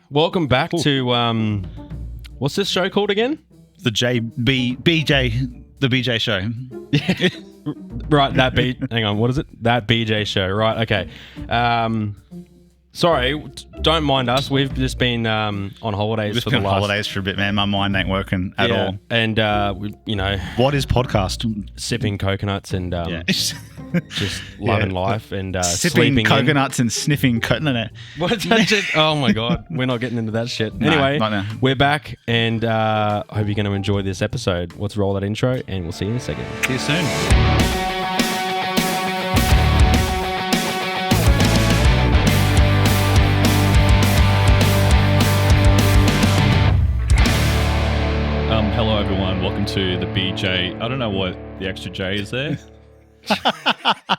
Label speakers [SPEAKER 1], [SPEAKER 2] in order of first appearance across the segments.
[SPEAKER 1] Welcome back to what's this show called again?
[SPEAKER 2] The BJ show.
[SPEAKER 1] Right, hang on, what is it? That BJ show. Right, okay. Sorry, don't mind us. We've just been on holidays
[SPEAKER 2] Just
[SPEAKER 1] for
[SPEAKER 2] been
[SPEAKER 1] the last
[SPEAKER 2] holidays for a bit, man. My mind ain't working at all.
[SPEAKER 1] And we,
[SPEAKER 2] What is podcast?
[SPEAKER 1] sipping coconuts and just loving life and
[SPEAKER 2] Sipping
[SPEAKER 1] sleeping
[SPEAKER 2] coconuts and sniffing coconut.
[SPEAKER 1] What's that shit? Oh my god, we're not getting into that shit.
[SPEAKER 2] No,
[SPEAKER 1] Anyway,
[SPEAKER 2] not now.
[SPEAKER 1] we're back, and I hope you're going to enjoy this episode. Let's roll that intro, and we'll see you in a second.
[SPEAKER 2] See you soon.
[SPEAKER 3] Hello, everyone. Welcome to the BJ. I don't know what the extra J is there.
[SPEAKER 1] That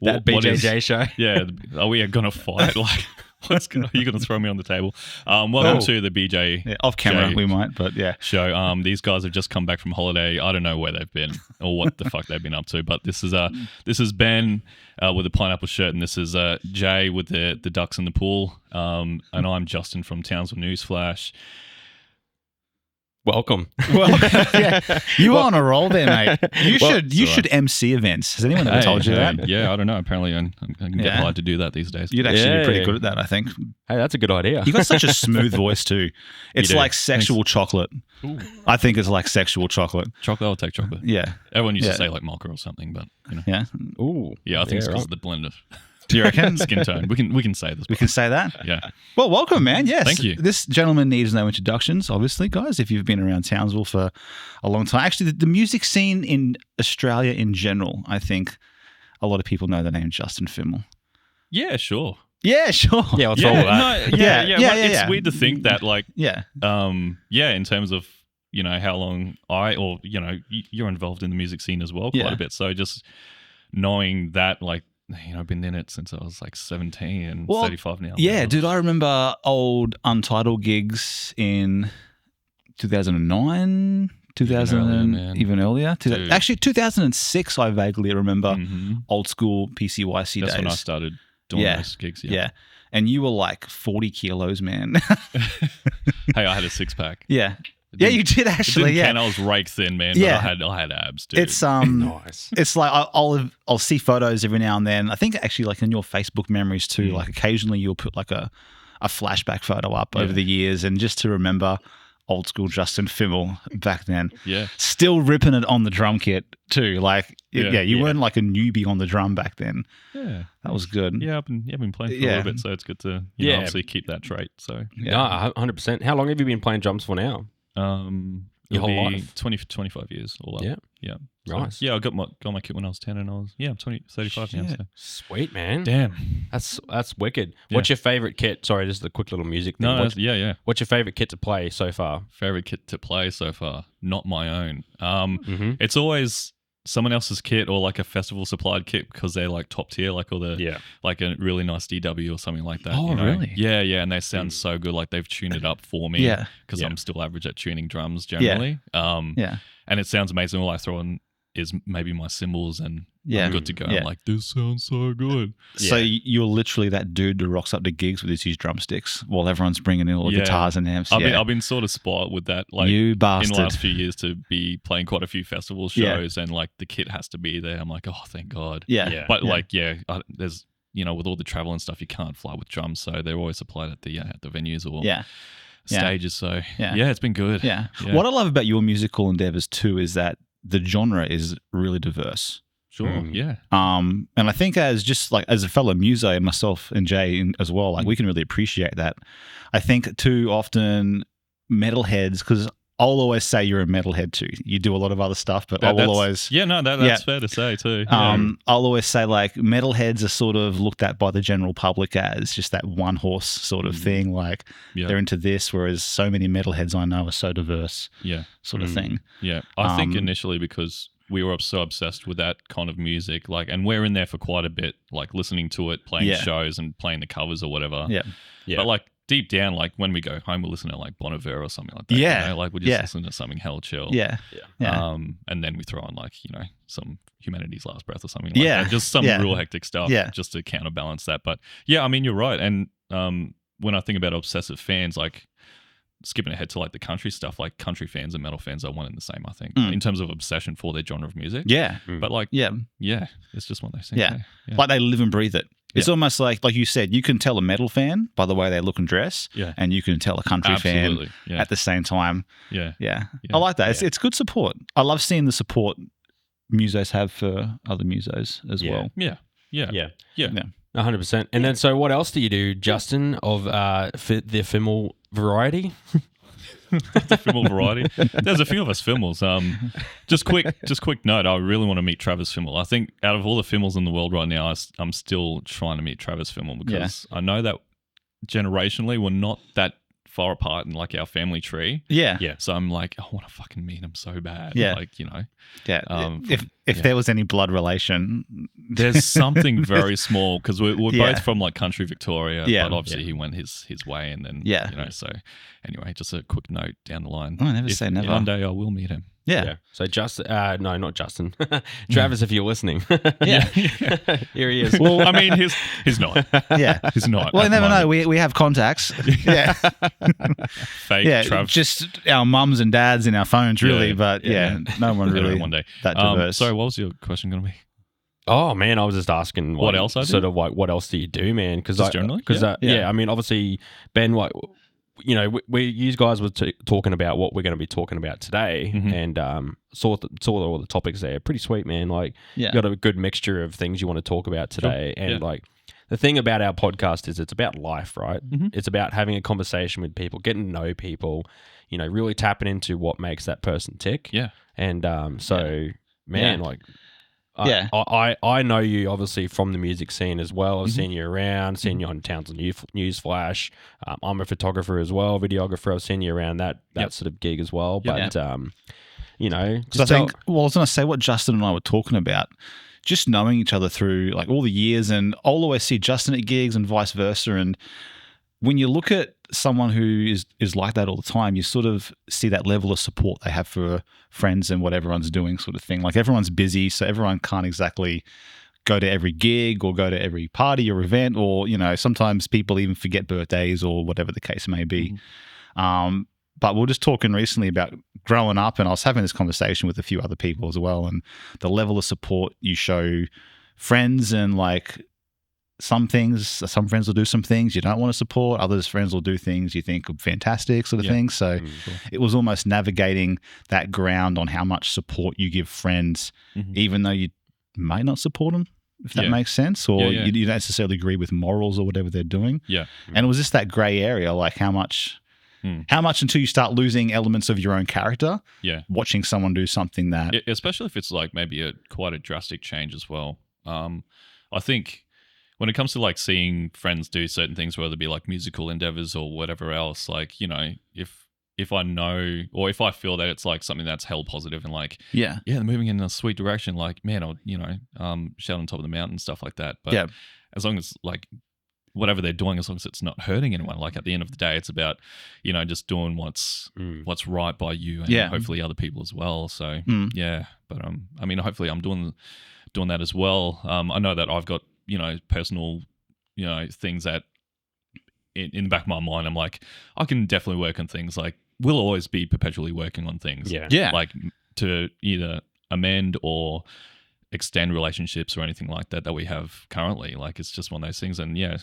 [SPEAKER 1] BJJ show.
[SPEAKER 3] Yeah. Are we going to fight? Like, are you going to throw me on the table? Welcome to the BJ.
[SPEAKER 2] Yeah, off camera,
[SPEAKER 3] J
[SPEAKER 2] we might, but yeah.
[SPEAKER 3] show. These guys have just come back from holiday. I don't know where they've been or what the fuck they've been up to, but this is Ben with a pineapple shirt, and this is Jay with the ducks in the pool. And I'm Justin from TOWNSVILLE News Flash.
[SPEAKER 1] Welcome.
[SPEAKER 2] Well, yeah, you are on a roll there, mate. You should MC events. Has anyone ever told you that?
[SPEAKER 3] Yeah, I don't know. Apparently, I can get hired to do that these days.
[SPEAKER 2] You'd actually be pretty good at that, I think.
[SPEAKER 1] Hey, that's a good idea.
[SPEAKER 2] You got such a smooth voice too. It's
[SPEAKER 3] do.
[SPEAKER 2] like sexual chocolate.
[SPEAKER 3] Ooh.
[SPEAKER 2] I think it's like sexual chocolate.
[SPEAKER 3] Chocolate, I'll take chocolate.
[SPEAKER 2] Yeah.
[SPEAKER 3] Everyone used to say like mocha or something, but
[SPEAKER 2] Yeah.
[SPEAKER 1] Ooh.
[SPEAKER 3] yeah, I think it's because of the blend of
[SPEAKER 2] Do you reckon?
[SPEAKER 3] skin tone. We can say this.
[SPEAKER 2] We can say that?
[SPEAKER 3] Yeah.
[SPEAKER 2] Well, welcome, man. Yes.
[SPEAKER 3] Thank you.
[SPEAKER 2] This gentleman needs no introductions, obviously, guys, if you've been around Townsville for a long time. Actually, the music scene in Australia in general, I think a lot of people know the name Justin Fimmel.
[SPEAKER 3] Yeah, sure.
[SPEAKER 2] Yeah, sure.
[SPEAKER 1] Yeah, what's wrong with that?
[SPEAKER 3] No, it's
[SPEAKER 2] yeah.
[SPEAKER 3] weird to think that like
[SPEAKER 2] Yeah.
[SPEAKER 3] in terms of, how long you're involved in the music scene as well quite a bit. So just knowing that like I've been in it since I was like 17 and 35 now.
[SPEAKER 2] Yeah, dude, I remember old Untitled gigs in 2009, 2000, even earlier. Actually, 2006, I vaguely remember old school PCYC
[SPEAKER 3] That's
[SPEAKER 2] days.
[SPEAKER 3] when I started doing those gigs.
[SPEAKER 2] Yeah. And you were like 40 kilos, man.
[SPEAKER 3] Hey, I had a six pack.
[SPEAKER 2] Yeah. Yeah, you did actually. Yeah,
[SPEAKER 3] and I was rake thin, man.
[SPEAKER 2] Yeah.
[SPEAKER 3] But I had abs, dude.
[SPEAKER 2] it's
[SPEAKER 1] Nice.
[SPEAKER 2] It's like I'll see photos every now and then. I think actually like in your Facebook memories too. Like occasionally you'll put like a flashback photo up over the years, and just to remember old school Justin Fimmel back then.
[SPEAKER 3] Yeah.
[SPEAKER 2] Still ripping it on the drum kit too. Like you weren't like a newbie on the drum back then.
[SPEAKER 3] Yeah.
[SPEAKER 2] That was good.
[SPEAKER 3] Yeah, I've been playing for a little bit, so it's good to obviously keep that trait. So
[SPEAKER 1] No, 100%. How long have you been playing drums for now? Your whole life?
[SPEAKER 3] 20 to 25 years all up.
[SPEAKER 1] Yeah.
[SPEAKER 3] Yeah.
[SPEAKER 1] Nice.
[SPEAKER 3] So, yeah, I got my kit when I was 10 and I was 35 now. So.
[SPEAKER 1] Sweet, man.
[SPEAKER 3] Damn.
[SPEAKER 1] That's wicked.
[SPEAKER 3] Yeah.
[SPEAKER 1] What's your favorite kit? Sorry, just a quick little music thing.
[SPEAKER 3] No,
[SPEAKER 1] What's your favorite kit to play so far?
[SPEAKER 3] Favorite kit to play so far? Not my own. It's always someone else's kit or like a festival supplied kit because they're like top tier, like all the like a really nice DW or something like that.
[SPEAKER 2] Oh, really?
[SPEAKER 3] Yeah, and they sound so good. Like they've tuned it up for me.
[SPEAKER 2] Yeah.
[SPEAKER 3] because I'm still average at tuning drums generally.
[SPEAKER 2] Yeah.
[SPEAKER 3] And it sounds amazing. All I throw in is maybe my cymbals and I'm good to go.
[SPEAKER 2] Yeah.
[SPEAKER 3] I'm like, this sounds so good.
[SPEAKER 2] So you're literally that dude who rocks up to gigs with his huge drumsticks while everyone's bringing in all the guitars and amps.
[SPEAKER 3] I've been sort of spoiled with that. Like
[SPEAKER 2] you bastard.
[SPEAKER 3] In the last few years to be playing quite a few festival shows and like the kit has to be there. I'm like, oh, thank God.
[SPEAKER 2] Yeah.
[SPEAKER 3] But there's with all the travel and stuff, you can't fly with drums, so they're always supplied at the venues or stages. So it's been good.
[SPEAKER 2] Yeah. What I love about your musical endeavors too is that the genre is really diverse.
[SPEAKER 3] Sure. Yeah.
[SPEAKER 2] And I think as a fellow muso, myself and Jay as well, like we can really appreciate that. I think too often metalheads, because I'll always say you're a metalhead too. You do a lot of other stuff, but that's
[SPEAKER 3] fair to say too.
[SPEAKER 2] I'll always say like metalheads are sort of looked at by the general public as just that one horse sort of thing. Like they're into this, whereas so many metalheads I know are so diverse. Sort of thing.
[SPEAKER 3] Yeah. I think initially because we were so obsessed with that kind of music, like, and we're in there for quite a bit, like listening to it, playing shows and playing the covers or whatever.
[SPEAKER 2] Yeah.
[SPEAKER 3] But like deep down, like when we go home, we'll listen to like Bon Iver or something like that.
[SPEAKER 2] Yeah.
[SPEAKER 3] Like we just listen to something hell chill.
[SPEAKER 2] Yeah.
[SPEAKER 3] And then we throw on like, some Humanity's Last Breath or something like that. Just some real hectic stuff just to counterbalance that. But yeah, I mean, you're right. And when I think about obsessive fans, like skipping ahead to like the country stuff, like country fans and metal fans are one and the same, I think, in terms of obsession for their genre of music.
[SPEAKER 2] Yeah.
[SPEAKER 3] But like,
[SPEAKER 2] Yeah.
[SPEAKER 3] It's just one of those things.
[SPEAKER 2] Yeah. Like they live and breathe it. It's
[SPEAKER 3] Yeah.
[SPEAKER 2] almost like you said, you can tell a metal fan by the way they look and dress,
[SPEAKER 3] Yeah.
[SPEAKER 2] and you can tell a country
[SPEAKER 3] Absolutely.
[SPEAKER 2] fan
[SPEAKER 3] Yeah.
[SPEAKER 2] at the same time.
[SPEAKER 3] Yeah.
[SPEAKER 2] Yeah.
[SPEAKER 3] Yeah.
[SPEAKER 2] I like that.
[SPEAKER 1] Yeah.
[SPEAKER 2] It's good support. I love seeing the support musos have for other musos as
[SPEAKER 1] Yeah.
[SPEAKER 2] well.
[SPEAKER 3] Yeah. Yeah.
[SPEAKER 1] Yeah.
[SPEAKER 3] Yeah.
[SPEAKER 1] 100%. And then, so what else do you do, Justin, of the Fimmel variety?
[SPEAKER 3] The Fimmel variety. There's a few of us Fimmels. Just quick note. I really want to meet Travis Fimmel. I think out of all the Fimmels in the world right now, I'm still trying to meet Travis Fimmel because I know that generationally we're not that far apart in like our family tree.
[SPEAKER 2] Yeah.
[SPEAKER 1] Yeah.
[SPEAKER 3] So I'm like, I want to fucking meet him so bad.
[SPEAKER 2] Yeah.
[SPEAKER 3] Like, you know.
[SPEAKER 2] Yeah. If
[SPEAKER 3] yeah.
[SPEAKER 2] there was any blood relation,
[SPEAKER 3] There's something very small because we're
[SPEAKER 2] Yeah.
[SPEAKER 3] both from like country Victoria.
[SPEAKER 2] Yeah.
[SPEAKER 3] But obviously he went his way and then,
[SPEAKER 2] Yeah.
[SPEAKER 3] you know, so anyway, just a quick note down the line.
[SPEAKER 2] Oh, never say never.
[SPEAKER 3] One day I will meet him.
[SPEAKER 2] yeah.
[SPEAKER 1] So Justin, no, not Justin. Travis, if you're listening.
[SPEAKER 2] Yeah.
[SPEAKER 1] Here he is.
[SPEAKER 3] Well, I mean, he's not.
[SPEAKER 2] Yeah.
[SPEAKER 3] He's not.
[SPEAKER 2] Well, you
[SPEAKER 3] at the
[SPEAKER 2] never know.
[SPEAKER 3] moment.
[SPEAKER 2] We have contacts. Yeah.
[SPEAKER 3] Fake
[SPEAKER 2] Yeah.
[SPEAKER 3] Trav.
[SPEAKER 2] Just our mums and dads in our phones, really.
[SPEAKER 3] Yeah.
[SPEAKER 2] But yeah, no one
[SPEAKER 3] Maybe
[SPEAKER 2] really
[SPEAKER 3] one day.
[SPEAKER 2] that diverse.
[SPEAKER 3] Sorry, what was your question going to be?
[SPEAKER 1] Oh man, I was just asking
[SPEAKER 3] What else I do?
[SPEAKER 1] Sort of like what else do you do, man? Because
[SPEAKER 3] Just generally?
[SPEAKER 1] because
[SPEAKER 2] Yeah.
[SPEAKER 1] I mean, obviously, Ben, like, you know, you guys were talking about what we're going to be talking about today,
[SPEAKER 3] Mhm.
[SPEAKER 1] and saw all the topics there. Pretty sweet, man. Like,
[SPEAKER 2] Yeah.
[SPEAKER 1] you got a good mixture of things you want to talk about today,
[SPEAKER 3] Sure.
[SPEAKER 1] and
[SPEAKER 3] Yeah.
[SPEAKER 1] like. The thing about our podcast is it's about life, right?
[SPEAKER 3] Mhm.
[SPEAKER 1] It's about having a conversation with people, getting to know people, you know, really tapping into what makes that person tick.
[SPEAKER 3] Yeah.
[SPEAKER 1] And so, man,
[SPEAKER 2] Yeah.
[SPEAKER 1] like,
[SPEAKER 2] Yeah.
[SPEAKER 1] I know you obviously from the music scene as well. I've
[SPEAKER 3] Mhm.
[SPEAKER 1] seen you around, seen you on TOWNSVILLE News Flash. I'm a photographer as well, videographer. I've seen you around that
[SPEAKER 3] Yep.
[SPEAKER 1] sort of gig as well.
[SPEAKER 3] Yep.
[SPEAKER 1] But you know,
[SPEAKER 2] So I
[SPEAKER 1] just
[SPEAKER 2] think, well, I was going to say what Justin and I were talking about, just knowing each other through like all the years, and I'll always see Justin at gigs and vice versa. And when you look at someone who is like that all the time, you sort of see that level of support they have for friends and what everyone's doing, sort of thing. Like everyone's busy, so everyone can't exactly go to every gig or go to every party or event, or, you know, sometimes people even forget birthdays or whatever the case may be. But we were just talking recently about growing up, and I was having this conversation with a few other people as well, and the level of support you show friends, and like some friends will do some things you don't want to support, others friends will do things you think are fantastic, sort of
[SPEAKER 3] Yeah.
[SPEAKER 2] thing. So it was almost navigating that ground on how much support you give friends,
[SPEAKER 3] Mhm.
[SPEAKER 2] even though you may not support them, if that
[SPEAKER 3] Yeah.
[SPEAKER 2] makes sense, or
[SPEAKER 3] Yeah.
[SPEAKER 2] You don't necessarily agree with morals or whatever they're doing.
[SPEAKER 3] Yeah.
[SPEAKER 2] And it was just that grey area, like how much until you start losing elements of your own character,
[SPEAKER 3] Yeah.
[SPEAKER 2] watching someone do something that,
[SPEAKER 3] Especially if it's like maybe quite a drastic change as well. I think when it comes to like seeing friends do certain things, whether it be like musical endeavors or whatever else, like, you know, if I know, or if I feel that it's like something that's held positive and like,
[SPEAKER 2] yeah,
[SPEAKER 3] they're moving in a sweet direction, like, man, I'll, you know, shout on top of the mountain, stuff like that. But
[SPEAKER 2] Yeah.
[SPEAKER 3] as long as like whatever they're doing, as long as it's not hurting anyone, like at the end of the day, it's about, you know, just doing what's right by you and
[SPEAKER 2] Yeah.
[SPEAKER 3] hopefully other people as well. So
[SPEAKER 2] Mm.
[SPEAKER 3] yeah, but I mean, hopefully I'm doing that as well. I know that I've got, you know, personal, you know, things that in the back of my mind, I'm like, I can definitely work on things. Like, we'll always be perpetually working on things.
[SPEAKER 1] Yeah.
[SPEAKER 3] Like to either amend or extend relationships or anything like that we have currently. Like, it's just one of those things. And yeah,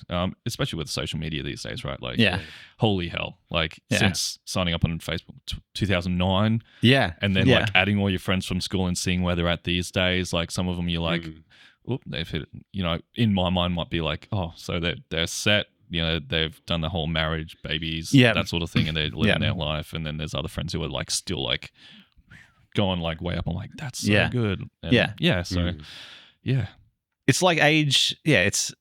[SPEAKER 3] especially with social media these days, right? Like,
[SPEAKER 2] Yeah.
[SPEAKER 3] holy hell. Like,
[SPEAKER 2] Yeah.
[SPEAKER 3] since signing up on Facebook 2009
[SPEAKER 2] yeah,
[SPEAKER 3] and then
[SPEAKER 2] yeah.
[SPEAKER 3] like adding all your friends from school and seeing where they're at these days, like some of them you're like, oop, they've hit it. You know, in my mind might be like, oh, so they're set. You know, they've done the whole marriage, babies,
[SPEAKER 2] Yeah.
[SPEAKER 3] that sort of thing, and they're living
[SPEAKER 2] Yeah.
[SPEAKER 3] their life. And then there's other friends who are like still like going like way up. I'm like, that's so
[SPEAKER 2] Yeah.
[SPEAKER 3] good. And
[SPEAKER 2] Yeah.
[SPEAKER 3] So yeah.
[SPEAKER 2] It's like age. Yeah, it's.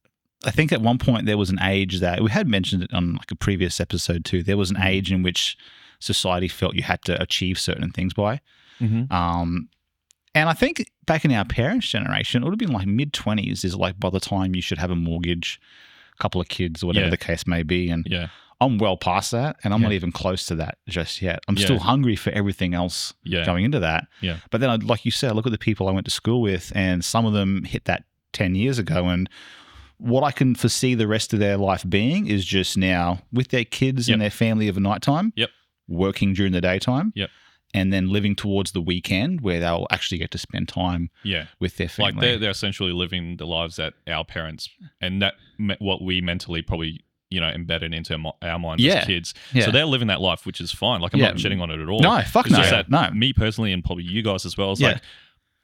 [SPEAKER 2] I think at one point there was an age that we had mentioned it on like a previous episode too. There was an age in which society felt you had to achieve certain things by.
[SPEAKER 3] Mm-hmm.
[SPEAKER 2] And I think back in our parents' generation, it would have been like mid-20s is like by the time you should have a mortgage, a couple of kids, or whatever
[SPEAKER 3] Yeah.
[SPEAKER 2] the case may be. And
[SPEAKER 3] Yeah.
[SPEAKER 2] I'm well past that, and I'm
[SPEAKER 3] Yeah.
[SPEAKER 2] not even close to that just yet. I'm
[SPEAKER 3] Yeah.
[SPEAKER 2] still hungry for everything else
[SPEAKER 3] Yeah.
[SPEAKER 2] going into that.
[SPEAKER 3] Yeah.
[SPEAKER 2] But then, like you said, I look at the people I went to school with, and some of them hit that 10 years ago, and what I can foresee the rest of their life being is just now with their kids and their family of a nighttime, working during the daytime, and then living towards the weekend where they'll actually get to spend time with their family.
[SPEAKER 3] Like they're essentially living the lives that our parents and that what we mentally probably embedded into our minds as kids. So they're living that life, which is fine. Like I'm not shitting on it at all.
[SPEAKER 2] No, fuck
[SPEAKER 3] it's
[SPEAKER 2] no.
[SPEAKER 3] Just that
[SPEAKER 2] no.
[SPEAKER 3] Me personally, and probably you guys as well. It's like,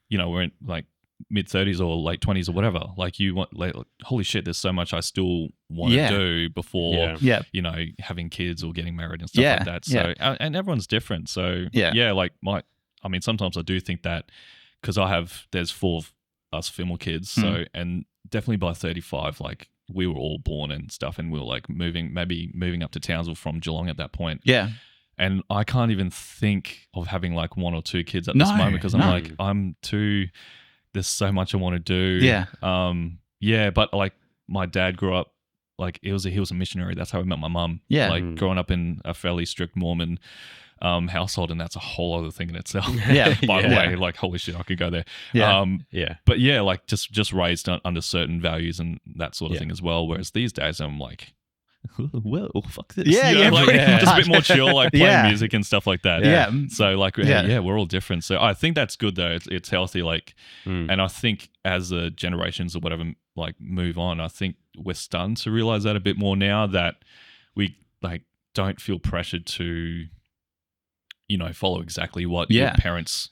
[SPEAKER 3] we're in like mid-30s or late 20s or whatever. Like you want, like, holy shit, there's so much I still want to do before, having kids or getting married and stuff like that. So, and everyone's different. So like sometimes I do think that because there's 4 of us Fimmel kids. So, and definitely by 35, like, we were all born and stuff, and we were like moving up to Townsville from Geelong at that point. Yeah. And I can't even think of having like 1 or 2 kids at this moment because I'm too, there's so much I want to do. Yeah. But like my dad grew up, like he was a missionary. That's how I met my mum. Yeah. Like growing up in a fairly strict Mormon household, and that's a whole other thing in itself. By the way, like holy shit, I could go there. But yeah, like just raised under certain values and that sort of thing as well. Whereas these days, I'm like, well, fuck this. Just a bit more chill, like playing music and stuff like that. So like, we're all different. So I think that's good though. It's healthy. Like, and I think as the generations or whatever like move on, I think we're starting to realize that a bit more now that we like don't feel pressured to, follow exactly what your parents,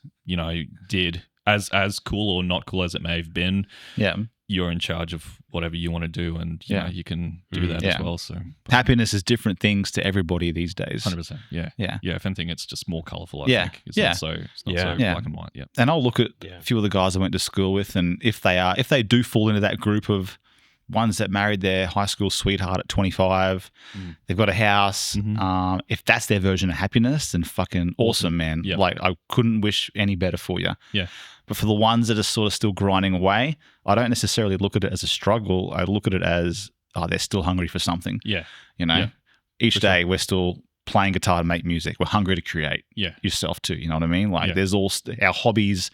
[SPEAKER 3] did as cool or not cool as it may have been. Yeah. You're in charge of whatever you want to do, and you know, you can do that as well. So
[SPEAKER 2] happiness is different things to everybody these days.
[SPEAKER 3] 100%. Yeah. If anything, it's just more colourful. I think it's not so black and white. Yeah.
[SPEAKER 2] And I'll look at a few of the guys I went to school with, and if they do fall into that group of ones that married their high school sweetheart at 25, they've got a house. If that's their version of happiness, then fucking awesome, man. Like I couldn't wish any better for you. Yeah. But for the ones that are sort of still grinding away, I don't necessarily look at it as a struggle. I look at it as, they're still hungry for something. Yeah. Each day we're still playing guitar to make music. We're hungry to create yourself too. You know what I mean? Like there's all our hobbies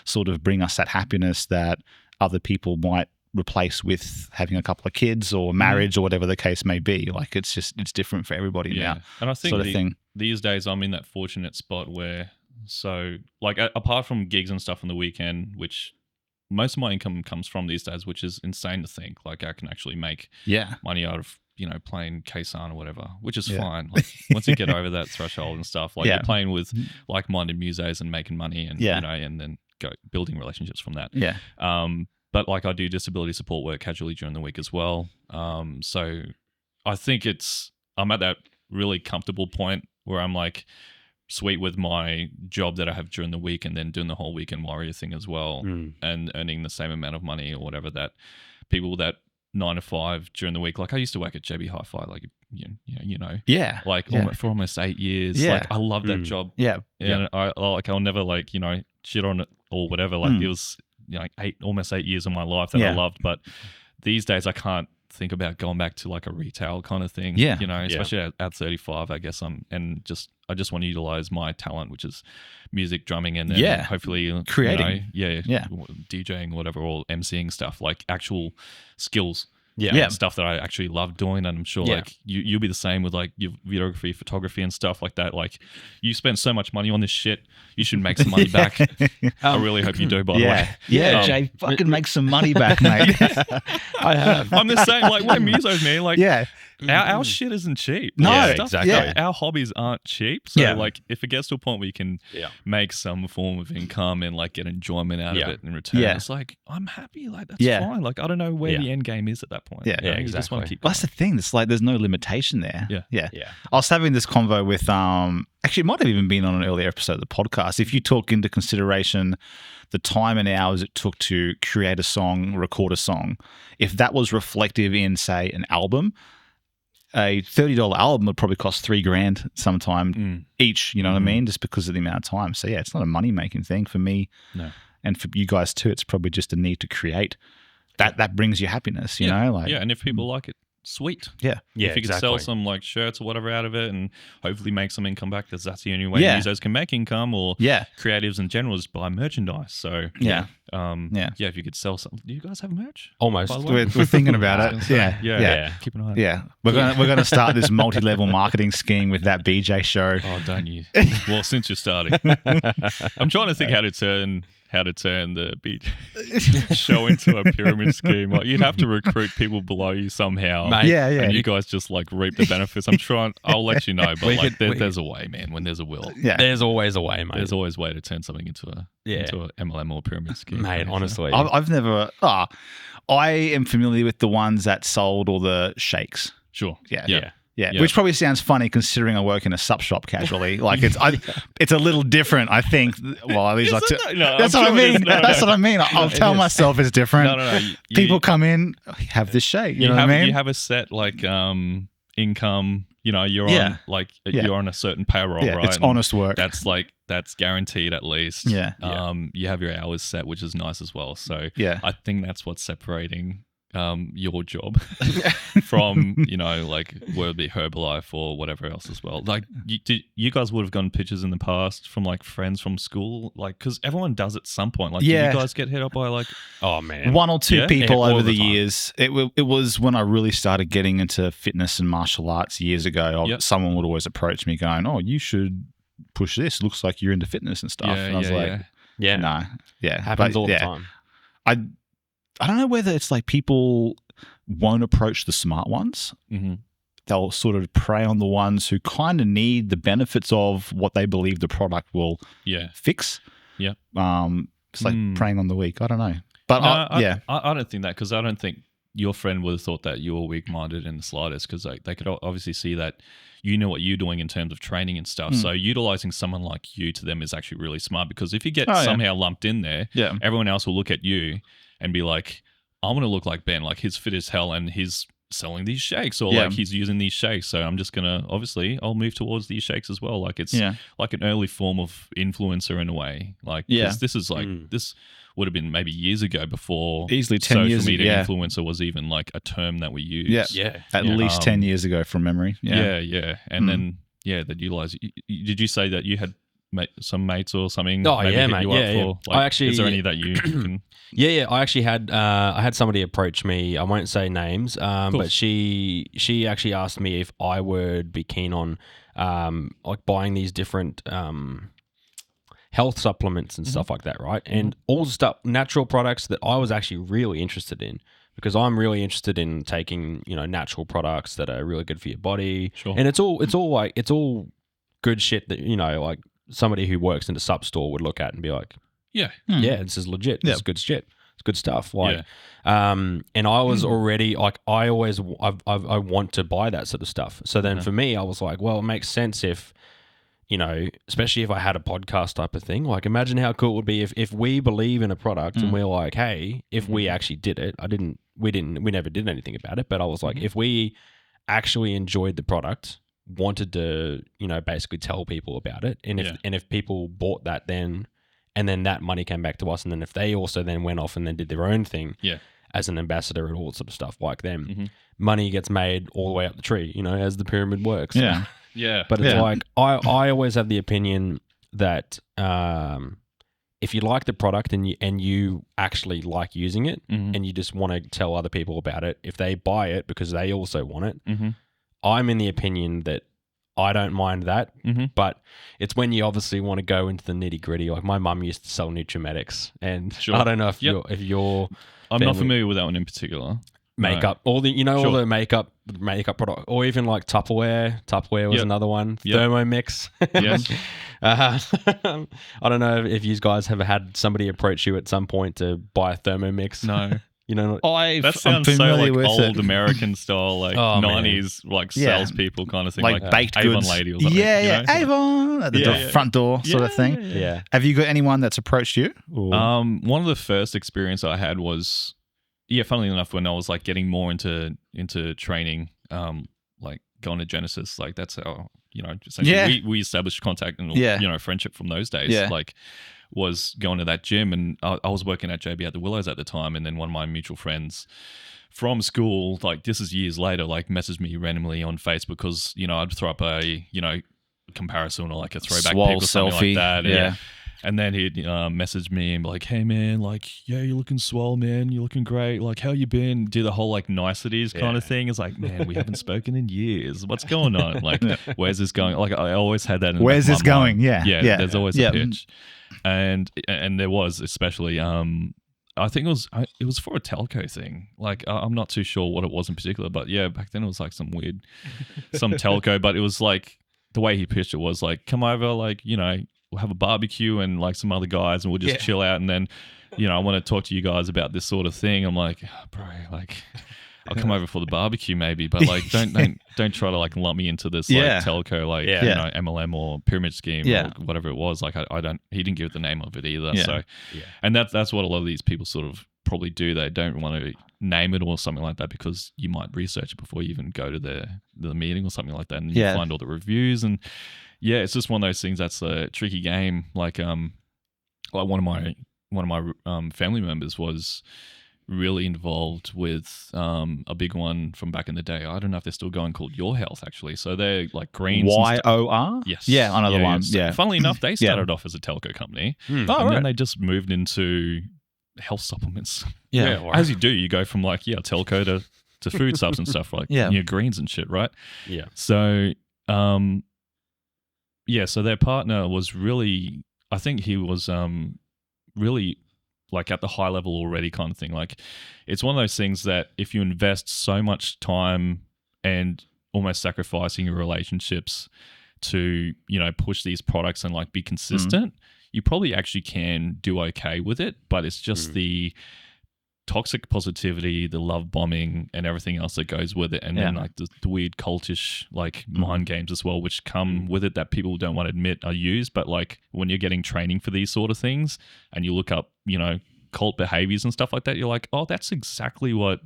[SPEAKER 2] sort of bring us that happiness that other people might replace with having a couple of kids or marriage or whatever the case may be. Like it's different for everybody now.
[SPEAKER 3] And I think these days I'm in that fortunate spot where, so like apart from gigs and stuff on the weekend, which most of my income comes from these days, which is insane to think. Like I can actually make money out of, playing Ksan or whatever, which is fine. Like once you get over that threshold and stuff, like you're playing with like-minded musos and making money and, and then building relationships from that. Yeah. But like I do disability support work casually during the week as well. So I think I'm at that really comfortable point where I'm like sweet with my job that I have during the week and then doing the whole weekend warrior thing as well and earning the same amount of money or whatever that people that 9 to 5 during the week. Like I used to work at JB Hi-Fi, like, for almost 8 years. Like I love that job. Yeah. And I'll never like, shit on it or whatever. Like it was, like almost 8 years of my life that I loved, but these days I can't think about going back to like a retail kind of thing. Especially at 35, I guess I just want to utilize my talent, which is music, drumming, and then hopefully
[SPEAKER 2] creating,
[SPEAKER 3] DJing, whatever, or MCing stuff, like actual skills. Stuff that I actually love doing, and I'm sure like you'll be the same with like your videography, photography, and stuff like that. Like you spend so much money on this shit, you should make some money back. I really hope you do. By the way,
[SPEAKER 2] Jay, fucking make some money back, mate.
[SPEAKER 3] I have. I'm the same. Like we're musos, man. Like our shit isn't cheap.
[SPEAKER 2] No,
[SPEAKER 3] exactly. Like, our hobbies aren't cheap. So like if it gets to a point where you can make some form of income and like get enjoyment out of it in return, it's like I'm happy. Like that's fine. Like I don't know where the end game is at that point.
[SPEAKER 2] Yeah,
[SPEAKER 3] exactly.
[SPEAKER 2] You just want to keep going. That's the thing. It's like there's no limitation there. Yeah. I was having this convo with actually it might have even been on an earlier episode of the podcast. If you took into consideration the time and hours it took to create a song, record a song, if that was reflective in, say, an album, a $30 album would probably cost $3,000 sometime each, you know what I mean? Just because of the amount of time. So it's not a money-making thing for me. No. And for you guys too, it's probably just a need to create. That brings you happiness, you know? Like
[SPEAKER 3] and if people like it, sweet.
[SPEAKER 2] Yeah.
[SPEAKER 1] Yeah,
[SPEAKER 3] If you could
[SPEAKER 1] exactly.
[SPEAKER 3] sell some like shirts or whatever out of it and hopefully make some income back, because that's the only way
[SPEAKER 2] Yeah.
[SPEAKER 3] musos can make income, or
[SPEAKER 2] Yeah.
[SPEAKER 3] creatives in general is buy merchandise. So
[SPEAKER 2] Yeah.
[SPEAKER 3] if you could sell something. Do you guys have merch?
[SPEAKER 1] Almost.
[SPEAKER 3] By the way?
[SPEAKER 2] We're thinking about it. Yeah.
[SPEAKER 3] Yeah. Keep an eye on it.
[SPEAKER 2] Yeah. We're gonna start this multi-level marketing scheme with that BJ show.
[SPEAKER 3] Oh, don't you? Well, since you're starting, I'm trying to think how to turn the beach show into a pyramid scheme. Like, you'd have to recruit people below you somehow.
[SPEAKER 1] Mate,
[SPEAKER 2] Yeah.
[SPEAKER 3] And you guys just like reap the benefits. I'm trying. I'll let you know, but
[SPEAKER 1] We
[SPEAKER 3] like,
[SPEAKER 1] could-
[SPEAKER 3] there's a way, man. When there's a will,
[SPEAKER 2] Yeah.
[SPEAKER 1] There's always a way, mate.
[SPEAKER 3] there's always a way to turn something into a MLM or pyramid scheme.
[SPEAKER 1] Mate,
[SPEAKER 3] So-
[SPEAKER 1] honestly.
[SPEAKER 2] I've never. I am familiar with the ones that sold all the shakes.
[SPEAKER 3] Sure.
[SPEAKER 2] Yeah.
[SPEAKER 3] Yeah.
[SPEAKER 2] Yeah, which probably sounds funny considering I work in a sup shop casually. Like it's a little different, I think. Well, at least that's what I mean. That's what I mean. I'll tell myself it's different.
[SPEAKER 3] No.
[SPEAKER 2] People come in, have this shake. You know what I mean?
[SPEAKER 3] You have a set like income. You know, you're
[SPEAKER 2] Yeah.
[SPEAKER 3] on like you're on a certain payroll,
[SPEAKER 2] Yeah,
[SPEAKER 3] right?
[SPEAKER 2] it's
[SPEAKER 3] And
[SPEAKER 2] honest work.
[SPEAKER 3] that's guaranteed at least.
[SPEAKER 2] Yeah.
[SPEAKER 3] You have your hours set, which is nice as well. So
[SPEAKER 2] Yeah.
[SPEAKER 3] I think that's what's separating your job from, you know, like whether it be Herbalife or whatever else as well. Like you guys would have gotten pictures in the past from like friends from school, like, because everyone does at some point. Like,
[SPEAKER 2] Yeah.
[SPEAKER 3] do you guys get hit up by like,
[SPEAKER 1] oh, man.
[SPEAKER 2] One or two
[SPEAKER 3] Yeah?
[SPEAKER 2] people
[SPEAKER 1] Yeah, all
[SPEAKER 2] over
[SPEAKER 1] the
[SPEAKER 2] the
[SPEAKER 1] time.
[SPEAKER 2] years. It was when I really started getting into fitness and martial arts years ago.
[SPEAKER 3] Yep.
[SPEAKER 2] Someone would always approach me going, "Oh, you should push this. Looks like you're into fitness and stuff." And I was like,
[SPEAKER 1] Yeah.
[SPEAKER 2] "No, yeah,
[SPEAKER 1] Happens
[SPEAKER 2] But,
[SPEAKER 1] all
[SPEAKER 2] yeah,
[SPEAKER 1] the time.
[SPEAKER 2] I don't know whether it's like people won't approach the smart ones.
[SPEAKER 3] Mhm.
[SPEAKER 2] They'll sort of prey on the ones who kind of need the benefits of what they believe the product will fix.
[SPEAKER 3] Yeah.
[SPEAKER 2] It's like preying on the weak. I don't know. But
[SPEAKER 3] No,
[SPEAKER 2] I
[SPEAKER 3] I don't think that, because I don't think your friend would have thought that you were weak-minded in the slightest, because they could obviously see that you know what you're doing in terms of training and stuff. So utilizing someone like you to them is actually really smart, because if you get somehow lumped in there,
[SPEAKER 2] Yeah.
[SPEAKER 3] everyone else will look at you and be like, I want to look like Ben, like he's fit as hell and he's selling these shakes, or like he's using these shakes. So I'm just going to, obviously, I'll move towards these shakes as well. Like it's like an early form of influencer in a way. Like, 'cause this is like, this would have been maybe years ago before
[SPEAKER 2] Easily 10
[SPEAKER 3] social
[SPEAKER 2] years
[SPEAKER 3] media
[SPEAKER 2] yeah.
[SPEAKER 3] influencer was even like a term that we used.
[SPEAKER 2] Yeah.
[SPEAKER 1] Yeah.
[SPEAKER 2] At least 10 years ago from memory.
[SPEAKER 3] Yeah. And then, that utilize. Did you say that you had some mates or something?
[SPEAKER 1] Oh,
[SPEAKER 3] maybe
[SPEAKER 1] yeah,
[SPEAKER 3] hit
[SPEAKER 1] mate.
[SPEAKER 3] you up
[SPEAKER 1] Yeah.
[SPEAKER 3] for? Like,
[SPEAKER 1] I actually-
[SPEAKER 3] is there any that you can?
[SPEAKER 1] Yeah. I actually had I had somebody approach me. I won't say names, but she actually asked me if I would be keen on like buying these different health supplements and stuff like that, right? And all the stuff, natural products that I was actually really interested in, because I'm really interested in taking, you know, natural products that are really good for your body.
[SPEAKER 3] Sure.
[SPEAKER 1] And it's all good shit that, you know, like somebody who works in a sub store would look at and be like,
[SPEAKER 3] Yeah.
[SPEAKER 1] yeah, this is legit. This
[SPEAKER 2] Yeah.
[SPEAKER 1] is good shit. It's good stuff. Like, and I was already like, I want to buy that sort of stuff. So then for me, I was like, well, it makes sense if, you know, especially if I had a podcast type of thing. Like, imagine how cool it would be if we believe in a product and we're like, hey, if we actually did it, we never did anything about it, but I was like, if we actually enjoyed the product, wanted to, you know, basically tell people about it, and if people bought that then, and then that money came back to us, and then if they also then went off and then did their own thing as an ambassador and all sort of stuff like them, money gets made all the way up the tree, you know, as the pyramid works.
[SPEAKER 2] Yeah.
[SPEAKER 3] Yeah.
[SPEAKER 1] But it's like, I always have the opinion that if you like the product and you actually like using it, and you just want to tell other people about it, if they buy it because they also want it, I'm in the opinion that I don't mind that, but it's when you obviously want to go into the nitty gritty. Like, my mum used to sell Nutrimetics, and I don't know if you're
[SPEAKER 3] I'm not familiar with that one in particular.
[SPEAKER 1] makeup, all the all the makeup product, or even like Tupperware. Tupperware was another one. Thermomix.
[SPEAKER 3] Yes.
[SPEAKER 1] I don't know if you guys have had somebody approach you at some point to buy a Thermomix.
[SPEAKER 3] No.
[SPEAKER 1] You know,
[SPEAKER 3] That sounds so like old American style, like 90s, like salespeople kind of thing,
[SPEAKER 2] like baked
[SPEAKER 3] Avon
[SPEAKER 2] goods.
[SPEAKER 3] lady or something.
[SPEAKER 2] Yeah,
[SPEAKER 3] you know?
[SPEAKER 2] Avon at the front door sort of thing.
[SPEAKER 1] Yeah.
[SPEAKER 2] Have you got anyone that's approached you? Or?
[SPEAKER 3] One of the first experience I had was, funnily enough, when I was like getting more into training, like going to Genesis. Like that's how, you know, essentially we established contact and, you know, friendship from those days.
[SPEAKER 2] Yeah.
[SPEAKER 3] Like was going to that gym, and I was working at JB at the Willows at the time. And then one of my mutual friends from school, like this is years later, like messaged me randomly on Facebook because, you know, I'd throw up a, you know, comparison or like a throwback
[SPEAKER 2] Swole
[SPEAKER 3] pic or something
[SPEAKER 2] selfie.
[SPEAKER 3] like that.
[SPEAKER 2] Yeah.
[SPEAKER 3] And then he'd message me and be like, hey, man, like, yeah, you're looking swole, man. You're looking great. Like, how you been? Do the whole, like, niceties kind of thing. It's like, man, we haven't spoken in years. What's going on? Like, where's this going? Like, I always had that in
[SPEAKER 2] where's this going?
[SPEAKER 3] Mind. Yeah. There's always a pitch. And there was, especially, I think it was for a telco thing. Like, I'm not too sure what it was in particular. But, yeah, back then it was, like, some telco. But it was, like, the way he pitched it was, like, come over, like, you know, we'll have a barbecue and like some other guys and we'll just chill out. And then, you know, I want to talk to you guys about this sort of thing. I'm like, oh, bro, like I'll come over for the barbecue maybe, but like don't try to like lump me into this like telco, like, you know, MLM or pyramid scheme or whatever it was. Like he didn't give the name of it either. Yeah. So, and that's what a lot of these people sort of probably do. They don't want to name it or something like that because you might research it before you even go to the meeting or something like that. And you find all the reviews and, yeah, it's just one of those things that's a tricky game. Like one of my family members was really involved with a big one from back in the day. I don't know if they're still going, called Your Health, actually. So they're like greens.
[SPEAKER 2] YOR?
[SPEAKER 3] Yes.
[SPEAKER 2] Yeah, another one.
[SPEAKER 3] So,
[SPEAKER 2] yeah.
[SPEAKER 3] Funnily enough, they started off as a telco company. And then they just moved into health supplements.
[SPEAKER 2] Yeah.
[SPEAKER 3] As you do, you go from like, telco to food subs and stuff, like greens and shit, right?
[SPEAKER 1] Yeah.
[SPEAKER 3] So, so their partner was really, I think he was really like at the high level already kind of thing. Like it's one of those things that if you invest so much time and almost sacrificing your relationships to, you know, push these products and like be consistent, you probably actually can do okay with it. But it's just the toxic positivity, the love bombing and everything else that goes with it. And then like the weird cultish like mind games as well, which come with it that people don't want to admit are used. But like when you're getting training for these sort of things and you look up, you know, cult behaviors and stuff like that, you're like, oh, that's exactly what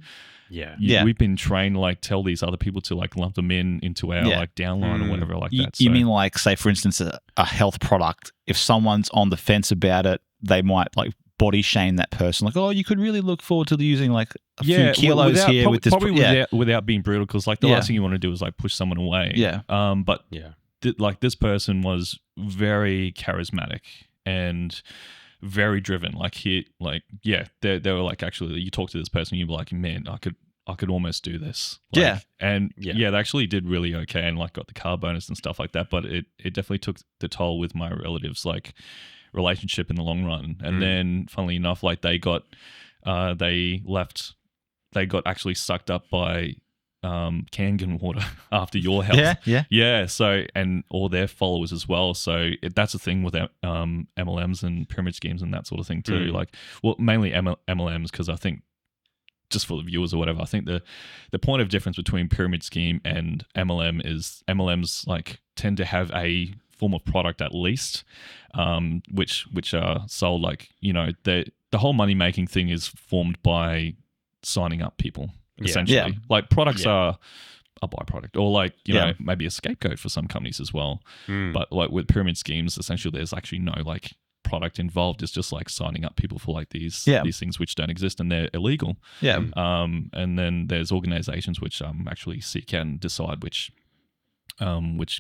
[SPEAKER 3] we've been trained to like tell these other people to like lump them into our like downline or whatever like that.
[SPEAKER 2] You mean like, say for instance, a health product, if someone's on the fence about it, they might like body shame that person, like, oh, you could really look forward to using like a few kilos here with this.
[SPEAKER 3] Probably without being brutal, because like the last thing you want to do is like push someone away. Like this person was very charismatic and very driven. Like they were like, actually, you talk to this person, you'd be like, man, I could almost do this. Like, they actually did really okay and like got the car bonus and stuff like that. But it definitely took the toll with my relatives, like relationship in the long run. And then funnily enough, like they got actually sucked up by Kangen water after Your Health. So, and all their followers as well. So that's the thing with MLMs and pyramid schemes and that sort of thing too. Like, well, mainly MLMs, because I think, just for the viewers or whatever, I think the point of difference between pyramid scheme and MLM is MLMs like tend to have a form of product at least, which are sold, like, you know, the whole money making thing is formed by signing up people, essentially. Like products are a byproduct, or like, you know, maybe a scapegoat for some companies as well. But like with pyramid schemes, essentially there's actually no like product involved. It's just like signing up people for like these things which don't exist and they're illegal. And then there's organizations which actually seek out and decide which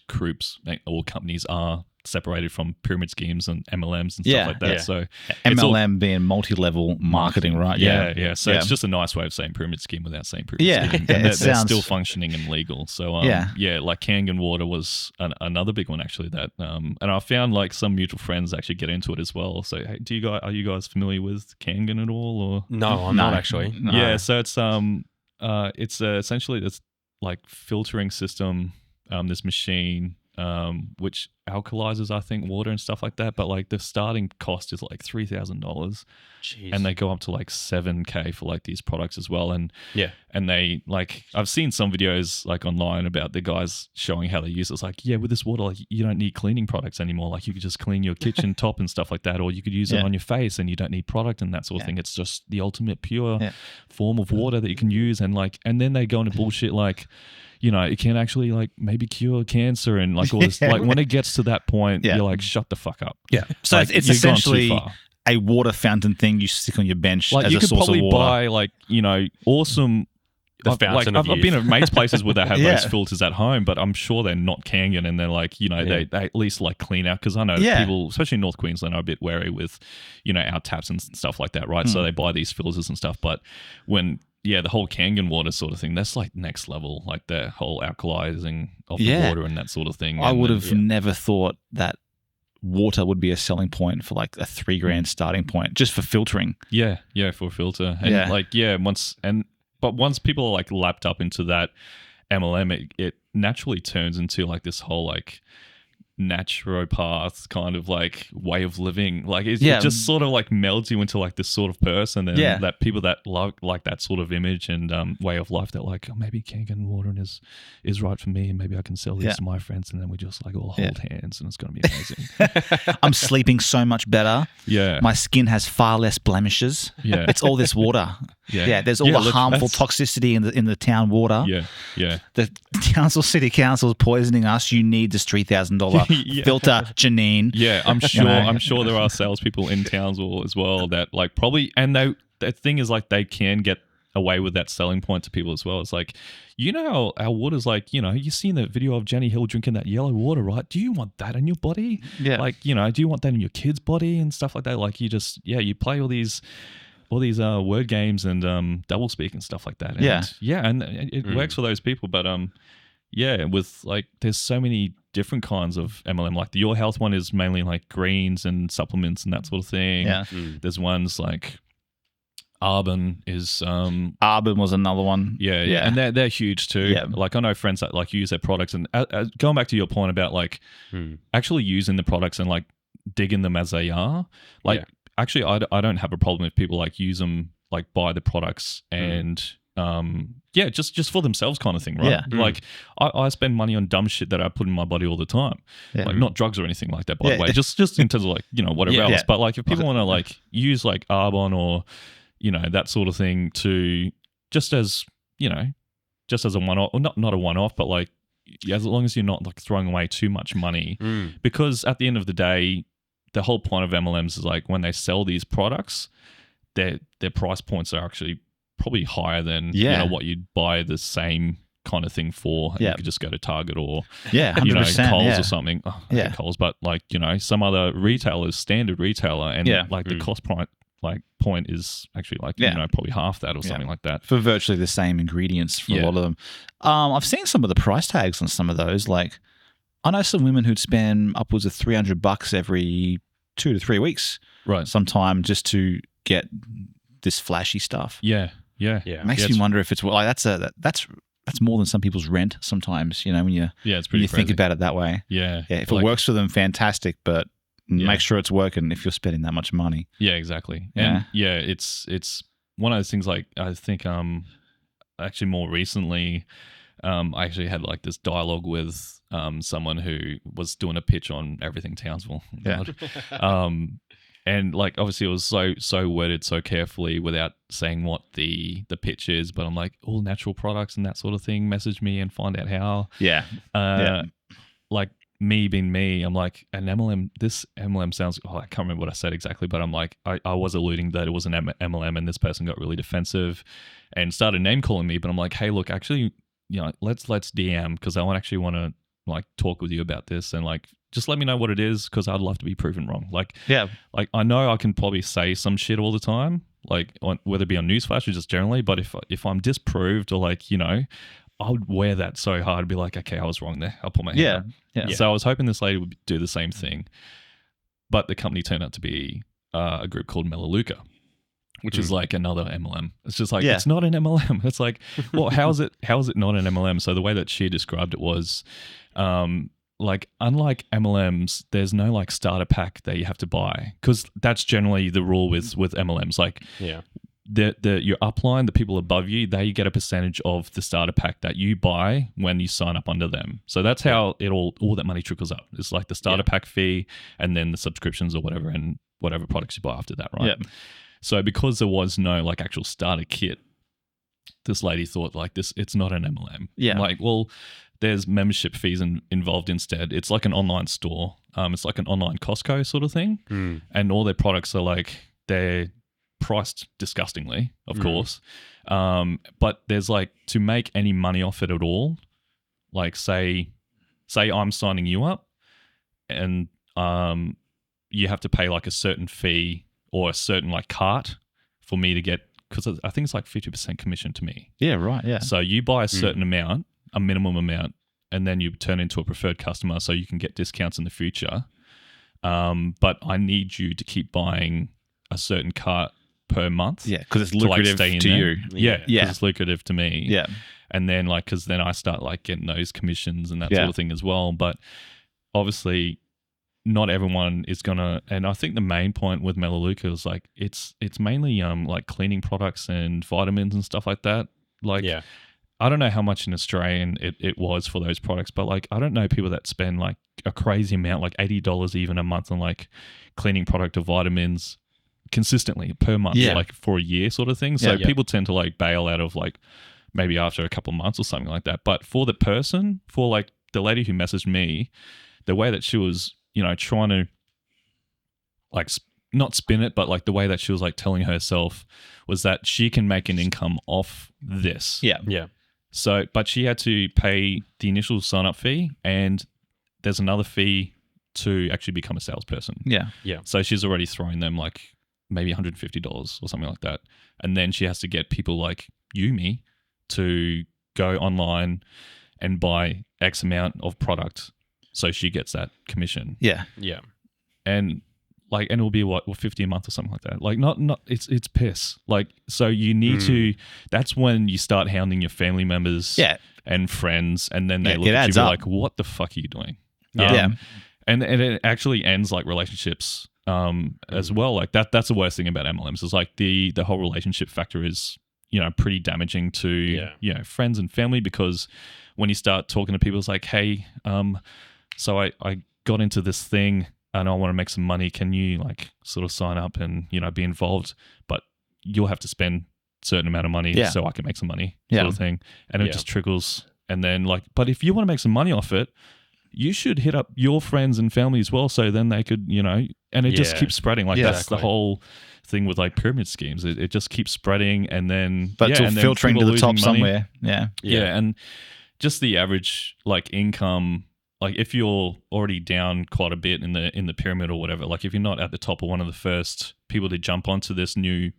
[SPEAKER 3] groups or companies are separated from pyramid schemes and MLMs and stuff like that. So
[SPEAKER 2] MLM being multi-level marketing, right?
[SPEAKER 3] So it's just a nice way of saying pyramid scheme without saying pyramid scheme. And they're still functioning and legal. So like Kangen water was another big one actually that and I found like some mutual friends actually get into it as well. So hey, are you guys familiar with Kangen at all? Or
[SPEAKER 1] no, I'm not actually.
[SPEAKER 3] No. Yeah, so it's essentially this like filtering system, this machine which alkalizes, I think, water and stuff like that. But like the starting cost is like $3,000, and they go up to like $7,000 for like these products as well. And and they like, I've seen some videos like online about the guys showing how they use it. It's like, with this water, like you don't need cleaning products anymore. Like you could just clean your kitchen top and stuff like that, or you could use it on your face and you don't need product and that sort of thing. It's just the ultimate pure form of water that you can use. And like, and then they go into bullshit like, it can actually like maybe cure cancer and like all this. Like when it gets to that point, you're like, shut the fuck up.
[SPEAKER 2] Yeah. So
[SPEAKER 3] like,
[SPEAKER 2] it's essentially a water fountain thing you stick on your bench
[SPEAKER 3] like
[SPEAKER 2] as
[SPEAKER 3] you
[SPEAKER 2] a
[SPEAKER 3] could
[SPEAKER 2] source
[SPEAKER 3] probably
[SPEAKER 2] of water.
[SPEAKER 3] buy like, awesome. I've been at mates places where they have those filters at home, but I'm sure they're not Kangen, and they're like, they at least like clean out, because I know people, especially in North Queensland, are a bit wary with, our taps and stuff like that, right? So they buy these filters and stuff, but when the whole Kangen water sort of thing, that's like next level, like the whole alkalizing of the water and that sort of thing.
[SPEAKER 2] I would have never thought that water would be a selling point for like a $3,000 starting point just for filtering.
[SPEAKER 3] Yeah, for a filter, and but once people are like lapped up into that MLM, it naturally turns into like this whole like naturopath kind of like way of living. Like it just sort of like melds you into like this sort of person, and that people that love like that sort of image and way of life, that like, oh, maybe Kangen water is right for me, and maybe I can sell this to my friends, and then we just like all hold hands, and it's going to be amazing.
[SPEAKER 2] I'm sleeping so much better.
[SPEAKER 3] Yeah.
[SPEAKER 2] My skin has far less blemishes.
[SPEAKER 3] Yeah.
[SPEAKER 2] It's all this water. Yeah. There's all the harmful toxicity in the town water.
[SPEAKER 3] Yeah.
[SPEAKER 2] The City Council is poisoning us. You need this $3,000 filter, Janine.
[SPEAKER 3] Yeah, I'm sure there are salespeople in Townsville as well that like probably, and the thing is like they can get away with that selling point to people as well. It's like, how our water's like, you seen the video of Jenny Hill drinking that yellow water, right? Do you want that in your body?
[SPEAKER 2] Yeah.
[SPEAKER 3] Like, do you want that in your kid's body and stuff like that? Like you just, you play all these word games and double speak and stuff like that. And, and it works for those people. But with like, there's so many different kinds of MLM. Like the Your Health one is mainly like greens and supplements and that sort of thing.
[SPEAKER 2] Yeah.
[SPEAKER 3] There's ones like Arbon is
[SPEAKER 2] Arbon was another one.
[SPEAKER 3] Yeah. And they're huge too.
[SPEAKER 2] Yeah.
[SPEAKER 3] Like I know friends that like use their products, and going back to your point about like actually using the products and like digging them as they are. Like actually I don't have a problem if people like use them, like buy the products and just for themselves kind of thing, right?
[SPEAKER 2] Yeah.
[SPEAKER 3] Like I spend money on dumb shit that I put in my body all the time. Yeah. Like not drugs or anything like that, by the way. Just in terms of like, whatever else. But like if people want to like use like Arbon or, that sort of thing to just as a one-off, or not a one-off, but like as long as you're not like throwing away too much money, because at the end of the day, the whole point of MLMs is like when they sell these products, their price points are actually probably higher than what you'd buy the same kind of thing for. And you could just go to Target or
[SPEAKER 2] 100%,
[SPEAKER 3] Coles or something. Oh, I hate Coles, but like some other retailers, standard retailer, and like the cost point is actually like probably half that or something like that
[SPEAKER 2] for virtually the same ingredients for a lot of them. I've seen some of the price tags on some of those. Like I know some women who'd spend upwards of $300 every 2 to 3 weeks,
[SPEAKER 3] right?
[SPEAKER 2] Sometime just to get this flashy stuff.
[SPEAKER 3] Yeah.
[SPEAKER 2] It makes me wonder if it's like that's more than some people's rent sometimes. When you
[SPEAKER 3] it's pretty
[SPEAKER 2] when you think about it that way.
[SPEAKER 3] Yeah.
[SPEAKER 2] If it works for them, fantastic. But make sure it's working if you're spending that much money.
[SPEAKER 3] Yeah, exactly. And it's one of those things. Like I think actually more recently, I actually had like this dialogue with someone who was doing a pitch on everything Townsville. And like obviously it was so worded so carefully without saying what the pitch is, but I'm like, all natural products and that sort of thing, message me and find out how. Like me being me, I'm like, an MLM, this MLM sounds, I can't remember what I said exactly, but I'm like, I was alluding that it was an MLM, and this person got really defensive and started name calling me, but I'm like, hey, look, actually, let's DM, because I actually want to like talk with you about this, and like just let me know what it is, because I'd love to be proven wrong. Like I know I can probably say some shit all the time, like whether it be on Newsflash or just generally, but if I'm disproved or like I would wear that so hard to be like, okay, I was wrong there. I'll put my hand up. So I was hoping this lady would do the same thing, but the company turned out to be a group called Melaleuca, which is like another MLM. It's just like, it's not an MLM. It's like, well, how is it not an MLM? So the way that she described it was, like, unlike MLMs, there's no like starter pack that you have to buy, because that's generally the rule with MLMs. Like, your upline, the people above you, they get a percentage of the starter pack that you buy when you sign up under them. So that's how all that money trickles up. It's like the starter pack fee, and then the subscriptions or whatever, and whatever products you buy after that, right? So because there was no like actual starter kit, this lady thought like it's not an MLM.
[SPEAKER 2] Yeah.
[SPEAKER 3] Like, well, there's membership fees involved instead. It's like an online store. It's like an online Costco sort of thing. And all their products are like, they're priced disgustingly, of course. But there's like, to make any money off it at all, like say I'm signing you up and you have to pay like a certain fee or a certain like cart for me to get, because I think it's like 50% commission to me.
[SPEAKER 2] Yeah, right. Yeah.
[SPEAKER 3] So you buy a certain amount, a minimum amount, and then you turn into a preferred customer so you can get discounts in the future. But I need you to keep buying a certain cart per month.
[SPEAKER 2] Yeah, because it's lucrative to you.
[SPEAKER 3] Yeah, because it's lucrative to me.
[SPEAKER 2] Yeah.
[SPEAKER 3] And then like, because then I start like getting those commissions and that sort of thing as well. But obviously not everyone is gonna, and I think the main point with Melaleuca is like it's mainly like cleaning products and vitamins and stuff like that. Like I don't know how much in Australian it was for those products, but like I don't know people that spend like a crazy amount, like $80 even a month on like cleaning product or vitamins consistently per month, like for a year sort of thing. So people tend to like bail out of like maybe after a couple of months or something like that. But for the person, for like the lady who messaged me, the way that she was, you know, trying to like not spin it, but like the way that she was like telling herself was that she can make an income off this.
[SPEAKER 2] Yeah.
[SPEAKER 1] Yeah.
[SPEAKER 3] So, but she had to pay the initial sign up fee and there's another fee to actually become a salesperson.
[SPEAKER 2] Yeah.
[SPEAKER 1] Yeah.
[SPEAKER 3] So she's already throwing them like maybe $150 or something like that. And then she has to get people like me to go online and buy X amount of product. So she gets that commission.
[SPEAKER 2] Yeah.
[SPEAKER 1] Yeah.
[SPEAKER 3] And like, and it'll be what, 50 a month or something like that. Like not, it's piss. Like, so you need to, that's when you start hounding your family members and friends. And then they look at you and be like, what the fuck are you doing? And it actually ends like relationships as well. Like that's the worst thing about MLMs is like the whole relationship factor is, you know, pretty damaging to, you know, friends and family, because when you start talking to people, it's like, hey, so I got into this thing and I want to make some money. Can you like sort of sign up and, you know, be involved? But you'll have to spend a certain amount of money so I can make some money sort of thing. And it just trickles. And then like, but if you want to make some money off it, you should hit up your friends and family as well. So then they could, you know, and it just keeps spreading. Like that's the whole thing with like pyramid schemes. It just keeps spreading and then,
[SPEAKER 2] but it's filtering to the top somewhere. Yeah.
[SPEAKER 3] Yeah. And just the average like income, like if you're already down quite a bit in the pyramid or whatever, like if you're not at the top or one of the first people to jump onto this new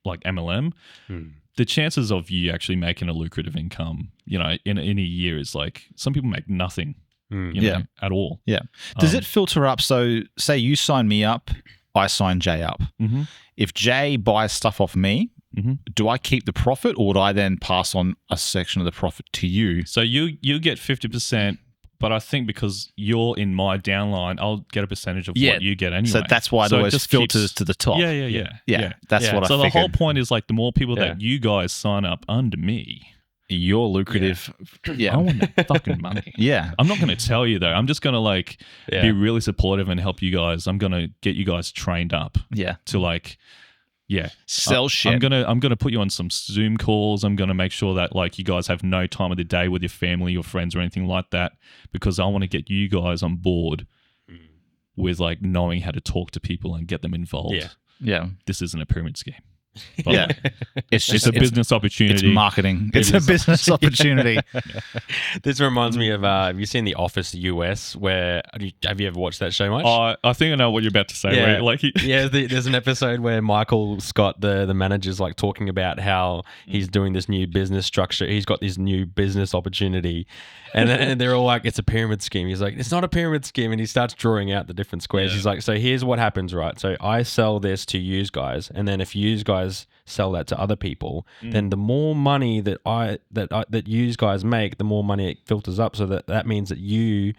[SPEAKER 3] like MLM, the chances of you actually making a lucrative income, you know, in a year is like some people make nothing, you know, at all.
[SPEAKER 2] Yeah. Does it filter up? So say you sign me up, I sign Jay up. If Jay buys stuff off me, do I keep the profit or would I then pass on a section of the profit to you?
[SPEAKER 3] So you get 50%. But I think because you're in my downline, I'll get a percentage of what you get anyway.
[SPEAKER 2] So that's why it always filters to the top.
[SPEAKER 3] Yeah.
[SPEAKER 2] That's what I figured.
[SPEAKER 3] So the whole point is like the more people that you guys sign up under me,
[SPEAKER 2] you're lucrative.
[SPEAKER 3] I want that fucking money. I'm not going to tell you though. I'm just going to like be really supportive and help you guys. I'm going to get you guys trained up. To like,
[SPEAKER 2] sell shit.
[SPEAKER 3] I'm gonna put you on some Zoom calls. I'm gonna make sure that like you guys have no time of the day with your family or friends or anything like that, because I want to get you guys on board with like knowing how to talk to people and get them involved. This isn't a pyramid scheme. It's a business opportunity.
[SPEAKER 2] It's marketing. It's a business opportunity.
[SPEAKER 1] This reminds me of have you seen The Office US? Where have you ever watched that show much?
[SPEAKER 3] I think I know what you're about to say. Where, like
[SPEAKER 1] there's an episode where Michael Scott, the manager's like talking about how he's doing this new business structure. He's got this new business opportunity, and they're all like, "It's a pyramid scheme." He's like, "It's not a pyramid scheme," and he starts drawing out the different squares. He's like, "So here's what happens, right? So I sell this to you guys, and then if you guys sell that to other people, then the more money that you guys make, the more money it filters up. So that means that you."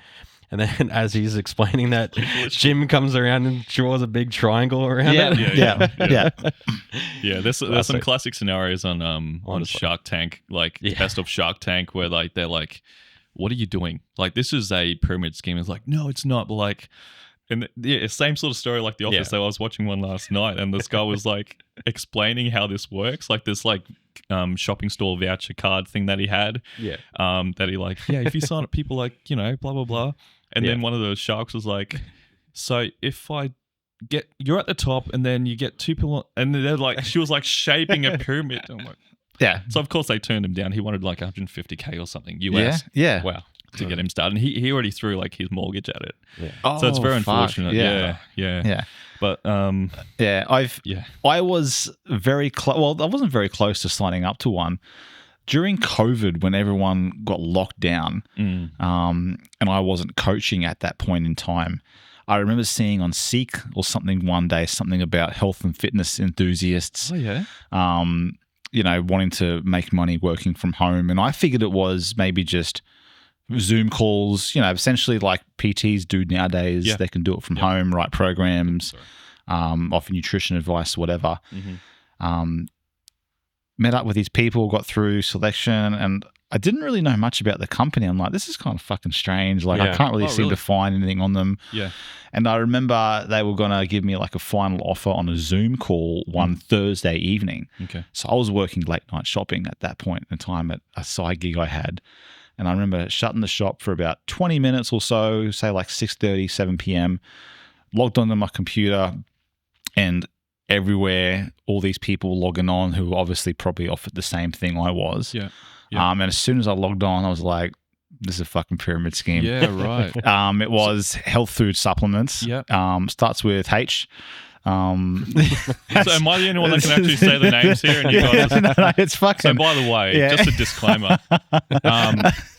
[SPEAKER 1] And then as he's explaining that, Jim comes around and draws a big triangle around it.
[SPEAKER 3] There's some classic scenarios on Shark Tank, like Best of Shark Tank, where like they're like, "What are you doing? Like this is a pyramid scheme." It's like, "No, it's not." But like, And same sort of story like The Office.
[SPEAKER 1] Yeah.
[SPEAKER 3] So I was watching one last night, and this guy was like explaining how this works, like this like shopping store voucher card thing that he had.
[SPEAKER 1] Yeah.
[SPEAKER 3] That he like, if you sign up, people like, blah blah blah. And then one of the sharks was like, so if you're at the top, and then you get 2 people, and they're like, she was like shaping a pyramid. I'm like,
[SPEAKER 2] Yeah.
[SPEAKER 3] so of course they turned him down. He wanted like 150K or something US.
[SPEAKER 2] Yeah.
[SPEAKER 1] Wow.
[SPEAKER 3] To get him started. And he already threw like his mortgage at it.
[SPEAKER 1] Yeah.
[SPEAKER 3] So it's very
[SPEAKER 2] fuck.
[SPEAKER 3] unfortunate. Yeah. But
[SPEAKER 2] I was very close. Well, I wasn't very close to signing up to one during COVID when everyone got locked down. And I wasn't coaching at that point in time. I remember seeing on Seek or something one day something about health and fitness enthusiasts.
[SPEAKER 3] Oh yeah.
[SPEAKER 2] Wanting to make money working from home, and I figured it was maybe just Zoom calls, essentially like PTs do nowadays.
[SPEAKER 3] Yeah.
[SPEAKER 2] They can do it from home, write programs, offer nutrition advice, whatever. Met up with these people, got through selection, and I didn't really know much about the company. I'm like, this is kind of fucking strange. Like, I can't really seem to find anything on them.
[SPEAKER 3] Yeah.
[SPEAKER 2] And I remember they were going to give me like a final offer on a Zoom call one Thursday evening.
[SPEAKER 3] Okay.
[SPEAKER 2] So I was working late night shopping at that point in time at a side gig I had. And I remember shutting the shop for about 20 minutes or so, say like 6:30, 7 p.m., logged onto my computer, and everywhere, all these people logging on who obviously probably offered the same thing I was.
[SPEAKER 3] Yeah.
[SPEAKER 2] And as soon as I logged on, I was like, this is a fucking pyramid scheme.
[SPEAKER 3] Yeah, right.
[SPEAKER 2] It was health food supplements.
[SPEAKER 3] Yeah.
[SPEAKER 2] Starts with H.
[SPEAKER 3] So am I the only one that can actually say the names here? And you guys
[SPEAKER 2] no, it's fucking.
[SPEAKER 3] So by the way, just a disclaimer.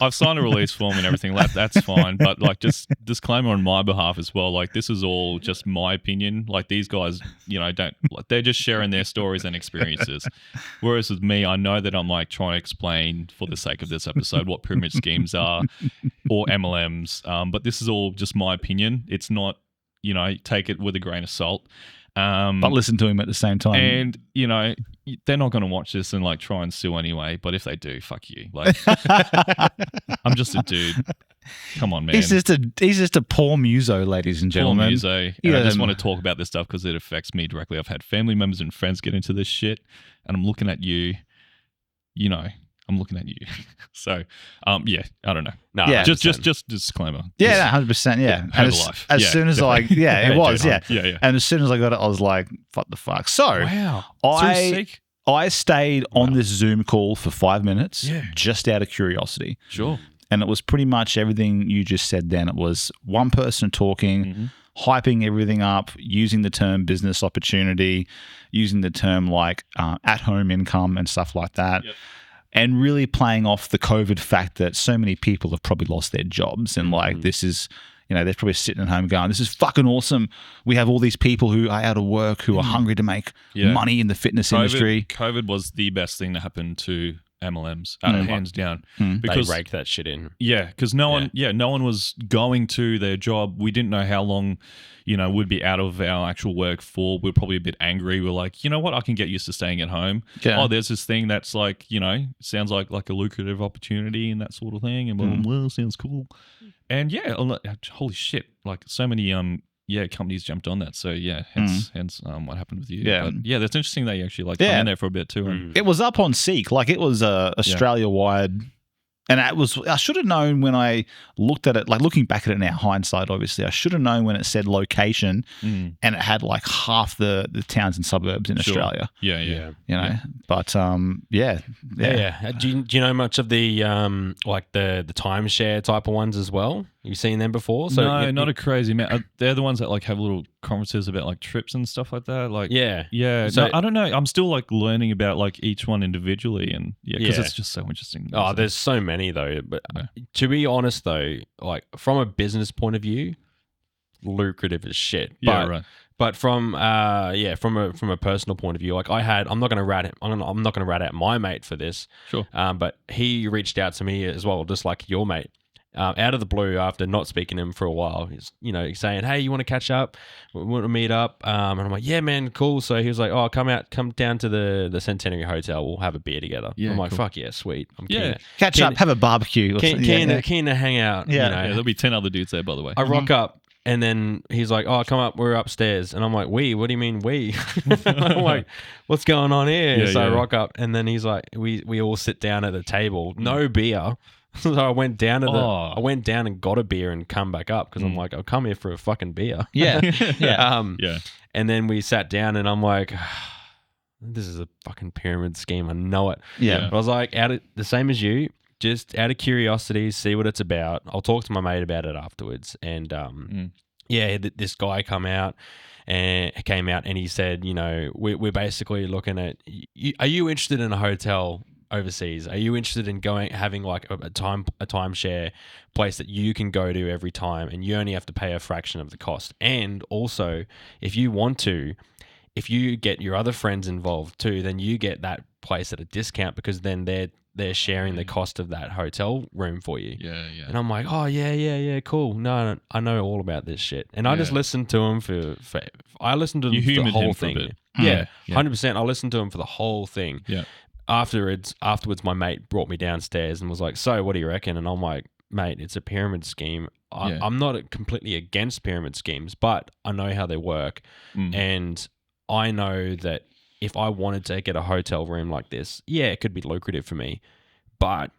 [SPEAKER 3] I've signed a release form and everything. That's fine. But like, just disclaimer on my behalf as well. Like, this is all just my opinion. Like, these guys, they're just sharing their stories and experiences. Whereas with me, I know that I'm like trying to explain for the sake of this episode what pyramid schemes are or MLMs. But this is all just my opinion. It's not, take it with a grain of salt.
[SPEAKER 2] But listen to him at the same time.
[SPEAKER 3] And, they're not going to watch this and like try and sue anyway. But if they do, fuck you. Like, I'm just a dude. Come on, man.
[SPEAKER 2] He's just a poor muso, ladies and gentlemen.
[SPEAKER 3] Poor muso. And I just want to talk about this stuff because it affects me directly. I've had family members and friends get into this shit, and I'm looking at you, I'm looking at you. So, I don't know.
[SPEAKER 1] No,
[SPEAKER 2] yeah,
[SPEAKER 3] just disclaimer.
[SPEAKER 2] Yeah, 100%. Yeah, and as soon as it was.
[SPEAKER 3] Yeah.
[SPEAKER 2] And as soon as I got it, I was like, "What the fuck?" So,
[SPEAKER 3] wow.
[SPEAKER 2] I stayed on this Zoom call for 5 minutes,
[SPEAKER 3] Yeah.
[SPEAKER 2] just out of curiosity.
[SPEAKER 3] Sure.
[SPEAKER 2] And it was pretty much everything you just said. Then it was one person talking, hyping everything up, using the term business opportunity, using the term like at-home income and stuff like that.
[SPEAKER 3] Yep.
[SPEAKER 2] And really playing off the COVID fact that so many people have probably lost their jobs. And like, this is, they're probably sitting at home going, this is fucking awesome. We have all these people who are out of work, who are hungry to make money in the fitness industry.
[SPEAKER 3] COVID was the best thing that happened to MLMs, hands down.
[SPEAKER 1] Because they raked that shit in.
[SPEAKER 3] Yeah, because no one was going to their job. We didn't know how long, we'd be out of our actual work for. We're probably a bit angry. We're like, you know what? I can get used to staying at home.
[SPEAKER 2] Yeah.
[SPEAKER 3] Oh, there's this thing that's like, sounds like a lucrative opportunity and that sort of thing. And blah, blah, blah, sounds cool. And yeah, holy shit! Like so many companies jumped on that. So yeah, hence what happened with you.
[SPEAKER 2] Yeah,
[SPEAKER 3] but yeah, that's interesting that you actually come in there for a bit too. And
[SPEAKER 2] it was up on Seek, like it was Australia wide, and I should have known when I looked at it. Like looking back at it now, hindsight, obviously, I should have known when it said location, and it had like half the towns and suburbs in Australia.
[SPEAKER 3] Yeah.
[SPEAKER 2] But
[SPEAKER 1] Yeah. Do you know much of the like the timeshare type of ones as well? You've seen them before? So
[SPEAKER 3] no, not a crazy amount. They're the ones that like have little conferences about like trips and stuff like that. Like yeah. So I don't know. I'm still like learning about like each one individually, and because it's just so interesting.
[SPEAKER 1] Oh, there's so many though. But to be honest though, like from a business point of view, lucrative as shit.
[SPEAKER 3] Yeah, right.
[SPEAKER 1] But from a personal point of view, like I'm not going to rat out my mate for this. Sure. But he reached out to me as well, just like your mate. Out of the blue, after not speaking to him for a while, he's saying, "Hey, you want to catch up? We want to meet up?" And I'm like, "Yeah, man, cool." So he was like, "Oh, come down to the Centenary Hotel. We'll have a beer together."
[SPEAKER 3] Yeah,
[SPEAKER 1] I'm like,
[SPEAKER 3] cool.
[SPEAKER 1] "Fuck yeah, sweet." I'm
[SPEAKER 2] catch up, have a barbecue.
[SPEAKER 1] Keen to hang out.
[SPEAKER 2] Yeah.
[SPEAKER 3] There'll be 10 other dudes there, by the way.
[SPEAKER 1] I rock up. And then he's like, "Oh, come up, we're upstairs." And I'm like, "We? What do you mean we?" I'm like, "What's going on here?"
[SPEAKER 3] Yeah,
[SPEAKER 1] so I
[SPEAKER 3] yeah.
[SPEAKER 1] rock up, and then he's like, "We all sit down at a table, no beer." So I went down to I went down and got a beer and come back up because I'm like, I'll come here for a fucking beer.
[SPEAKER 2] Yeah.
[SPEAKER 3] Yeah.
[SPEAKER 1] And then we sat down, and I'm like, this is a fucking pyramid scheme. I know it.
[SPEAKER 2] Yeah.
[SPEAKER 1] But I was like, the same as you. Just out of curiosity, see what it's about. I'll talk to my mate about it afterwards. And this guy came out and he said, you know, we're basically looking at. Are you interested in a hotel overseas? Are you interested in having like a timeshare place that you can go to every time, and you only have to pay a fraction of the cost? And also, if you want to, if you get your other friends involved too, then you get that place at a discount because then they're sharing the cost of that hotel room for you.
[SPEAKER 3] Yeah.
[SPEAKER 1] And I'm like, oh yeah, cool. No, I know all about this shit. And I just listened to him for I listened to him for the whole thing. Yeah, 100%. I listened to him for the whole thing.
[SPEAKER 3] Yeah.
[SPEAKER 1] Afterwards, my mate brought me downstairs and was like, "So, what do you reckon?" And I'm like, "Mate, it's a pyramid scheme. I'm not completely against pyramid schemes, but I know how they work, and I know that if I wanted to get a hotel room like this, it could be lucrative for me. But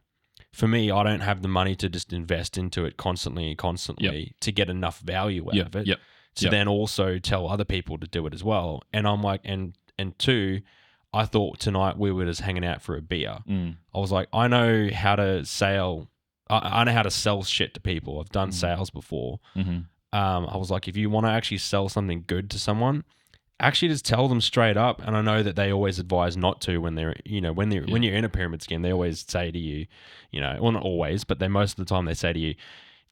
[SPEAKER 1] for me, I don't have the money to just invest into it constantly to get enough value out of it. To then also tell other people to do it as well." And I'm like, and two, I thought tonight we were just hanging out for a beer. I was like, I know how to sell. I know how to sell shit to people. I've done sales before. I was like, if you want to actually sell something good to someone, actually just tell them straight up. And I know that they always advise not to when they're, when you're in a pyramid scheme, they always say to you, well, not always, but most of the time they say to you,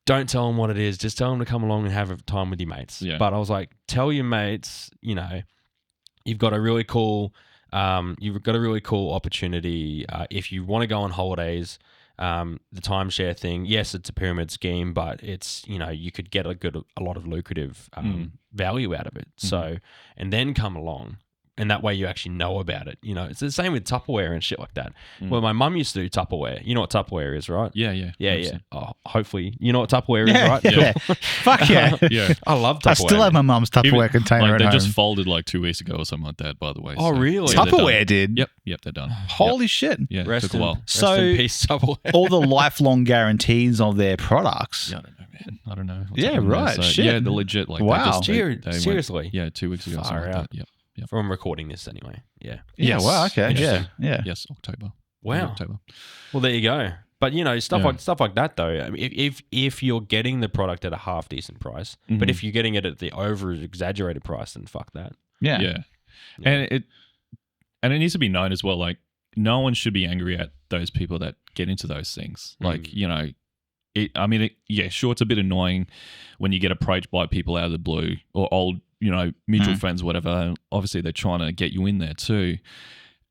[SPEAKER 1] don't tell them what it is. Just tell them to come along and have a time with your mates. Yeah. But I was like, tell your mates, you've got a really cool opportunity. If you want to go on holidays, the timeshare thing, yes, it's a pyramid scheme, but it's, you could get a lot of lucrative value out of it. So, and then come along. And that way you actually know about it. It's the same with Tupperware and shit like that. Well, my mum used to do Tupperware. You know what Tupperware is, right?
[SPEAKER 3] Yeah.
[SPEAKER 1] Oh, hopefully. You know what Tupperware is, right?
[SPEAKER 2] Yeah. Fuck yeah.
[SPEAKER 3] Yeah.
[SPEAKER 1] I love Tupperware.
[SPEAKER 2] I still have my mum's Tupperware container at
[SPEAKER 3] they
[SPEAKER 2] home.
[SPEAKER 3] just folded like 2 weeks ago or something like that, by the way.
[SPEAKER 1] Oh, really?
[SPEAKER 2] Tupperware did?
[SPEAKER 3] Yep, they're done.
[SPEAKER 2] Holy shit.
[SPEAKER 3] Yeah, took a while.
[SPEAKER 1] Rest in peace, Tupperware.
[SPEAKER 2] All the lifelong guarantees of their products.
[SPEAKER 3] Yeah, I don't know, man. I don't know.
[SPEAKER 2] Yeah, right.
[SPEAKER 3] So,
[SPEAKER 2] shit.
[SPEAKER 3] yeah, they're legit. Like,
[SPEAKER 2] wow.
[SPEAKER 1] Seriously?
[SPEAKER 3] 2 weeks ago or something like that. Yep.
[SPEAKER 1] From recording this anyway. Yeah.
[SPEAKER 2] Yeah. Wow. Okay. Yeah.
[SPEAKER 3] Yes. October.
[SPEAKER 1] Wow.
[SPEAKER 3] October.
[SPEAKER 1] Well, there you go. But stuff like that though. I mean, if you're getting the product at a half decent price, but if you're getting it at the over exaggerated price, then fuck that.
[SPEAKER 3] Yeah. And it needs to be known as well. Like, no one should be angry at those people that get into those things. Like, sure, it's a bit annoying when you get approached by people out of the blue or old, mutual friends, whatever. Obviously, they're trying to get you in there too,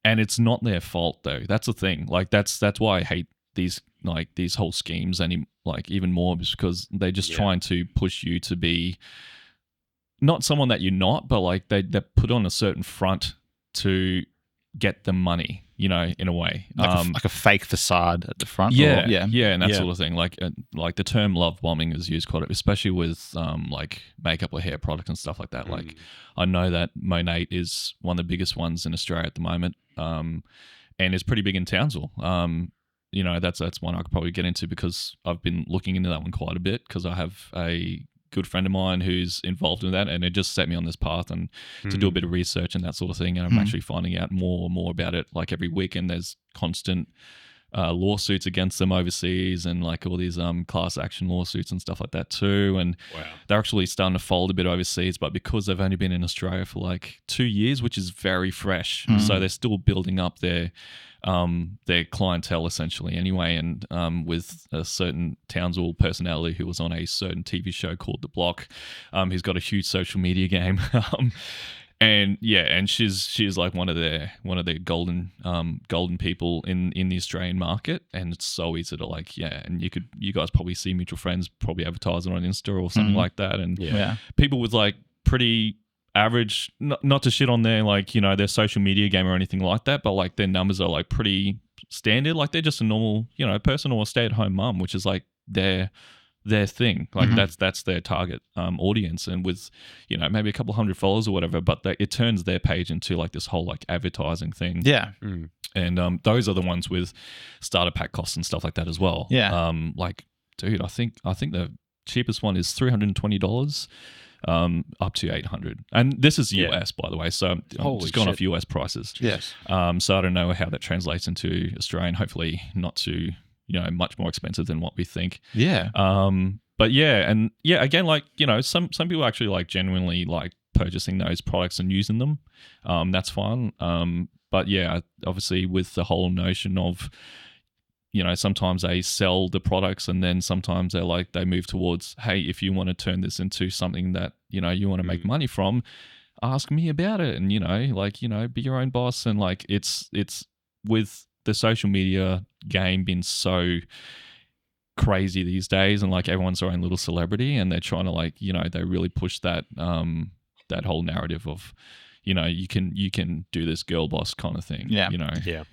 [SPEAKER 3] and it's not their fault though. That's the thing. Like, that's why I hate these whole schemes even more, because they're just trying to push you to be not someone that you're not, but like they put on a certain front to get the money, in a way,
[SPEAKER 2] like a fake facade at the front.
[SPEAKER 3] Yeah, and that sort of thing. Like the term love bombing is used quite, especially with like makeup or hair products and stuff like that. Like, I know that Monat is one of the biggest ones in Australia at the moment, and it's pretty big in Townsville. That's one I could probably get into because I've been looking into that one quite a bit, because I have a good friend of mine who's involved in that, and it just set me on this path and to do a bit of research and that sort of thing. And I'm actually finding out more and more about it like every week, and there's constant lawsuits against them overseas, and like all these class action lawsuits and stuff like that too. And they're actually starting to fold a bit overseas, but because they've only been in Australia for like 2 years, which is very fresh, so they're still building up their clientele essentially anyway. And with a certain Townsville personality who was on a certain TV show called The Block, he's got a huge social media game. And she's like one of the golden people in the Australian market, and it's so easy to and you guys probably see mutual friends probably advertising on Insta or something like that, and people with like pretty average, not to shit on their their social media game or anything like that, but like their numbers are like pretty standard, like they're just a normal person or a stay-at-home mum, which is like their their thing. Like that's their target audience, and with maybe a couple hundred followers or whatever, but it turns their page into like this whole like advertising thing.
[SPEAKER 2] Yeah.
[SPEAKER 3] And those are the ones with starter pack costs and stuff like that as well.
[SPEAKER 2] Yeah.
[SPEAKER 3] Like, dude, I think the cheapest one is $320. Up to 800, and this is US, by the way. So I'm just going off US prices.
[SPEAKER 2] Yes.
[SPEAKER 3] So I don't know how that translates into Australian. Hopefully, not too much more expensive than what we think.
[SPEAKER 2] Yeah.
[SPEAKER 3] But yeah, and yeah, again, like some people actually like genuinely like purchasing those products and using them. That's fine. But yeah, obviously with the whole notion of sometimes they sell the products and then sometimes they move towards, hey, if you want to turn this into something that, you want to make money from, ask me about it. And, be your own boss. And like, it's with the social media game being so crazy these days, and like everyone's their own little celebrity, and they're trying to they really push that, that whole narrative of, you can do this girl boss kind of thing.
[SPEAKER 2] Yeah.
[SPEAKER 1] Yeah.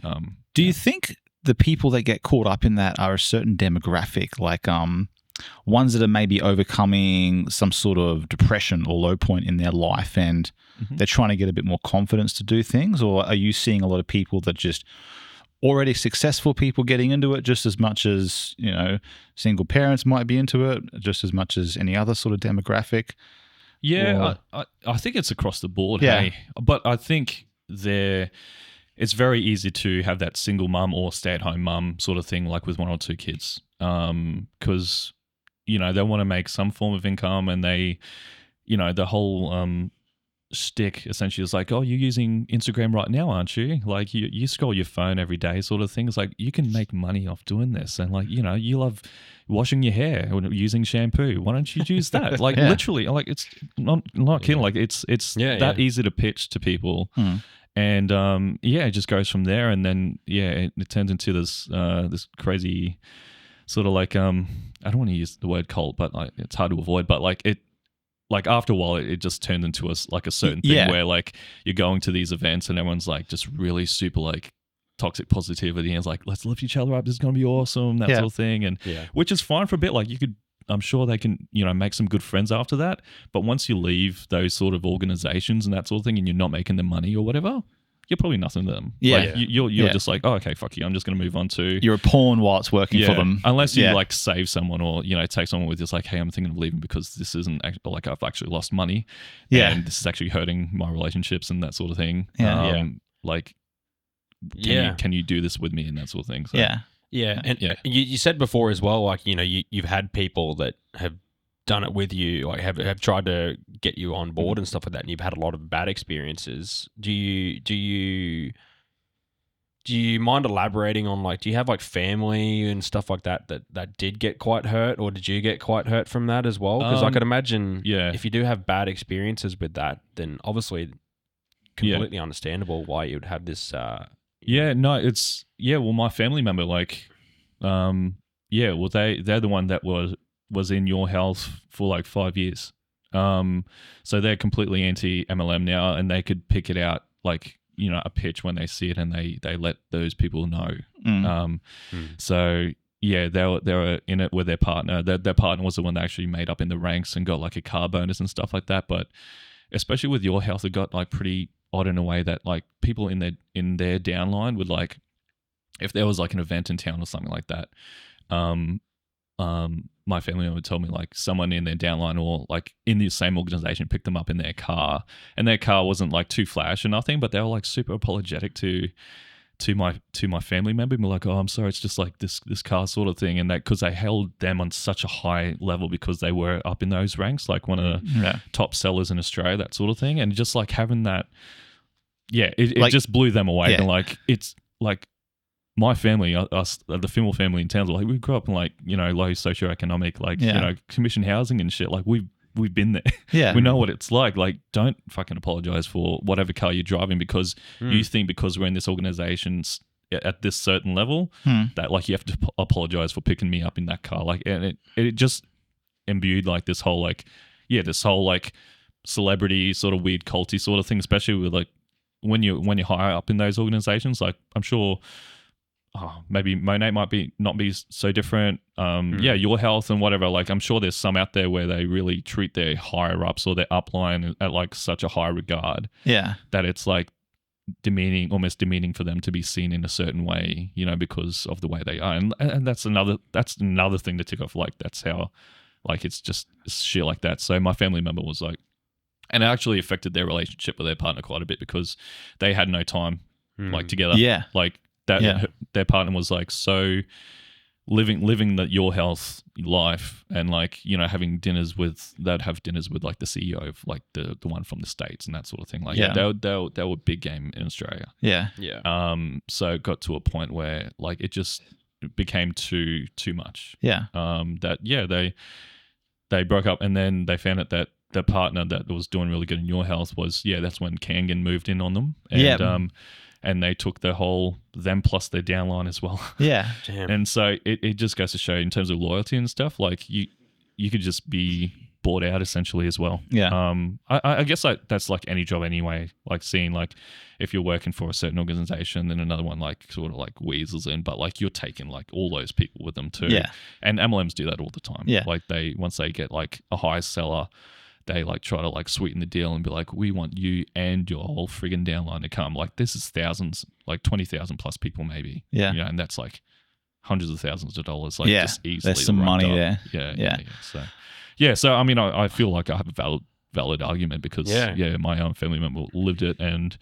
[SPEAKER 2] Do you think the people that get caught up in that are a certain demographic, like ones that are maybe overcoming some sort of depression or low point in their life, and they're trying to get a bit more confidence to do things? Or are you seeing a lot of people that just already successful people getting into it just as much as, single parents might be into it, just as much as any other sort of demographic?
[SPEAKER 3] Yeah, I think it's across the board.
[SPEAKER 2] Yeah.
[SPEAKER 3] Hey, but I think it's very easy to have that single mum or stay-at-home mum sort of thing, like with one or two kids, because they want to make some form of income, and they, the whole shtick essentially is like, oh, you're using Instagram right now, aren't you? Like you scroll your phone every day, sort of thing. It's like you can make money off doing this, and like you love washing your hair or using shampoo. Why don't you use that? Like literally, like it's not kidding. Like it's that easy to pitch to people. And it just goes from there, and then it turns into this crazy sort of like I don't want to use the word cult, but like it's hard to avoid. But like after a while, it just turned into a certain thing where like you're going to these events and everyone's like just really super like toxic positivity, and it's like, let's lift each other up. This is gonna be awesome, that sort of thing, and which is fine for a bit. Like I'm sure they can, make some good friends after that. But once you leave those sort of organizations and that sort of thing, and you're not making them money or whatever, you're probably nothing to them.
[SPEAKER 2] Yeah.
[SPEAKER 3] Like, you're just like, oh, okay, fuck you. I'm just going to move on to...
[SPEAKER 2] You're a pawn while it's working for them.
[SPEAKER 3] Unless you like save someone or, take someone with just like, hey, I'm thinking of leaving because this isn't like I've actually lost money.
[SPEAKER 2] Yeah.
[SPEAKER 3] And this is actually hurting my relationships and that sort of thing.
[SPEAKER 2] Yeah.
[SPEAKER 3] Like, can you do this with me and that sort of thing? So,
[SPEAKER 1] Yeah, and you said before as well, like you've had people that have done it with you, like have tried to get you on board and stuff like that, and you've had a lot of bad experiences. Do you mind elaborating on like, do you have like family and stuff like that did get quite hurt, or did you get quite hurt from that as well? Because I could imagine, if you do have bad experiences with that, then obviously completely understandable why you would have this. Well, my family member, like, they're the one that was in your house for like 5 years. So they're completely anti MLM now, and they could pick it out like, a pitch when they see it, and they let those people know. So they were in it with their partner. Their partner was the one that actually made up in the ranks and got like a car bonus and stuff like that. But especially with your house, it got like pretty odd in a way that like people in their downline would like, if there was like an event in town or something like that, my family member would tell me like someone in their downline or like in the same organization picked them up in their car, and their car wasn't like too flash or nothing, but they were like super apologetic to my family member, and be like, oh, I'm sorry, it's just like this car sort of thing, and that because they held them on such a high level because they were up in those ranks, like one of the top sellers in Australia, that sort of thing, and just like having that, it like, just blew them away, and like it's like. My family, us, the Fimmel family in Townsville, like we grew up in like, low socioeconomic, like, commission housing and shit. Like we've been there. Yeah. We know what it's like. Like, don't fucking apologize for whatever car you're driving because you think because we're in this organization at this certain level that like you have to apologize for picking me up in that car. Like, and it just imbued like this whole like, this whole like celebrity sort of weird culty sort of thing, especially with like when you're higher up in those organizations. Like I'm sure
[SPEAKER 3] maybe Monet might not be so different. Your health and whatever. Like, I'm sure there's some out there where they really treat their higher ups or their upline at like such a high regard.
[SPEAKER 2] Yeah.
[SPEAKER 3] That it's like almost demeaning for them to be seen in a certain way, because of the way they are. And that's another thing to tick off. Like, that's how, like, it's just shit like that. So my family member was like, and it actually affected their relationship with their partner quite a bit because they had no time like together.
[SPEAKER 2] Yeah.
[SPEAKER 3] Like that, their partner was like, so living your health life and like, having dinners they'd have dinners with like the CEO of like the one from the States and that sort of thing. Like they were big game in Australia.
[SPEAKER 2] Yeah.
[SPEAKER 1] Yeah.
[SPEAKER 3] So it got to a point where like it just became too much.
[SPEAKER 2] Yeah.
[SPEAKER 3] They broke up and then they found out that the partner that was doing really good in your health was, that's when Kangan moved in on them. And, and they took the whole them plus their downline as well.
[SPEAKER 2] Yeah.
[SPEAKER 1] Damn.
[SPEAKER 3] And so it just goes to show in terms of loyalty and stuff, like you could just be bought out essentially as well.
[SPEAKER 2] Yeah.
[SPEAKER 3] I guess like that's like any job anyway, like seeing like if you're working for a certain organization, then another one like sort of like weasels in, but like you're taking like all those people with them too.
[SPEAKER 2] Yeah.
[SPEAKER 3] And MLMs do that all the time.
[SPEAKER 2] Yeah.
[SPEAKER 3] Like once they get like a high seller, they like try to like sweeten the deal and be like, we want you and your whole friggin' downline to come. Like this is thousands, like 20,000 plus people maybe.
[SPEAKER 2] Yeah.
[SPEAKER 3] And that's like hundreds of thousands of dollars. Like just easily.
[SPEAKER 2] There's some money there.
[SPEAKER 3] Yeah. So I mean, I feel like I have a valid argument because my own family member lived it and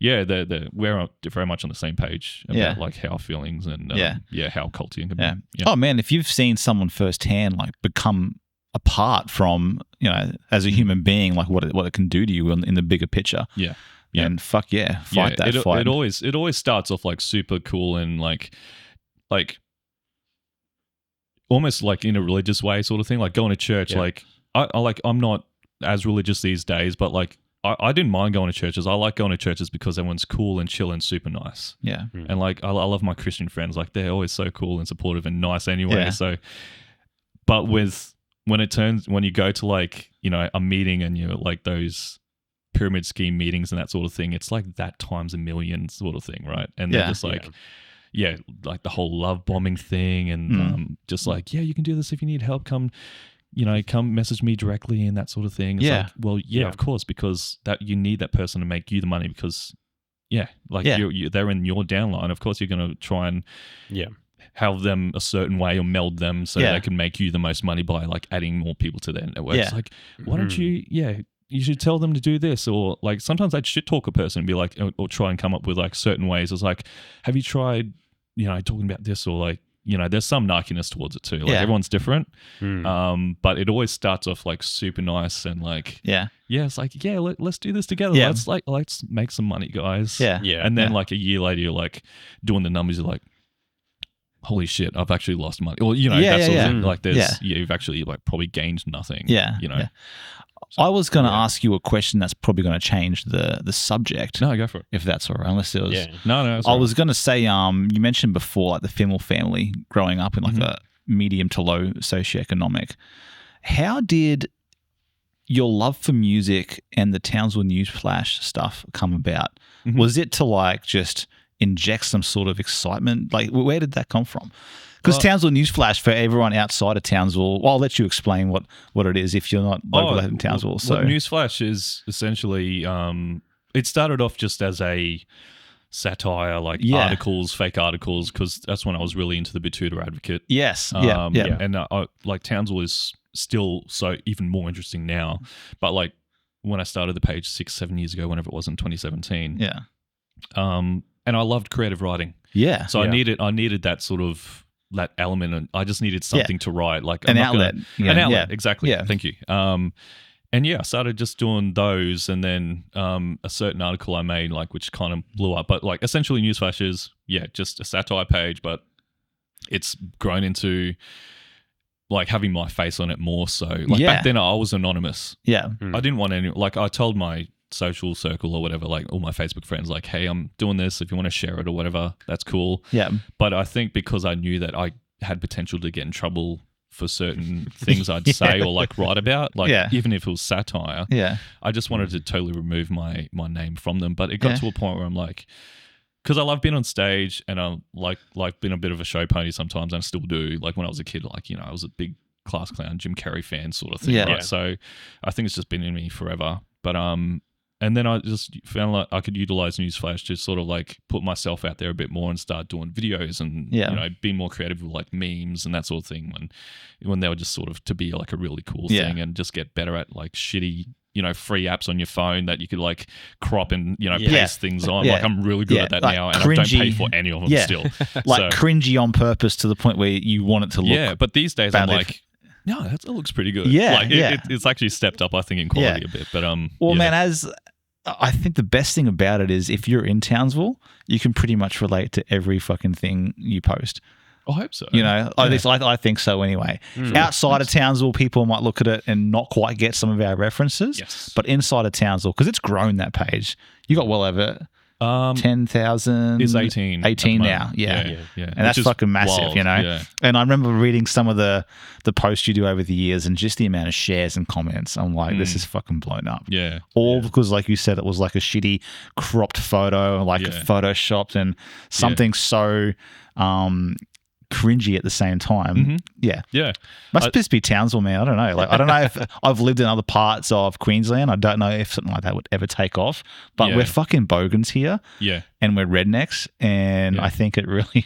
[SPEAKER 3] we're very much on the same page about like our feelings and how culty it can be. Yeah.
[SPEAKER 2] Oh man, if you've seen someone firsthand like become apart from, as a human being, like what it can do to you in the bigger picture.
[SPEAKER 3] Yeah.
[SPEAKER 2] And fight that fight.
[SPEAKER 3] It always starts off like super cool and like almost like in a religious way sort of thing, like going to church. Yeah. Like I'm not as religious these days, but like I didn't mind going to churches. I like going to churches because everyone's cool and chill and super nice.
[SPEAKER 2] Yeah.
[SPEAKER 3] And like I love my Christian friends. Like they're always so cool and supportive and nice anyway. Yeah. So, but when you go to like, a meeting and you're like those pyramid scheme meetings and that sort of thing, it's like that times a million sort of thing, right? And they're just like, like the whole love bombing thing and just like, you can do this if you need help, come message me directly and that sort of thing. It's like, well, of course, because that you need that person to make you the money because, they're in your downline. Of course, you're going to try and have them a certain way or meld them so they can make you the most money by like adding more people to their network. It's like, why don't you, you should tell them to do this, or like sometimes I'd shit talk a person and be like, or try and come up with like certain ways. It's like, have you tried, talking about this, or like, there's some narkiness towards it too. Like everyone's different, but it always starts off like super nice and like, it's like, let's do this together.
[SPEAKER 2] Yeah.
[SPEAKER 3] Let's make some money, guys.
[SPEAKER 2] Yeah.
[SPEAKER 3] And then like a year later, you're like doing the numbers. You're like, holy shit, I've actually lost money. Or, that sort of thing. Like there's, you've actually like probably gained nothing.
[SPEAKER 2] Yeah.
[SPEAKER 3] Yeah.
[SPEAKER 2] So, I was going to ask you a question that's probably going to change the subject.
[SPEAKER 3] No, go for it.
[SPEAKER 2] If that's all right. Unless it was.
[SPEAKER 3] Yeah. No.
[SPEAKER 2] I was going to say, you mentioned before like the Fimmel family growing up in like a medium to low socioeconomic. How did your love for music and the Townsville News Flash stuff come about? Was it to like just inject some sort of excitement? Like, where did that come from? Because Townsville News Flash, for everyone outside of Townsville, I'll let you explain what it is if you're not local in Townsville. So
[SPEAKER 3] News Flash is essentially, it started off just as a satire, like articles, fake articles, because that's when I was really into the Batuta Advocate.
[SPEAKER 2] Yes.
[SPEAKER 3] And like Townsville is still so even more interesting now. But like when I started the page 6-7 years ago, whenever it was in 2017.
[SPEAKER 2] Yeah.
[SPEAKER 3] And I loved creative writing.
[SPEAKER 2] Yeah.
[SPEAKER 3] So I needed that sort of that element, and I just needed something to write, like
[SPEAKER 2] an outlet.
[SPEAKER 3] An outlet, exactly.
[SPEAKER 2] Yeah.
[SPEAKER 3] Thank you. And I started just doing those, and then a certain article I made, like which kind of blew up. But like essentially, Newsflash is just a satire page, but it's grown into like having my face on it more so. Like back then, I was anonymous.
[SPEAKER 2] Yeah,
[SPEAKER 3] I didn't want any. Like I told my social circle or whatever, like all my Facebook friends, like, hey, I'm doing this. If you want to share it or whatever, that's cool.
[SPEAKER 2] Yeah.
[SPEAKER 3] But I think because I knew that I had potential to get in trouble for certain things I'd say or like write about, like even if it was satire, I just wanted to totally remove my name from them. But it got to a point where I'm like, because I love being on stage, and I like being a bit of a show pony sometimes, and I still do. Like when I was a kid, like, you know, I was a big class clown, Jim Carrey fan sort of thing.
[SPEAKER 2] Yeah.
[SPEAKER 3] Right?
[SPEAKER 1] Yeah.
[SPEAKER 3] So I think it's just been in me forever. But and then I just found like I could utilize Newsflash to sort of like put myself out there a bit more and start doing videos and you know, being more creative with like memes and that sort of thing when they were just sort of to be like a really cool thing and just get better at like shitty, you know, free apps on your phone that you could like crop and, you know, paste things on. Like I'm really good at that like now, and I don't pay for any of them still.
[SPEAKER 2] Like cringy on purpose to the point where you want it to look. Yeah,
[SPEAKER 3] but these days I'm like, no, that looks pretty good.
[SPEAKER 2] Yeah,
[SPEAKER 3] like it's actually stepped up, I think, in quality a bit. But
[SPEAKER 2] well, man, as I think the best thing about it is if you're in Townsville, you can pretty much relate to every fucking thing you post.
[SPEAKER 3] I hope so.
[SPEAKER 2] You know, at least I think so anyway. Outside of Townsville, people might look at it and not quite get some of our references.
[SPEAKER 3] Yes.
[SPEAKER 2] But inside of Townsville, because it's grown that page, you got well over 10,000.
[SPEAKER 3] It's 18.
[SPEAKER 2] 18 now. Yeah. And that's fucking massive, wild, you know? Yeah. And I remember reading some of the posts you do over the years and just the amount of shares and comments. I'm like, this is fucking blown up.
[SPEAKER 3] Yeah.
[SPEAKER 2] All because, like you said, it was like a shitty cropped photo, like photoshopped and something so cringy at the same time. Yeah. Must just be Townsville, man. I don't know. Like, I don't know if I've lived in other parts of Queensland. I don't know if something like that would ever take off. But we're fucking bogans here.
[SPEAKER 3] Yeah.
[SPEAKER 2] And we're rednecks. And I think it really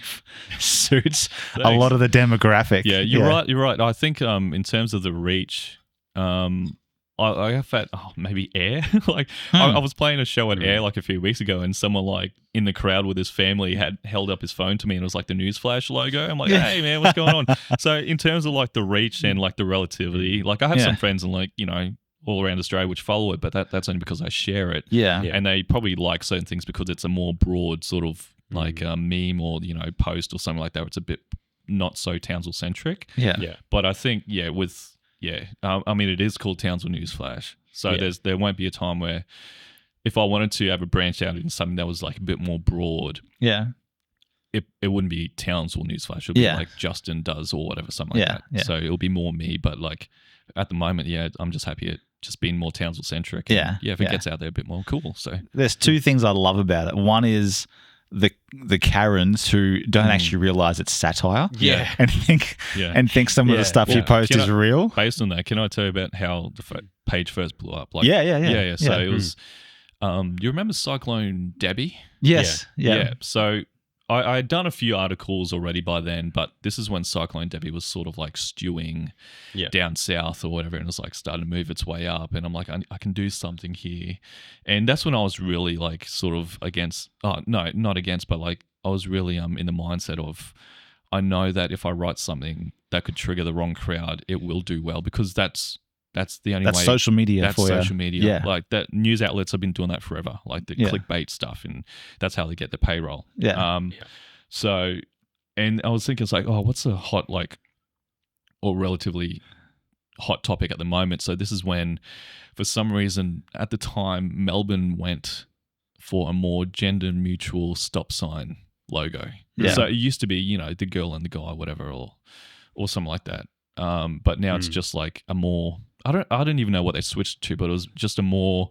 [SPEAKER 2] suits a lot of the demographic.
[SPEAKER 3] Yeah, you're right. You're right. I think in terms of the reach, I have that maybe Air. Like I was playing a show at Air like a few weeks ago, and someone like in the crowd with his family had held up his phone to me, and it was like the Newsflash logo. I'm like, hey man, what's going on? So in terms of like the reach and like the relativity, like I have some friends and like, you know, all around Australia which follow it, but that's only because I share it.
[SPEAKER 2] Yeah.
[SPEAKER 3] And they probably like certain things because it's a more broad sort of like meme or, you know, post or something like that. It's a bit not so Townsville centric.
[SPEAKER 2] Yeah.
[SPEAKER 3] But I think I mean, it is called Townsville News Flash. So there won't be a time where if I wanted to have a branch out in something that was like a bit more broad, it wouldn't be Townsville News Flash. It would be like Justin does or whatever, something like that. Yeah. So it'll be more me. But like at the moment, I'm just happy at just being more Townsville centric. If it gets out there a bit more, cool. So
[SPEAKER 2] there's two things I love about it. One is the Karens who don't actually realize it's satire, and think some of the stuff you post is real.
[SPEAKER 3] Based on that, can I tell you about how the page first blew up? Like, So it was. You remember Cyclone Debbie?
[SPEAKER 2] Yes. Yeah.
[SPEAKER 3] So I had done a few articles already by then, but this is when Cyclone Debbie was sort of like stewing down south or whatever, and it was like starting to move its way up. And I'm like, I can do something here. And that's when I was really like sort of against, not against, but like I was really in the mindset of, I know that if I write something that could trigger the wrong crowd, it will do well because that's the only way.
[SPEAKER 2] That's social media.
[SPEAKER 3] That's social media. Like that news outlets have been doing that forever, like the clickbait stuff, and that's how they get the payroll. So, and I was thinking, it's like, what's a hot or relatively hot topic at the moment? So this is when, for some reason, at the time, Melbourne went for a more gender neutral stop sign logo. So it used to be, you know, the girl and the guy, whatever, or something like that. But now it's just like a more. I don't even know what they switched to, but it was just a more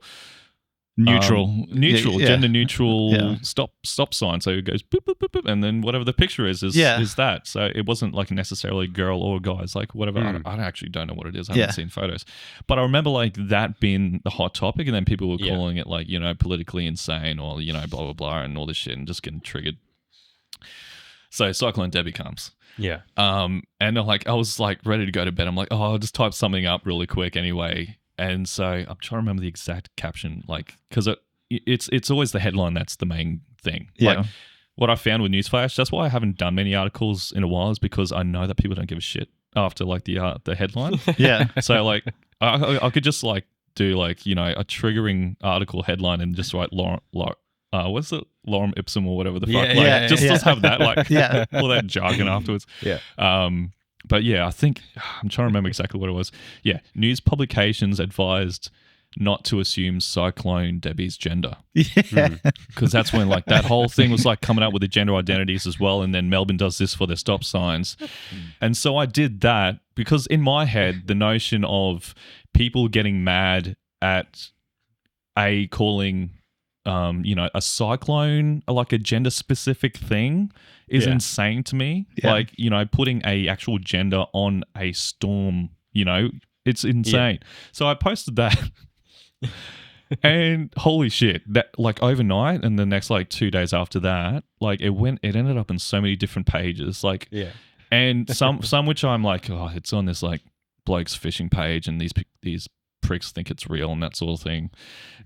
[SPEAKER 2] neutral,
[SPEAKER 3] gender neutral stop sign. So it goes boop, boop, boop, boop, and then whatever the picture is that. So it wasn't like necessarily a girl or a guy. It's like whatever. I actually don't know what it is. I haven't seen photos, but I remember like that being the hot topic, and then people were calling it like, you know, politically insane or, you know, blah blah blah and all this shit, and just getting triggered. So Cyclone Debbie comes.
[SPEAKER 1] Yeah.
[SPEAKER 3] And I was like ready to go to bed. I'm like, I'll just type something up really quick anyway. And so I'm trying to remember the exact caption, like, because it's always the headline that's the main thing.
[SPEAKER 2] Yeah.
[SPEAKER 3] Like what I found with Newsflash, that's why I haven't done many articles in a while, is because I know that people don't give a shit after like the headline. So like I could just like do like, you know, a triggering article headline and just write what's it? Lorem ipsum or whatever the fuck. Just have that like all that jargon afterwards. But I think I'm trying to remember exactly what it was. News publications advised not to assume Cyclone Debbie's gender. Because that's when like that whole thing was like coming up with the gender identities as well, and then Melbourne does this for their stop signs. And so I did that because in my head the notion of people getting mad at calling a cyclone, like a gender specific thing is insane to me.
[SPEAKER 2] Yeah.
[SPEAKER 3] Like, putting a actual gender on a storm, it's insane. So I posted that and holy shit, that like overnight and the next like 2 days after that, like it ended up in so many different pages. Like, and some which I'm like, oh, it's on this like bloke's fishing page and these pricks think it's real and that sort of thing,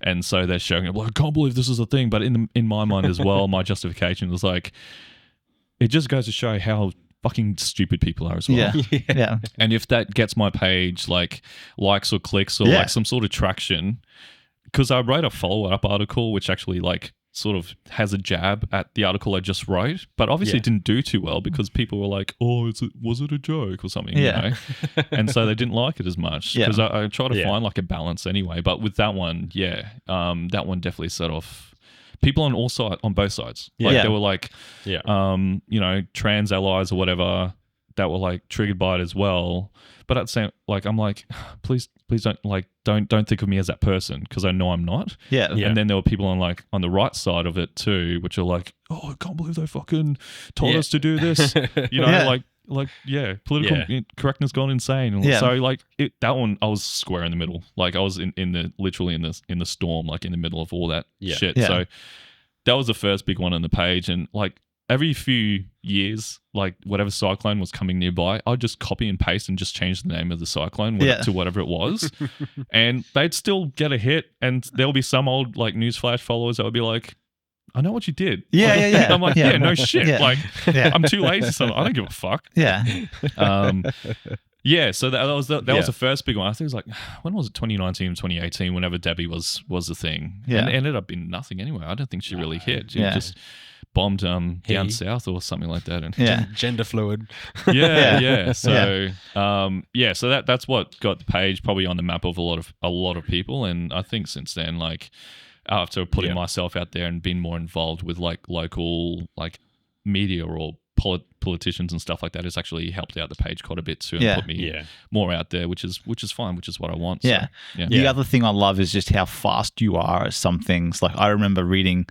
[SPEAKER 3] and so they're showing it like, I can't believe this is a thing. But in my mind as well, my justification was like, it just goes to show how fucking stupid people are as well.
[SPEAKER 2] Yeah.
[SPEAKER 3] And if that gets my page like likes or clicks or like some sort of traction, because I wrote a follow-up article which actually like sort of has a jab at the article I just wrote, but obviously it didn't do too well because people were like, oh, was it a joke or something? And so they didn't like it as much because I try to find like a balance anyway. But with that one, that one definitely set off people on both sides. Like they were like, trans allies or whatever that were like triggered by it as well. But at the same, like, I'm like, please don't think of me as that person because I know I'm not. And then there were people on the right side of it too, which are like, oh, I can't believe they fucking told us to do this. Political correctness gone insane. And so like that one, I was square in the middle. Like I was literally in the storm, like in the middle of all that shit. So that was the first big one on the page, and like every few years, like whatever cyclone was coming nearby, I'd just copy and paste and just change the name of the cyclone to whatever it was. And they'd still get a hit. And there'll be some old like newsflash followers that would be like, I know what you did. I'm like, no shit. Like, I'm too lazy. So I don't give a fuck. So that was the first big one. I think it was like, when was it? 2019, 2018, whenever Debbie was the thing. And it ended up being nothing anyway. I don't think she really hit. She just bombed down south or something like that. And
[SPEAKER 1] gender fluid.
[SPEAKER 3] So so that's what got the page probably on the map of a lot of people. And I think since then, like after putting myself out there and being more involved with like local like media or politicians and stuff like that, has actually helped out the page quite a bit too and put me more out there, which is fine, which is what I want. The
[SPEAKER 2] other thing I love is just how fast you are at some things. Like I remember reading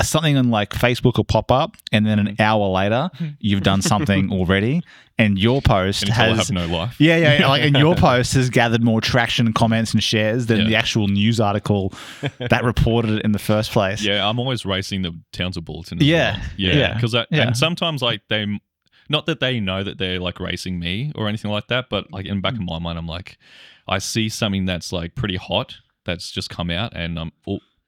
[SPEAKER 2] something on like Facebook will pop up, and then an hour later you've done something already, and your post has
[SPEAKER 3] no life.
[SPEAKER 2] Like, and your post has gathered more traction, comments, and shares than the actual news article that reported it in the first place.
[SPEAKER 3] I'm always racing the Townsville Bulletin. Because and sometimes like not that they know that they're like racing me or anything like that, but like in the back of my mind, I'm like, I see something that's like pretty hot that's just come out, and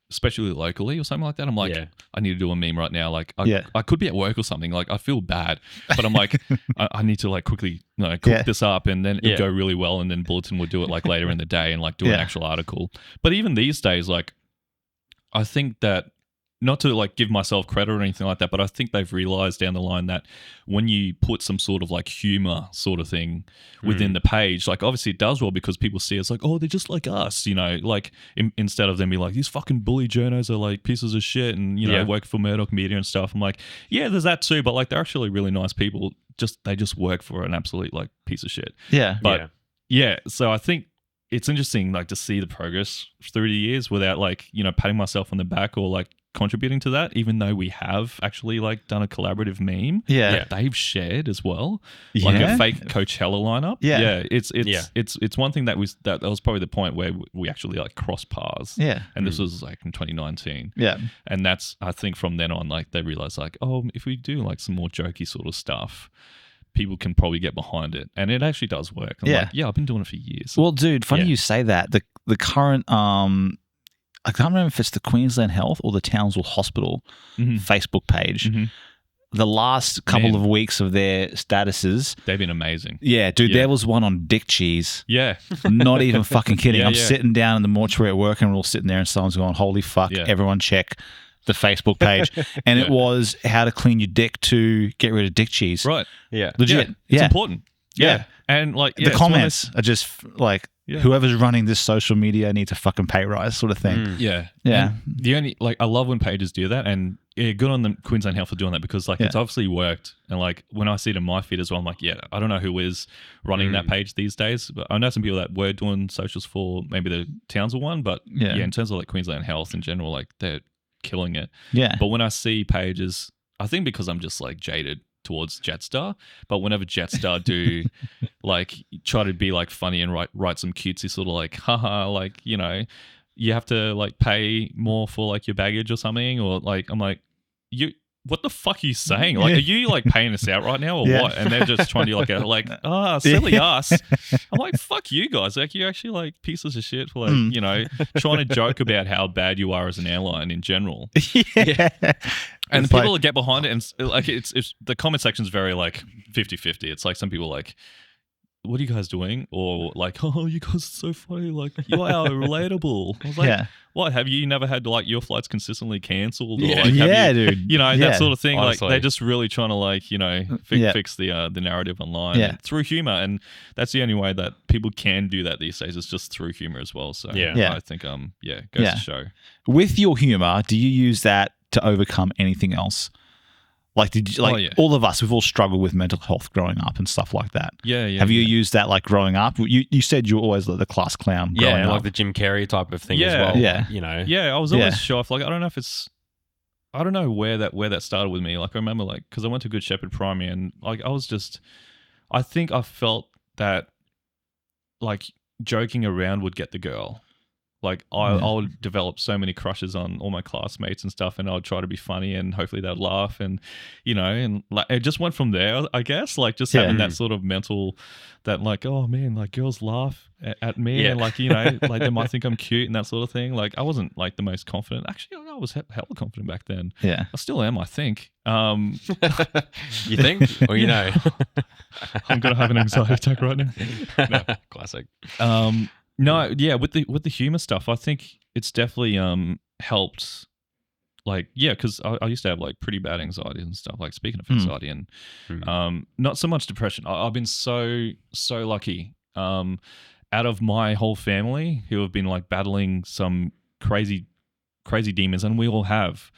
[SPEAKER 3] especially locally or something like that, I'm like, I need to do a meme right now. Like, I could be at work or something. Like, I feel bad, but I'm like, I need to like quickly cook this up, and then it'd go really well, and then Bulletin would do it like later in the day and like do an actual article. But even these days, like, I think that, not to like give myself credit or anything like that, but I think they've realized down the line that when you put some sort of like humor sort of thing within the page, like obviously it does well because people see it's like, oh, they're just like us, like instead of them be like, these fucking bully journos are like pieces of shit and, work for Murdoch Media and stuff. I'm like, yeah, there's that too, but like they're actually really nice people. They just work for an absolute like piece of shit. So I think it's interesting like to see the progress through the years without like, patting myself on the back or like contributing to that, even though we have actually like done a collaborative meme that they've shared as well, like a fake Coachella lineup. It's one thing that was probably the point where we actually like crossed paths. And this was like in 2019. And that's, I think from then on, like they realized like, oh, if we do like some more jokey sort of stuff, people can probably get behind it, and it actually does work. I'm like, I've been doing it for years.
[SPEAKER 2] Well, dude, funny you say that. The current I can't remember if it's the Queensland Health or the Townsville Hospital Facebook page. The last couple of weeks of their statuses,
[SPEAKER 3] they've been amazing.
[SPEAKER 2] Yeah, dude, there was one on dick cheese. Not even fucking kidding. I'm sitting down in the mortuary at work, and we're all sitting there, and someone's going, holy fuck, everyone check the Facebook page. And it was how to clean your dick to get rid of dick cheese.
[SPEAKER 3] Right.
[SPEAKER 2] Legit.
[SPEAKER 3] It's important. And like
[SPEAKER 2] the comments are just like, whoever's running this social media needs a fucking pay rise, sort of thing.
[SPEAKER 3] Yeah.
[SPEAKER 2] Yeah.
[SPEAKER 3] And the only, like, I love when pages do that, and yeah, good on the Queensland Health for doing that, because like it's obviously worked. And like when I see it in my feed as well, I'm like, yeah, I don't know who is running that page these days, but I know some people that were doing socials for maybe the Townsville one, but yeah, in terms of like Queensland Health in general, like they're killing it.
[SPEAKER 2] Yeah.
[SPEAKER 3] But when I see pages, I think because I'm just like jaded towards Jetstar, but whenever Jetstar do like try to be like funny and write some cutesy sort of like haha, like, you know, you have to like pay more for like your baggage or something, or like I'm like, what the fuck are you saying? Like, are you like paying us out right now or what? And they're just trying to silly us. I'm like, fuck you guys. Like, you're actually like pieces of shit for like, you know, trying to joke about how bad you are as an airline in general. And
[SPEAKER 2] It's
[SPEAKER 3] people get behind it, and like it's the comment section is very like 50-50. It's like some people like, what are you guys doing? Or like, oh, you guys are so funny. Like, you are relatable. I was like, what? Have you never had like your flights consistently cancelled? Or like,
[SPEAKER 2] dude.
[SPEAKER 3] You know, that sort of thing.
[SPEAKER 1] Honestly.
[SPEAKER 3] Like, they're just really trying to like, you know, fix the narrative online through humor. And that's the only way that people can do that these days. It's just through humor as well. So I think, goes to show.
[SPEAKER 2] With your humor, do you use that to overcome anything else? Like, did you, like all of us, we've all struggled with mental health growing up and stuff like that. Have you used that like growing up? You said you were always like the class clown growing up.
[SPEAKER 1] Like the Jim Carrey type of thing as well. You know.
[SPEAKER 3] Yeah, I was always shy. Like, I don't know where that started with me. Like, I remember like, because I went to Good Shepherd Primary, and like I think I felt that like joking around would get the girl. Like, I would develop so many crushes on all my classmates and stuff, and I would try to be funny, and hopefully they'd laugh, and you know, and like it just went from there, I guess. Like, just having that sort of mental, that like, oh man, like girls laugh at me, and like, you know, like they might think I'm cute and that sort of thing. Like, I wasn't like the most confident. Actually, I was hella confident back then. Yeah, I still am, I think.
[SPEAKER 1] You think, or you know,
[SPEAKER 3] I'm gonna have an anxiety attack right now.
[SPEAKER 1] No. Classic.
[SPEAKER 3] No, yeah, with the humor stuff, I think it's definitely helped. Like, yeah, because I used to have like pretty bad anxiety and stuff. Like, speaking of anxiety and not so much depression. I've been so lucky. Out of my whole family, who have been like battling some crazy demons, and we all have,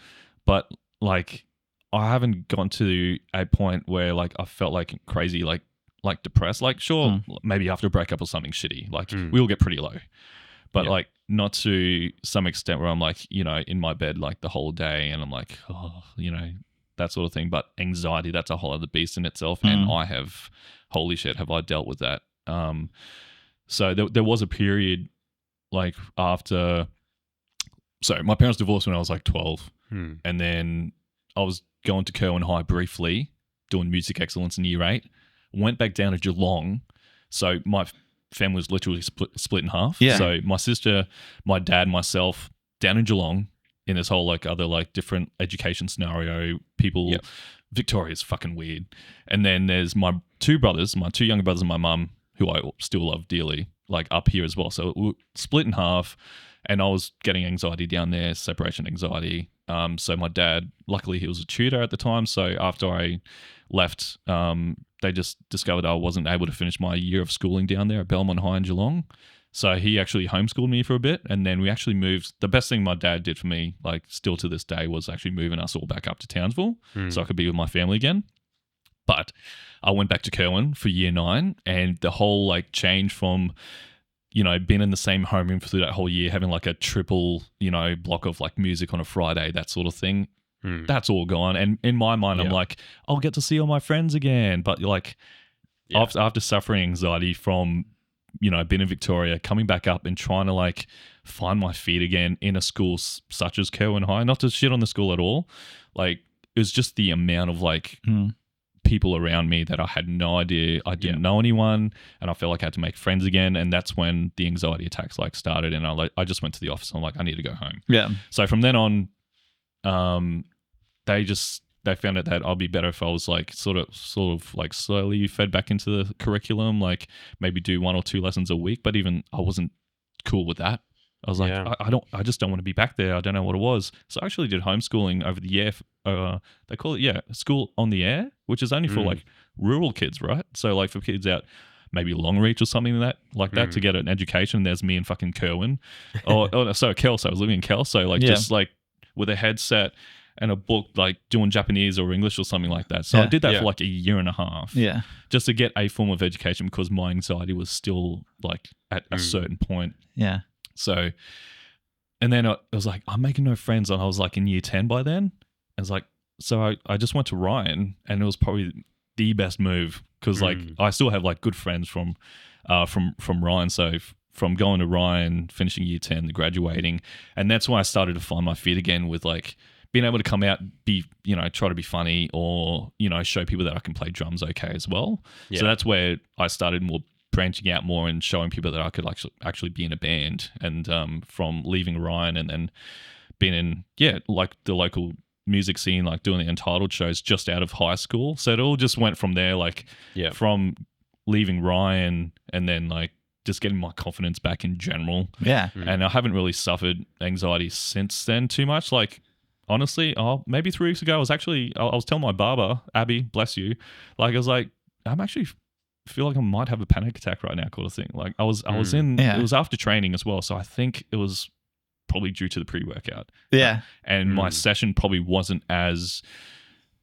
[SPEAKER 3] but like I haven't gone to a point where like I felt like crazy like depressed. Like, sure, maybe after a breakup or something shitty, like we all get pretty low, but like not to some extent where I'm like, you know, in my bed like the whole day, and I'm like, oh, you know, that sort of thing. But anxiety, that's a whole other beast in itself, and holy shit, have I dealt with that. So there was a period like after, so my parents divorced when I was like 12, and then I was going to Kerwin High briefly, doing music excellence in year 8. Went back down to Geelong, so my family was literally split in half. Yeah. So my sister, my dad, myself, down in Geelong in this whole like other like different education scenario. People, Victoria's fucking weird. And then there's my two younger brothers, and my mum, who I still love dearly, like up here as well. So we were split in half, and I was getting anxiety down there, separation anxiety. So my dad, luckily he was a tutor at the time. So after I left, they just discovered I wasn't able to finish my year of schooling down there at Belmont High in Geelong. So he actually homeschooled me for a bit, and then we actually moved. The best thing my dad did for me, like still to this day, was actually moving us all back up to Townsville so I could be with my family again. But I went back to Kerwin for year 9, and the whole like change from, you know, being in the same homeroom through that whole year, having like a triple, you know, block of like music on a Friday, that sort of thing. That's all gone. And in my mind, I'm like, I'll get to see all my friends again. But like after suffering anxiety from, you know, being in Victoria, coming back up and trying to like find my feet again in a school such as Kerwin High, not to shit on the school at all. Like, it was just the amount of like people around me that I had no idea. I didn't know anyone, and I felt like I had to make friends again. And that's when the anxiety attacks like started. And I just went to the office, and I'm like, I need to go home. Yeah. So from then on, they found out that I'll be better if I was like sort of like slowly fed back into the curriculum, like maybe do 1 or 2 lessons a week. But even I wasn't cool with that. I was like, I just don't want to be back there. I don't know what it was. So I actually did homeschooling over the air. They call it, school on the air, which is only for like rural kids, right? So like for kids out maybe Longreach or something like that to get an education. There's me and fucking Kerwin. Kelso. I was living in Kelso, like just like with a headset and a book, like doing Japanese or English or something like that. So I did that for like a year and a half.
[SPEAKER 2] Yeah.
[SPEAKER 3] Just to get a form of education because my anxiety was still like at a certain point.
[SPEAKER 2] Yeah.
[SPEAKER 3] So, and then I was like, I'm making no friends. And I was like in year 10 by then. I was like, so I just went to Ryan, and it was probably the best move because like I still have like good friends from Ryan. So from going to Ryan, finishing year 10, graduating, and that's when I started to find my feet again with like being able to come out, try to be funny or, show people that I can play drums okay as well. Yeah. So that's where I started branching out more and showing people that I could actually be in a band. And from leaving Ryan and then being in, like the local music scene, like doing the Entitled shows just out of high school. So it all just went from there, like from leaving Ryan and then like just getting my confidence back in general.
[SPEAKER 2] Yeah.
[SPEAKER 3] And I haven't really suffered anxiety since then too much. Like, honestly, maybe 3 weeks ago, I was telling my barber, Abby, bless you, like I was like, I'm actually feel like I might have a panic attack right now, kind of thing. Like I was in, it was after training as well, so I think it was probably due to the pre-workout.
[SPEAKER 2] Yeah,
[SPEAKER 3] and my session probably wasn't as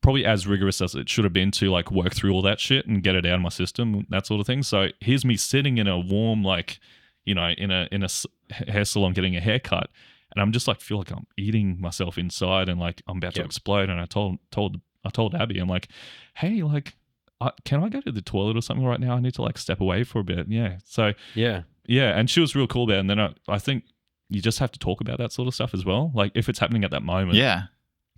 [SPEAKER 3] rigorous as it should have been to like work through all that shit and get it out of my system, that sort of thing. So here's me sitting in a warm, like in a hair salon getting a haircut. And I'm just like, feel like I'm eating myself inside and like I'm about to explode. And I told Abby, I'm like, hey, like, can I go to the toilet or something right now? I need to like step away for a bit. Yeah. So yeah. And she was real cool about it. And then I think you just have to talk about that sort of stuff as well. Like if it's happening at that moment.
[SPEAKER 2] Yeah.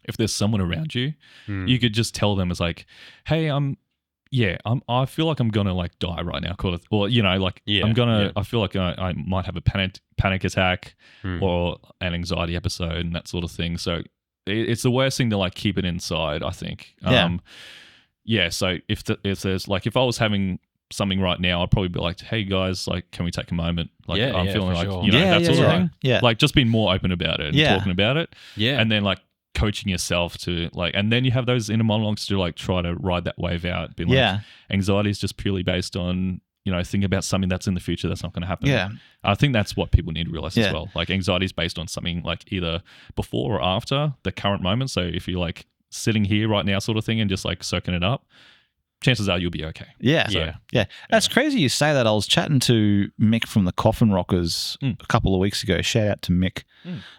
[SPEAKER 3] If there's someone around you, you could just tell them as like, hey, I feel like I'm gonna like die right now, or I feel like I might have a panic attack or an anxiety episode and that sort of thing. So it's the worst thing to like keep it inside, I think. So if there's like if I was having something right now, I'd probably be like, hey guys, like can we take a moment? Like I'm feeling like that sort of thing. Yeah, like just being more open about it and talking about it. Yeah, and then like coaching yourself to like, and then you have those inner monologues to like try to ride that wave out. Being like, anxiety is just purely based on thinking about something that's in the future that's not going to happen. Yeah, I think that's what people need to realize as well. Like anxiety is based on something like either before or after the current moment. So if you're like sitting here right now, sort of thing, and just like soaking it up, chances are you'll be okay.
[SPEAKER 2] Yeah. That's crazy you say that. I was chatting to Mick from the Coffin Rockers a couple of weeks ago. Shout out to Mick.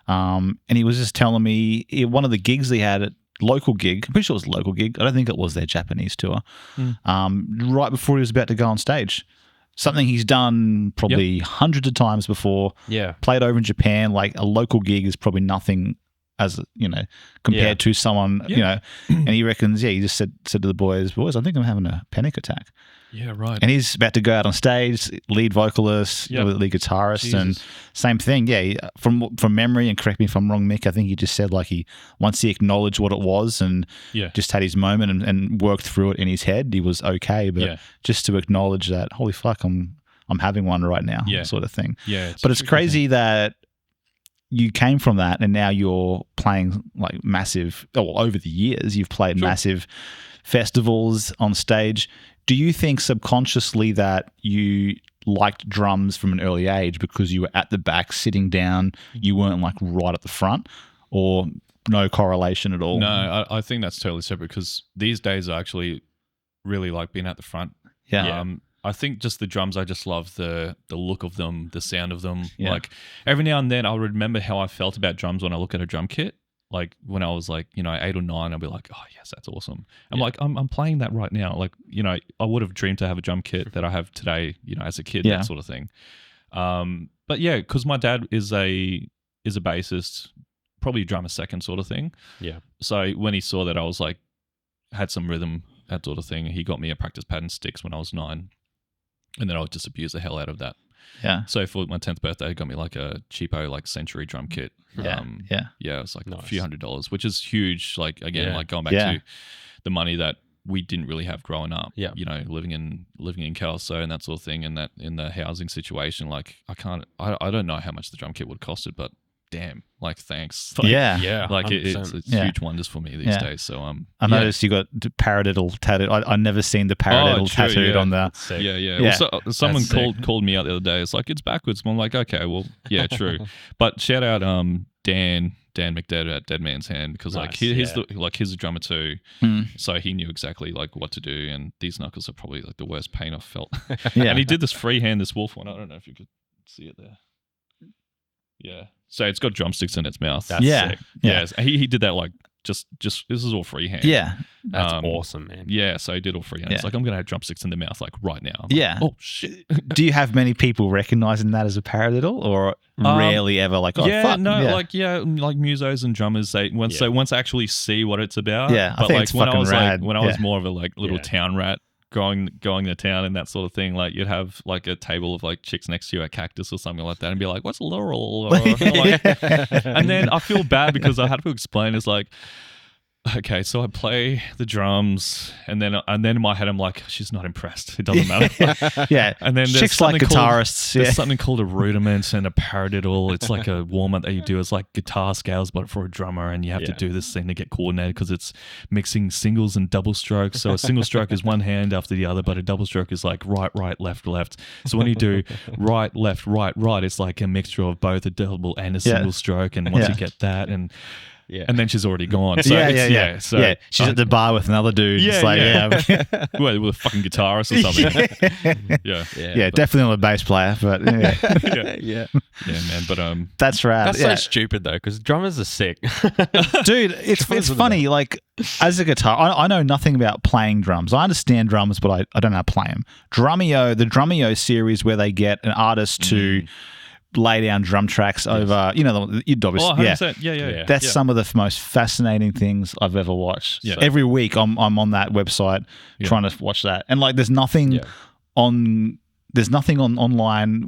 [SPEAKER 2] And he was just telling me one of the gigs they had at local gig, I'm pretty sure it was a local gig. I don't think it was their Japanese tour. Right before he was about to go on stage. Something he's done probably hundreds of times before. Yeah. Played over in Japan. Like a local gig is probably nothing as compared to someone, and he reckons, he just said to the boys, I think I'm having a panic attack.
[SPEAKER 3] Yeah, right.
[SPEAKER 2] And he's about to go out on stage, lead vocalist, lead guitarist, and same thing. Yeah, from memory, and correct me if I'm wrong, Mick, I think he just said like once he acknowledged what it was and just had his moment and worked through it in his head, he was okay. But just to acknowledge that, holy fuck, I'm having one right now, sort of thing. Yeah, but it's crazy that you came from that and now you're playing like massive, over the years, you've played massive festivals on stage. Do you think subconsciously that you liked drums from an early age because you were at the back sitting down, you weren't like right at the front, or no correlation at all?
[SPEAKER 3] No, I think that's totally separate because these days I actually really like being at the front. Yeah. I think just the drums, I just love the look of them, the sound of them. Yeah. Like every now and then I'll remember how I felt about drums when I look at a drum kit. Like when I was like, 8 or 9, I'll be like, oh yes, that's awesome. I'm like, I'm playing that right now. Like, I would have dreamed to have a drum kit that I have today, as a kid, that sort of thing. But yeah, because my dad is a bassist, probably a drummer second sort of thing. Yeah. So when he saw that I was like, had some rhythm, that sort of thing, he got me a practice pad and sticks when I was 9. And then I would just abuse the hell out of that. Yeah. So for my 10th birthday, he got me like a cheapo like Century drum kit. Yeah. It was like a few $100s, which is huge. Like again, like going back to the money that we didn't really have growing up. Yeah. Living in Kelso and that sort of thing, and that in the housing situation, like I don't know how much the drum kit would have costed, but damn, like thanks. Like,
[SPEAKER 2] yeah.
[SPEAKER 3] like
[SPEAKER 1] 100%.
[SPEAKER 3] it's huge wonders for me these days. So
[SPEAKER 2] I noticed you got paradiddle tattooed. I never seen the paradiddle tattooed on the.
[SPEAKER 3] Yeah. Well, someone called me out the other day. It's like it's backwards. I'm like, okay, well, yeah, true. But shout out Dan McDead at Dead Man's Hand, because like he's a drummer too, so he knew exactly like what to do. And these knuckles are probably like the worst pain I've felt. And he did this freehand, this wolf one. I don't know if you could see it there. Yeah, so it's got drumsticks in its mouth.
[SPEAKER 1] That's sick.
[SPEAKER 3] Yeah, he did that like just this is all freehand.
[SPEAKER 2] Yeah,
[SPEAKER 1] that's awesome, man.
[SPEAKER 3] Yeah, so he did all freehand. It's like, I'm gonna have drumsticks in the mouth like right now.
[SPEAKER 2] Yeah.
[SPEAKER 3] Like, oh shit.
[SPEAKER 2] Do you have many people recognizing that as a paradiddle, or rarely ever? Like, oh fuck.
[SPEAKER 3] Like musos and drummers, once I actually see what it's about.
[SPEAKER 2] Yeah,
[SPEAKER 3] but
[SPEAKER 2] I think
[SPEAKER 3] like
[SPEAKER 2] it's
[SPEAKER 3] when I
[SPEAKER 2] fucking
[SPEAKER 3] was
[SPEAKER 2] rad.
[SPEAKER 3] when I was more of a like little town rat, going to town and that sort of thing, like you'd have like a table of like chicks next to you at Cactus or something like that, and be like, "What's Laurel?" Or, and then I feel bad because I had to explain. It's like, okay, so I play the drums, and then in my head I'm like, she's not impressed. It doesn't matter.
[SPEAKER 2] Yeah,
[SPEAKER 3] and then
[SPEAKER 2] chicks like guitarists.
[SPEAKER 3] There's something called a rudiment and a paradiddle. It's like a warm up that you do. It's like guitar scales, but for a drummer, and you have to do this thing to get coordinated because it's mixing singles and double strokes. So a single stroke is one hand after the other, but a double stroke is like right, left. So when you do right, left, right, it's like a mixture of both a double and a single stroke. And once you get that, and then she's already gone. So So
[SPEAKER 2] she's at the bar with another dude.
[SPEAKER 3] Well, with a fucking guitarist or something.
[SPEAKER 2] Yeah, definitely not a bass player, but
[SPEAKER 3] yeah, man. But
[SPEAKER 2] that's rad.
[SPEAKER 1] That's so stupid though, because drummers are sick,
[SPEAKER 2] dude. It's funny. Like, as a guitar, I know nothing about playing drums. I understand drums, but I don't know how to play them. The Drumeo series, where they get an artist to lay down drum tracks over, you'd obviously, That's some of the most fascinating things I've ever watched.
[SPEAKER 3] Yeah.
[SPEAKER 2] Every week I'm on that website trying to watch that, and like there's nothing online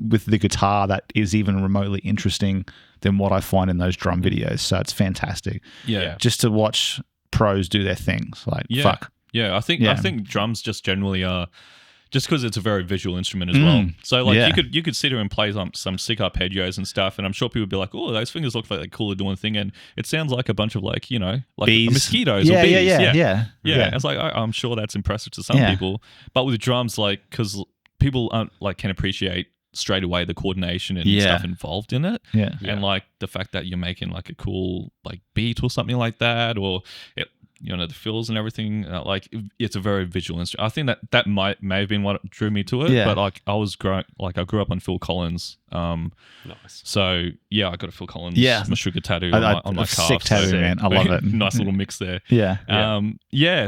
[SPEAKER 2] with the guitar that is even remotely interesting than what I find in those drum videos. So it's fantastic.
[SPEAKER 3] Yeah,
[SPEAKER 2] just to watch pros do their things. Like fuck.
[SPEAKER 3] Yeah, I think drums just generally are. Just because it's a very visual instrument as well. So like you could sit here and play some sick arpeggios and stuff, and I'm sure people would be like, "Oh, those fingers look like they're cool at doing thing," and it sounds like a bunch of like
[SPEAKER 2] bees.
[SPEAKER 3] Mosquitoes or bees.
[SPEAKER 2] Yeah.
[SPEAKER 3] It's like I'm sure that's impressive to some people, but with drums, like because people aren't like can appreciate straight away the coordination and stuff involved in it, and like the fact that you're making like a cool like beat or something like that, or the fills and everything, like it's a very visual instrument. I think that may have been what drew me to it. But like I grew up on Phil Collins.
[SPEAKER 1] Nice.
[SPEAKER 3] So I got a Phil Collins Meshuggah tattoo on my calf.
[SPEAKER 2] Sick tattoo, man. I love it.
[SPEAKER 3] Nice little mix there.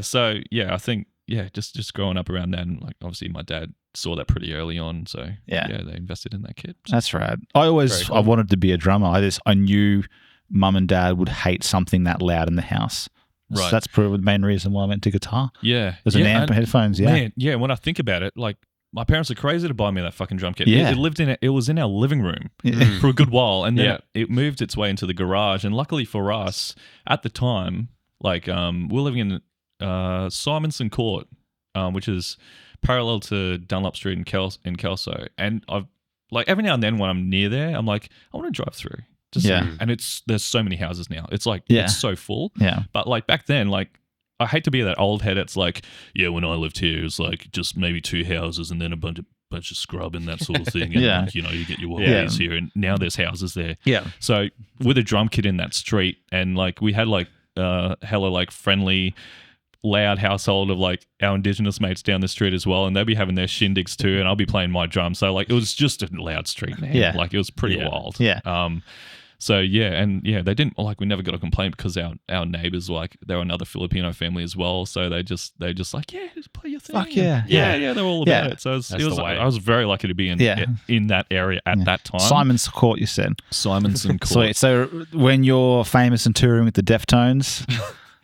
[SPEAKER 3] So I think just growing up around that, and like obviously my dad saw that pretty early on. So they invested in that kit.
[SPEAKER 2] That's right. I wanted to be a drummer. I knew mum and dad would hate something that loud in the house. Right. So that's probably the main reason why I went to guitar.
[SPEAKER 3] Yeah.
[SPEAKER 2] There's an amp and headphones,
[SPEAKER 3] Man, when I think about it, like my parents are crazy to buy me that fucking drum kit.
[SPEAKER 2] Yeah.
[SPEAKER 3] It was in our living room for a good while, and then it moved its way into the garage. And luckily for us, at the time, like we're living in Simonson Court, which is parallel to Dunlop Street in Kelso. And I've like every now and then when I'm near there, I'm like, I want to drive through. And there's so many houses now. It's like it's so full.
[SPEAKER 2] Yeah.
[SPEAKER 3] But like back then, like I hate to be that old head. It's like, when I lived here, it was like just maybe 2 houses and then a bunch of scrub and that sort of thing. And like, you get your wallabies here, and now there's houses there.
[SPEAKER 2] Yeah.
[SPEAKER 3] So with a drum kit in that street, and like we had like hella like friendly, loud household of like our Indigenous mates down the street as well, and they'd be having their shindigs too, and I'll be playing my drum. So like it was just a loud street, man.
[SPEAKER 2] Yeah.
[SPEAKER 3] Like it was pretty wild.
[SPEAKER 2] Yeah.
[SPEAKER 3] So they didn't like, we never got a complaint because our neighbors were like, they were another Filipino family as well, so they just like, just play your thing.
[SPEAKER 2] Fuck yeah.
[SPEAKER 3] They're all about it. So I was very lucky to be in that area at that time.
[SPEAKER 2] Simonson Court, you said.
[SPEAKER 3] Simonson Court.
[SPEAKER 2] Sweet. So when you're famous and touring with the Deftones,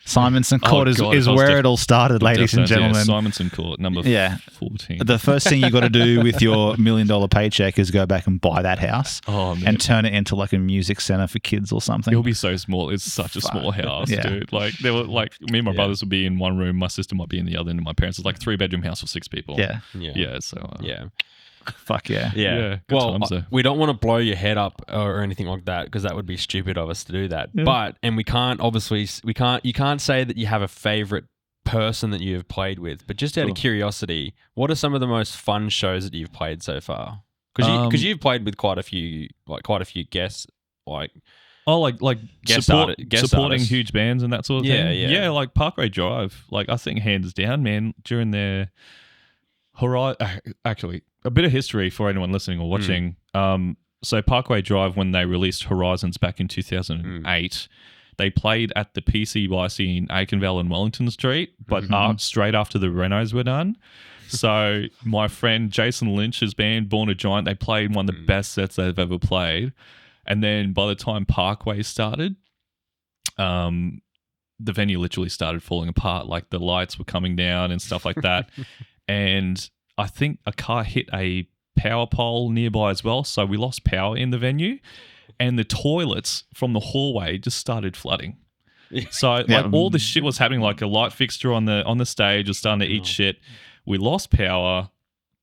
[SPEAKER 2] Simonson Court is where it all started, ladies and gentlemen.
[SPEAKER 3] Yeah, Simonson Court, number 14.
[SPEAKER 2] The first thing you got to do with your $1 million paycheck is go back and buy that house and turn it into like a music center for kids or something.
[SPEAKER 3] It'll be so small. It's such a small house, dude. Like they were like, me and my brothers would be in one room, my sister might be in the other, and my parents was like 3-bedroom house for 6 people.
[SPEAKER 2] Yeah.
[SPEAKER 3] So
[SPEAKER 2] Fuck yeah.
[SPEAKER 1] Yeah.
[SPEAKER 3] good
[SPEAKER 1] Well,
[SPEAKER 3] times there.
[SPEAKER 1] we don't want to blow your head up or anything like that because that would be stupid of us to do that.
[SPEAKER 2] Yeah.
[SPEAKER 1] And we can't you can't say that you have a favorite person that you have played with, but just out of curiosity, what are some of the most fun shows that you've played so far? Because you've played with quite a few guests, like guest
[SPEAKER 3] supporting
[SPEAKER 1] artists.
[SPEAKER 3] huge bands and that sort of thing.
[SPEAKER 1] Yeah.
[SPEAKER 3] Like Parkway Drive. Like I think hands down, man, during their actually a bit of history for anyone listening or watching. So Parkway Drive, when they released Horizons back in 2008, they played at the PCYC in Aikenvale and Wellington Street, but straight after the renos were done. So my friend Jason Lynch's band, Born a Giant, they played one of the best sets they've ever played. And then by the time Parkway started, the venue literally started falling apart. Like the lights were coming down and stuff like that. And I think a car hit a power pole nearby as well. So we lost power in the venue. And the toilets from the hallway just started flooding. So all this shit was happening. Like a light fixture on the stage was starting to eat shit. We lost power,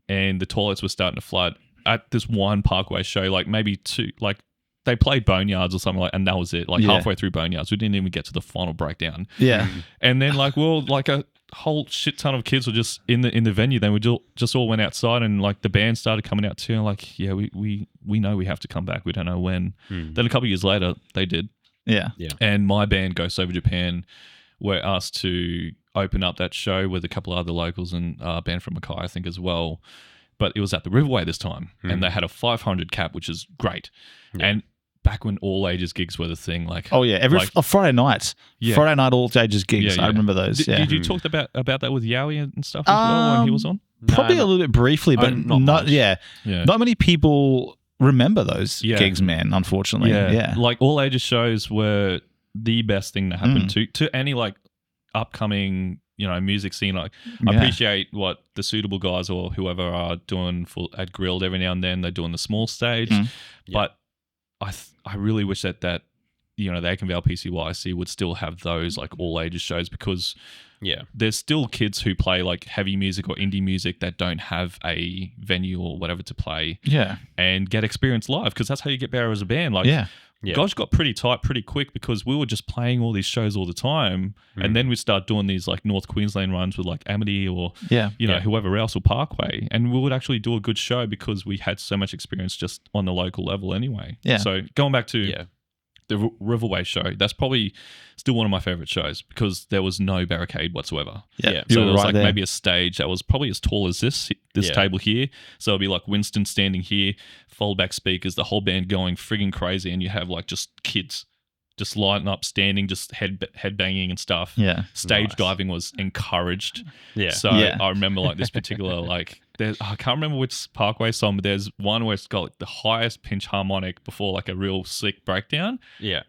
[SPEAKER 3] and the toilets were starting to flood at this one Parkway show. Like maybe two. Like they played Boneyards or something like, and that was it. Like halfway through Boneyards, we didn't even get to the final breakdown.
[SPEAKER 2] Yeah,
[SPEAKER 3] and then like a whole shit ton of kids were just in the venue. Then we just all went outside, and like the band started coming out too. And like, yeah, we know we have to come back. We don't know when. Then a couple of years later, they did.
[SPEAKER 2] Yeah.
[SPEAKER 3] And my band, Ghosts Over Japan, were asked to open up that show with a couple of other locals and a band from Mackay, I think, as well. But it was at the Riverway this time, and they had a 500 cap, which is great. And back when all ages gigs were the thing, like
[SPEAKER 2] every Friday nights, Friday night all ages gigs. I remember those.
[SPEAKER 3] Did you talk about that with Yowie and stuff as well when he was on?
[SPEAKER 2] Probably a little bit briefly, but not much. Not many people remember those gigs, man. Unfortunately,
[SPEAKER 3] like all ages shows were the best thing that happened to any like upcoming music scene. Like I appreciate what the Suitable guys or whoever are doing at Grilled every now and then. They're doing the small stage, but I really wish that the Aikenvale PCYC would still have those like all ages shows, because there's still kids who play like heavy music or indie music that don't have a venue or whatever to play and get experience live, because that's how you get better as a band. Like Gosh got pretty tight pretty quick because we were just playing all these shows all the time, and then we start doing these like North Queensland runs with like Amity or whoever else, or Parkway, and we would actually do a good show because we had so much experience just on the local level anyway. So going back to the Riverway show, that's probably still one of my favorite shows because there was no barricade whatsoever. So there was like maybe a stage that was probably as tall as this table here. So it'd be like Winston standing here, fold back speakers, the whole band going frigging crazy, and you have like just kids just lighting up, standing, just head banging and stuff. Stage diving was encouraged. I remember like this particular like I can't remember which Parkway song, but there's one where it's got like the highest pinch harmonic before like a real sick breakdown.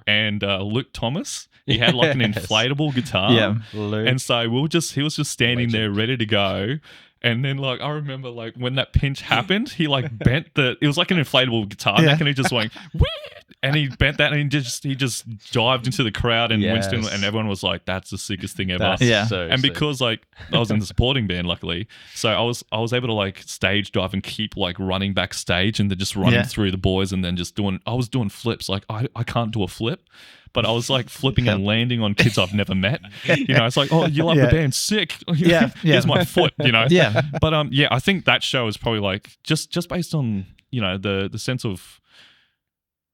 [SPEAKER 3] And Luke Thomas, he had like an inflatable guitar. And so he was just standing there ready to go. And then like I remember like when that pinch happened, he like bent it was like an inflatable guitar neck, and he just went Wee! And he bent that, and he just dived into the crowd, and Winston and everyone was like, "That's the sickest thing ever." And because like I was in the supporting band, luckily, so I was able to like stage dive and keep like running backstage and then just running through the boys, and then I was doing flips. Like I can't do a flip, but I was like flipping and landing on kids I've never met. It's like, oh, you love the band, sick. Here's my foot. But I think that show is probably like just based on the sense of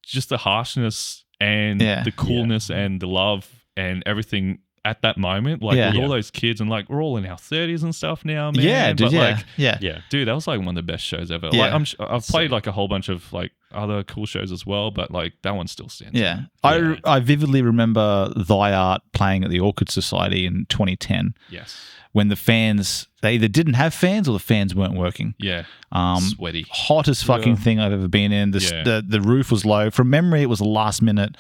[SPEAKER 3] just the harshness and the coolness and the love and everything at that moment, like with all those kids, and like we're all in our 30s and stuff now, man. Dude, dude, that was like one of the best shows ever. Like I've played like a whole bunch of like other cool shows as well, but like that one still stands.
[SPEAKER 2] I vividly remember Thy Art playing at the Orchid Society in 2010. When the fans, they either didn't have fans or the fans weren't working.
[SPEAKER 3] Sweaty.
[SPEAKER 2] Hottest fucking thing I've ever been in. The roof was low. From memory, it was a last minute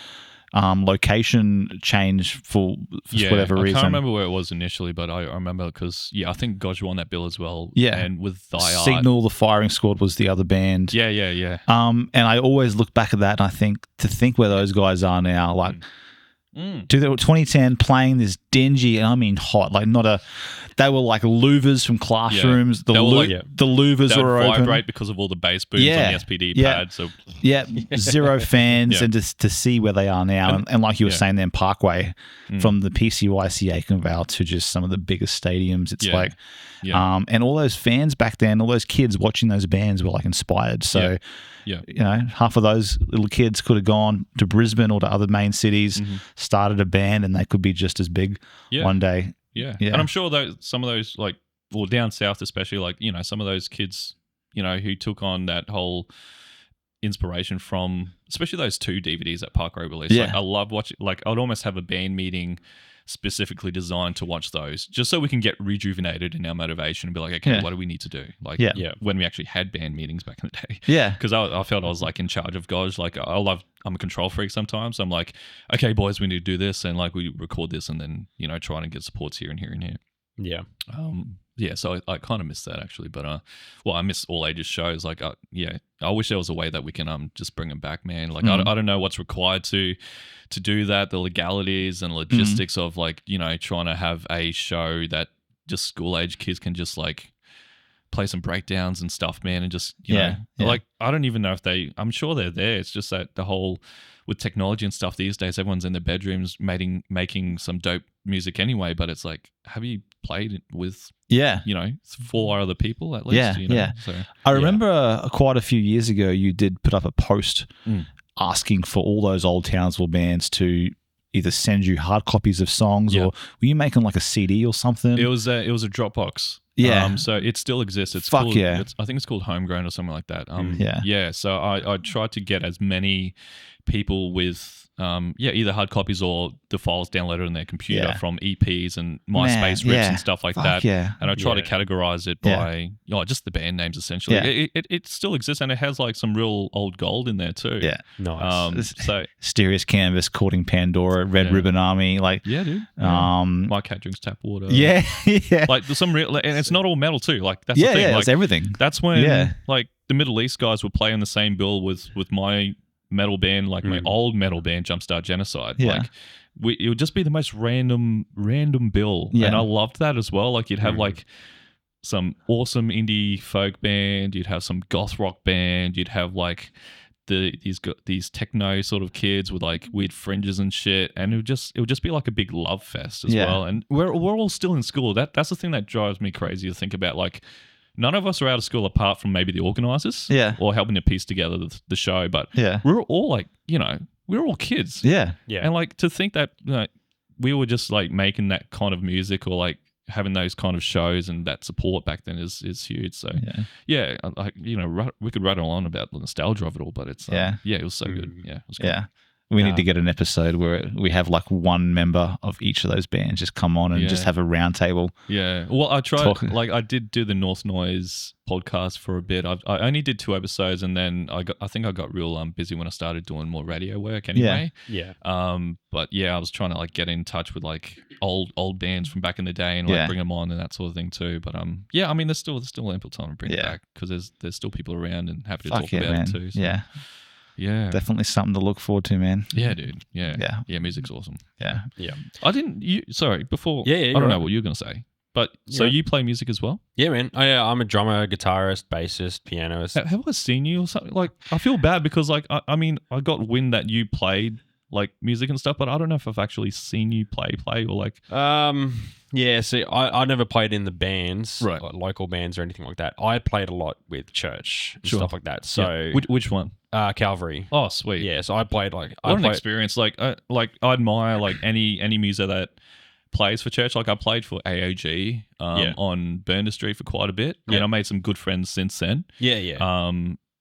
[SPEAKER 2] location change for whatever reason.
[SPEAKER 3] I can't remember where it was initially, but I remember because I think Gosh won that bill as well. And with Thy Art,
[SPEAKER 2] Signal, the Firing Squad was the other band. And I always look back at that, and I think where those guys are now, like 2010, playing this dingy, and I mean hot. Like they were like louvers from classrooms.
[SPEAKER 3] Yeah.
[SPEAKER 2] The louvers
[SPEAKER 3] They
[SPEAKER 2] were
[SPEAKER 3] would
[SPEAKER 2] open.
[SPEAKER 3] vibrate because of all the bass booms on the SPD pad. So
[SPEAKER 2] Zero fans,
[SPEAKER 3] Yeah.
[SPEAKER 2] and just to see where they are now, and like you were saying, then Parkway, from the PCYC Aiken Vale to just some of the biggest stadiums. It's like, and all those fans back then, all those kids watching those bands were like inspired. So, you know, half of those little kids could have gone to Brisbane or to other main cities, started a band, and they could be just as big one day.
[SPEAKER 3] Yeah. And I'm sure some of those, like, well, down south especially, like, you know, some of those kids, you know, who took on that whole inspiration from, especially those 2 DVDs that Parkway released. Like, I love watching, like, I'd almost have a band meeting specifically designed to watch those, just so we can get rejuvenated in our motivation and be like, okay, what do we need to do? Like, when we actually had band meetings back in the day. Yeah. Because I felt I was like in charge of guys. Like, I'm a control freak sometimes. I'm like, okay, boys, we need to do this, and like we record this, and then, you know, try and get supports here and here and here.
[SPEAKER 1] Yeah.
[SPEAKER 3] So I kind of miss that actually, but I miss all ages shows. Like, I wish there was a way that we can just bring them back, man. Like, I don't know what's required to do that, the legalities and logistics of, like, you know, trying to have a show that just school age kids can just like play some breakdowns and stuff, man, and just, you know, like, I don't even know if I'm sure they're there. It's just that the whole, with technology and stuff these days, everyone's in their bedrooms making some dope music anyway, but it's like, have you played with, you know, 4 other people at least? You know? So,
[SPEAKER 2] I remember quite a few years ago, you did put up a post asking for all those old Townsville bands to either send you hard copies of songs, or were you making like a CD or something?
[SPEAKER 3] It was a Dropbox. So it still exists. It's
[SPEAKER 2] I
[SPEAKER 3] think it's called Homegrown or something like that. So I tried to get as many people with either hard copies or the files downloaded on their computer from EPs and MySpace rips and stuff like that. And I try to categorize it by just the band names essentially. It still exists, and it has like some real old gold in there too.
[SPEAKER 1] Nice.
[SPEAKER 3] So
[SPEAKER 2] Mysterious Canvas, Courting Pandora, Red Ribbon Army, like
[SPEAKER 3] dude. My Cat Drinks Tap Water. Like there's some real, and it's not all metal too. Like that's the thing.
[SPEAKER 2] Like,
[SPEAKER 3] that's
[SPEAKER 2] everything.
[SPEAKER 3] That's when like the Middle East guys would play on the same bill with my metal band, like my old metal band, Jumpstart Genocide. Like it would just be the most random bill, and I loved that as well. Like you'd have like some awesome indie folk band, you'd have some goth rock band, you'd have like these techno sort of kids with like weird fringes and shit, and it would just be like a big love fest as well. And we're all still in school. That's the thing that drives me crazy to think about. Like, none of us are out of school apart from maybe the organisers, or helping to piece together the show. But we're all like, you know, we're all kids, and like to think that we were just like making that kind of music, or like having those kind of shows and that support back then is huge. So like, you know, we could rattle on about the nostalgia of it all, but it's it was so good. It was good.
[SPEAKER 2] We need to get an episode where we have like one member of each of those bands just come on and just have a round table.
[SPEAKER 3] Well, I tried, like I did do the North Noise podcast for a bit. I only did 2 episodes, and then I think I got real busy when I started doing more radio work anyway. But I was trying to like get in touch with like old bands from back in the day and like bring them on and that sort of thing too. But I mean, there's still ample time to bring it back, because there's still people around and happy to talk about it too. So. Yeah.
[SPEAKER 2] Definitely something to look forward to, man.
[SPEAKER 3] Yeah, dude. Yeah, music's awesome.
[SPEAKER 2] Yeah.
[SPEAKER 3] I didn't, sorry, before, I don't know what you were going to say, but so you play music as well?
[SPEAKER 1] Yeah, man. I'm a drummer, guitarist, bassist, pianist.
[SPEAKER 3] Have I seen you or something? Like, I feel bad because like, I mean, I got wind that you played like music and stuff, but I don't know if I've actually seen you play or like.
[SPEAKER 1] See, I never played in the bands, like local bands or anything like that. I played a lot with church and stuff like that. So
[SPEAKER 3] which one?
[SPEAKER 1] Calvary.
[SPEAKER 3] Oh, sweet.
[SPEAKER 1] Yeah, so I played like
[SPEAKER 3] an experience. Like I admire like any muser that plays for church. Like I played for AOG on Burners Street for quite a bit, and I made some good friends since then.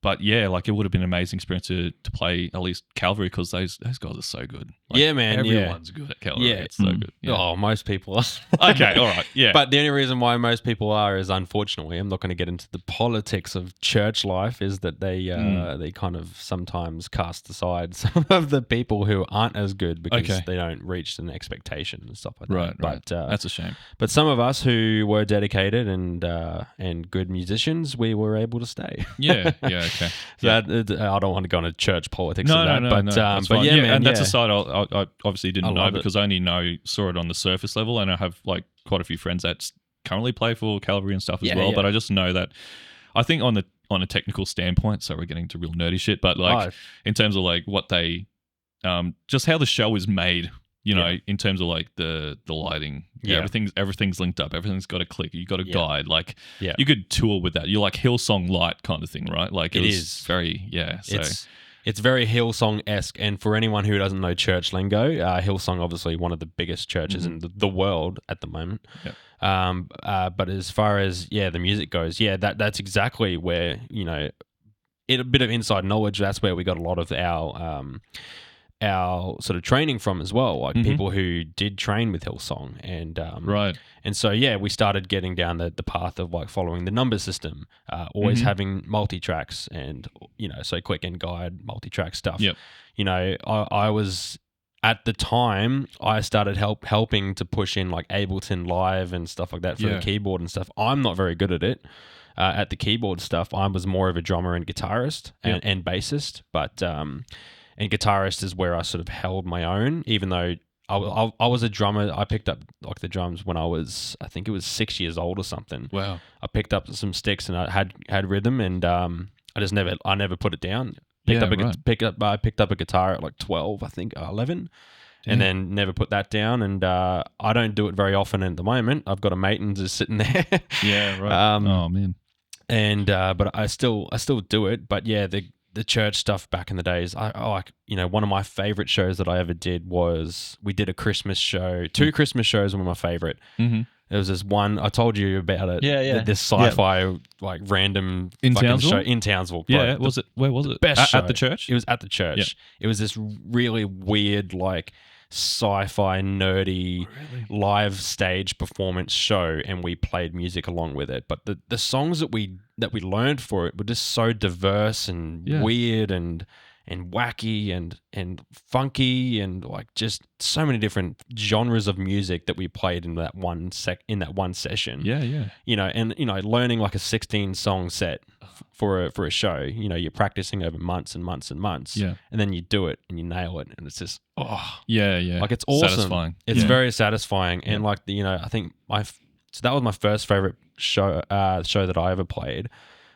[SPEAKER 3] But like it would have been an amazing experience to play at least Calvary, because those guys are so good. Like,
[SPEAKER 1] man.
[SPEAKER 3] Everyone's good at Calvary. It's so good.
[SPEAKER 1] Oh, most people are.
[SPEAKER 3] Okay, all right. Yeah.
[SPEAKER 1] But the only reason why most people are is, unfortunately, I'm not going to get into the politics of church life, is that they kind of sometimes cast aside some of the people who aren't as good because they don't reach an expectation and stuff like that.
[SPEAKER 3] Right.
[SPEAKER 1] But
[SPEAKER 3] that's a shame.
[SPEAKER 1] But some of us who were dedicated and good musicians, we were able to stay.
[SPEAKER 3] Yeah. Okay.
[SPEAKER 1] So I don't want to go into church politics
[SPEAKER 3] No,
[SPEAKER 1] of that.
[SPEAKER 3] no,
[SPEAKER 1] but,
[SPEAKER 3] no, that's
[SPEAKER 1] but
[SPEAKER 3] fine.
[SPEAKER 1] yeah, man.
[SPEAKER 3] And that's
[SPEAKER 1] yeah.
[SPEAKER 3] a side I obviously didn't know
[SPEAKER 1] love it.
[SPEAKER 3] because I only saw it on the surface level, and I have like quite a few friends that currently play for Calvary and stuff as well.
[SPEAKER 1] Yeah.
[SPEAKER 3] But I just know that I think on a technical standpoint, so we're getting to real nerdy shit, but like in terms of like what they just how the show is made, you know, in terms of like the lighting, everything's linked up, everything's got a click, you got a guide, like you could tour with that. You're like Hillsong Light kind of thing, right? Like it is very So
[SPEAKER 1] it's very Hillsong-esque, and for anyone who doesn't know church lingo, Hillsong obviously one of the biggest churches in the world at the moment. But as far as the music goes, that's exactly where, you know, a bit of inside knowledge. That's where we got a lot of our sort of training from as well, like people who did train with Hillsong, and and so we started getting down the path of like following the number system, always having multi-tracks, and you know, so click and guide multi-track stuff. You know, I was at the time I started helping to push in like Ableton Live and stuff like that for the keyboard and stuff. I'm not very good at it. At the keyboard stuff, I was more of a drummer and guitarist and bassist, but and guitarist is where I sort of held my own, even though I was a drummer. I picked up like the drums when I think it was 6 years old or something.
[SPEAKER 3] Wow.
[SPEAKER 1] I picked up some sticks and I had rhythm, and I never put it down. I picked up a guitar at like 12, I think 11, and then never put that down. And I don't do it very often at the moment. I've got a mate and just sitting there.
[SPEAKER 3] Oh man.
[SPEAKER 1] And but I still do it. But the church stuff back in the days, one of my favorite shows that I ever did was we did a Christmas show. 2 Christmas shows were my favorite. There was this one, I told you about it. This sci-fi like random
[SPEAKER 3] in
[SPEAKER 1] fucking
[SPEAKER 3] Townsville?
[SPEAKER 1] Show in Townsville.
[SPEAKER 3] Yeah, was it? Where was it?
[SPEAKER 1] Best show.
[SPEAKER 3] At the church?
[SPEAKER 1] It was at the church. It was this really weird like sci-fi nerdy live stage performance show, and we played music along with it. But the songs that we learned for it were just so diverse and weird and wacky and funky, and like just so many different genres of music that we played in that one session. You know, and you know, learning like a 16 song set for a show, you know, you're practicing over months and months and months, and then you do it and you nail it, and it's just like it's awesome.
[SPEAKER 3] Satisfying.
[SPEAKER 1] It's very satisfying, and like you know, I think so that was my first favorite show that I ever played.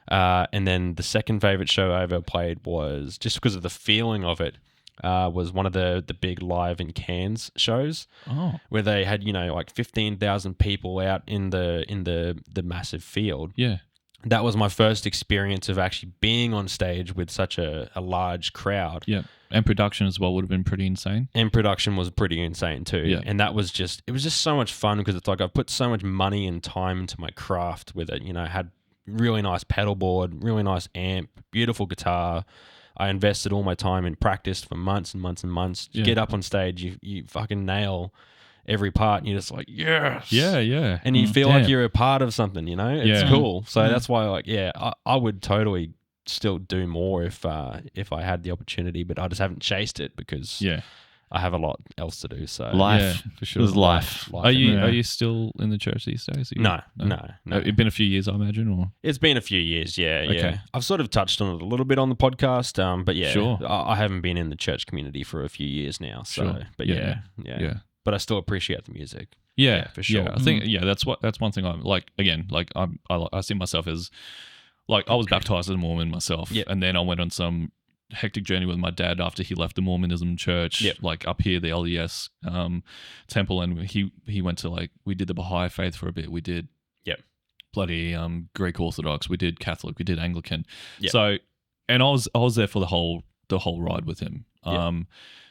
[SPEAKER 1] And then the second favorite show I ever played was, just because of the feeling of it, was one of the big Live in Cairns shows, where they had, you know, like 15,000 people out in the massive field. That was my first experience of actually being on stage with such a large crowd.
[SPEAKER 3] And production as well would have been pretty insane.
[SPEAKER 1] And production was pretty insane too. And that was it was just so much fun, because it's like I put so much money and time into my craft with it. You know, I had really nice pedal board, really nice amp, beautiful guitar. I invested all my time in practice for months and months and months. You get up on stage, you fucking nail every part, and you're just like, yes. And you feel like you're a part of something, you know? It's cool. So that's why, like, I would totally still do more if I had the opportunity, but I just haven't chased it because I have a lot else to do. So
[SPEAKER 2] life,
[SPEAKER 3] for sure.
[SPEAKER 2] It was life.
[SPEAKER 3] Are you still in the church these days?
[SPEAKER 1] No.
[SPEAKER 3] It's been a few years, I imagine, or
[SPEAKER 1] it's been a few years. Yeah. I've sort of touched on it a little bit on the podcast, but I haven't been in the church community for a few years now. So, but but I still appreciate the music.
[SPEAKER 3] Yeah,
[SPEAKER 1] for sure.
[SPEAKER 3] I think that's one thing I'm like. Again, like I see myself as like I was baptized as a Mormon myself, and then I went on some hectic journey with my dad after he left the Mormonism church, like up here, the LDS temple, and he went to like, we did the Baha'i faith for a bit. We did bloody Greek Orthodox. We did Catholic. We did Anglican. So, and I was there for the whole ride with him.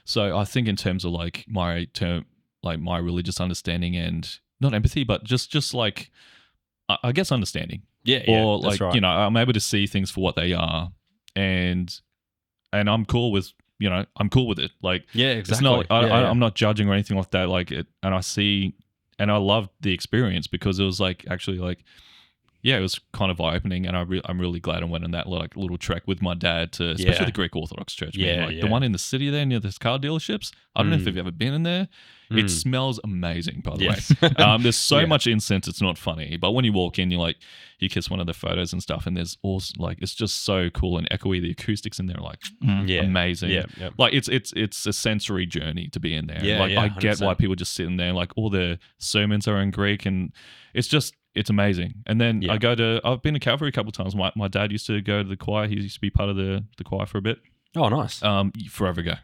[SPEAKER 3] So I think in terms of like my religious understanding, and not empathy, but just like I guess understanding. Or like, that's right. You know, I'm able to see things for what they are, and I'm cool with, you know, I'm cool with it. Like,
[SPEAKER 1] exactly.
[SPEAKER 3] It's not, I'm not judging or anything like that. Like it, and I see, and I loved the experience because it was like actually like yeah, it was kind of eye opening, and I'm really glad I went on that like little trek with my dad to, especially the Greek Orthodox Church. The one in the city there near those car dealerships. I don't know if you've ever been in there. It smells amazing, by the way. There's so much incense, it's not funny. But when you walk in, you kiss one of the photos and stuff, and there's also like it's just so cool and echoey. The acoustics in there are like amazing. Yeah. Like it's a sensory journey to be in there. I get why people just sit in there. Like all the sermons are in Greek, and it's amazing. And then I've been to Calvary a couple of times. My dad used to go to the choir. He used to be part of the choir for a bit.
[SPEAKER 1] Oh, nice.
[SPEAKER 3] Forever ago.